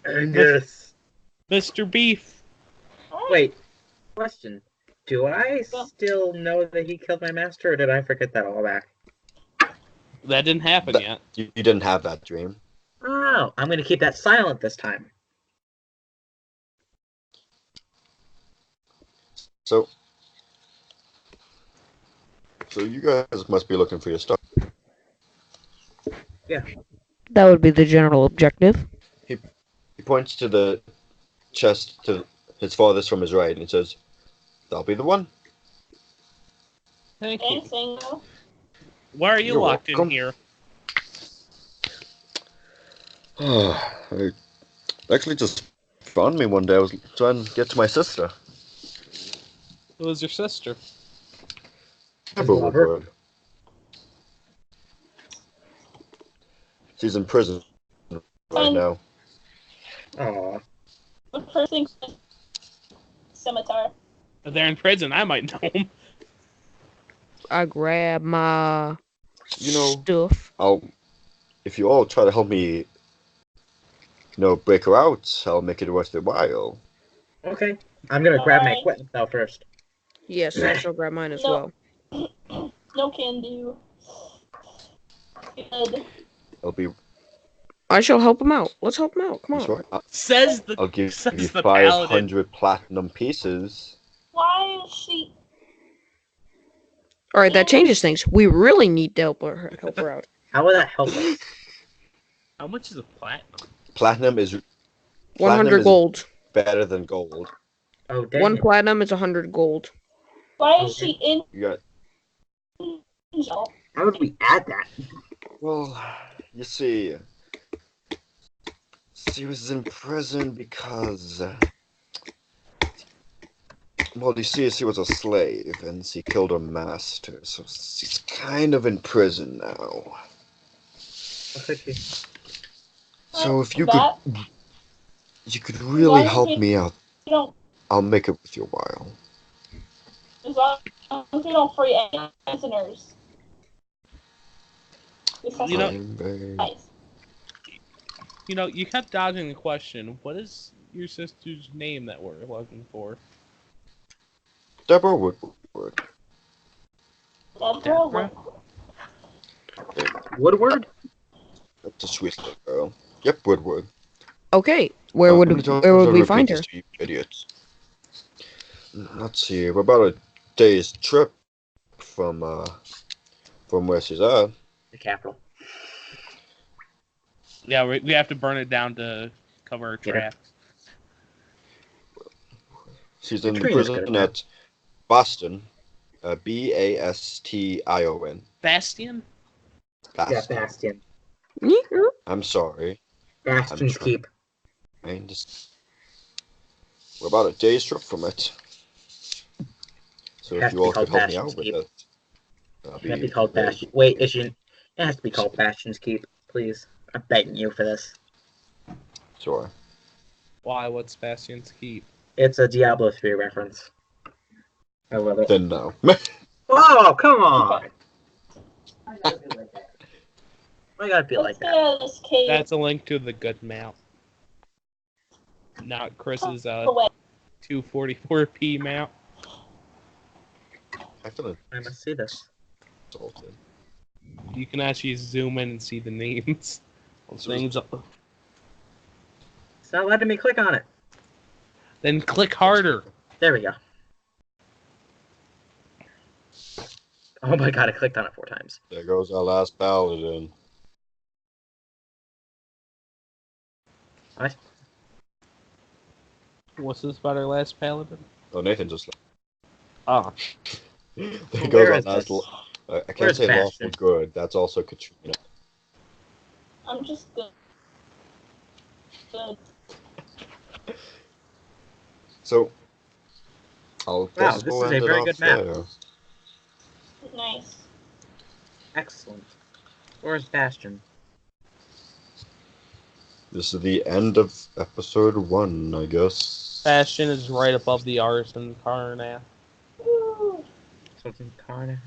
Angus. Mr. Beef. Wait, question. Do I still know that he killed my master, or did I forget that all back? That didn't happen That- yet. You didn't have that dream. Oh, I'm gonna keep that silent this time. So you guys must be looking for your stuff. That would be the general objective. He points to the chest to his farthest from his right, and he says, "That'll be the one." Thank you. Thanks, Ingo. Why are you You're locked welcome. in here? I actually just found me one day. I was trying to get to my sister. Who was your sister? His Amber lover? Woodward. She's in prison right now. Aw. The first thing scimitar. If they're in prison, I might know them. I grab my You know, stuff. if you all try to help me, break her out, I'll make it worth your while. Okay. I'm gonna grab my Alright. equipment though first. Yes, I shall grab mine as No. well. No can do. Good. I'll be I shall help him out. Let's help him out. Come on. sure. Says the I'll give says you the paladin. 500 platinum pieces. Why is she? All right, that changes things. We really need to help her out. How would that help us? How much is a platinum? Platinum is 100 is gold. better than gold. Oh, dang One it. platinum is 100 gold. Why is she in? You got Angel? How would we add that? well, you see, she was in prison because you see, she was a slave and she killed her master, so she's kind of in prison now. Okay. So if you That- could really Why help did- me out, You don't. I'll make it worth your while. As long as we don't free any prisoners. You know- Fine, babe. Nice. You kept dodging the question. What is your sister's name that we're looking for? Deborah Woodward. Deborah? Woodward? That's a sweet little girl. Yep, Woodward. Okay, where How would many times where would I we repeat find this her? to you idiots? Let's see. We're about a day's trip from where she's at. The capital. Yeah, we have to burn it down to cover our Get her. tracks. She's in the Katrina's good at prison that. at Boston. Bastion. Bastion? Yeah, Bastion. Bastion. I'm sorry. Bastion's trying- Keep. We're about a day's trip from it. So Has if to you be all could called help me out Bastion's with Keep. it, that'd Can't be be called very- Bastion. Wait, it has to be called Bastion's Keep, please. I'm begging you for this. Sure. Why? What's Bastion's Keep? It's a Diablo 3 reference. I love it. Then no. Oh, come on! Why gotta be like Let's get that? out of this cave. That's a link to the good map. Not Chris's Away. 244p map. I feel I must see this. insulted. You can actually zoom in and see the names. Things. It's not letting me click on it. Then click harder. There we go. Oh my god, I clicked on it 4 times. There goes our last paladin. What? What's this about our last paladin? Oh, Nathan just. Ah. There Where goes our is last. this? I can't Where's say lawful Bastion? good. That's also Katrina. I'm just good. Good. So, I'll Wow, guess this we'll is a end it very off good map. there. Nice. Excellent. Where's Bastion? This is the end of episode 1, I guess. Bastion is right above the arson Karnath. Woo. So it's in Karna.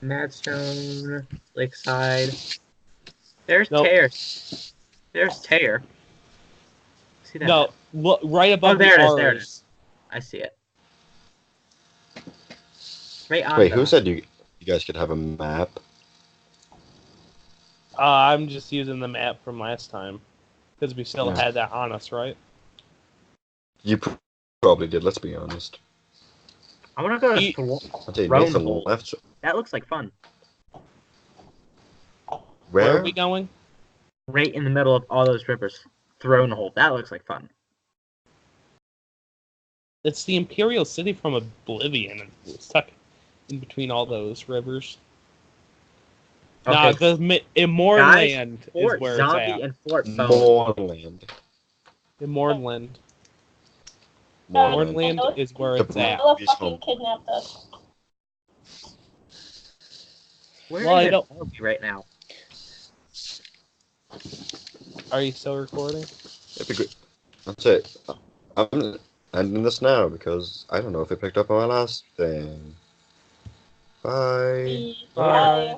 Madstone, Lakeside. There's Nope. Tear. There's Tear. See that? No, look right above there the it is, there it R's. is. I see it. Right on Wait, the... who said you guys could have a map? I'm just using the map from last time. Because we still Yeah. had that on us, right? You probably did, let's be honest. I want to go to He- I'll tell you, Throne Nathan Hole. left. That looks like fun. Where Where? are we going? Right in the middle of all those rivers. Throne Hole. That looks like fun. It's the Imperial City from Oblivion. And we're stuck in between all those rivers. Nah, Okay, the Immornland is Fort where Zombie it's at. and Fort Bone. Moreland. Immornland. Moreland. Immornland is where it's at. Bella He's fucking home. kidnapped us. Where Well, I even don't- are we right now? Are you still recording? It'd be good. That's it. I'm ending this now because I don't know if it picked up on my last thing. Bye. Bye.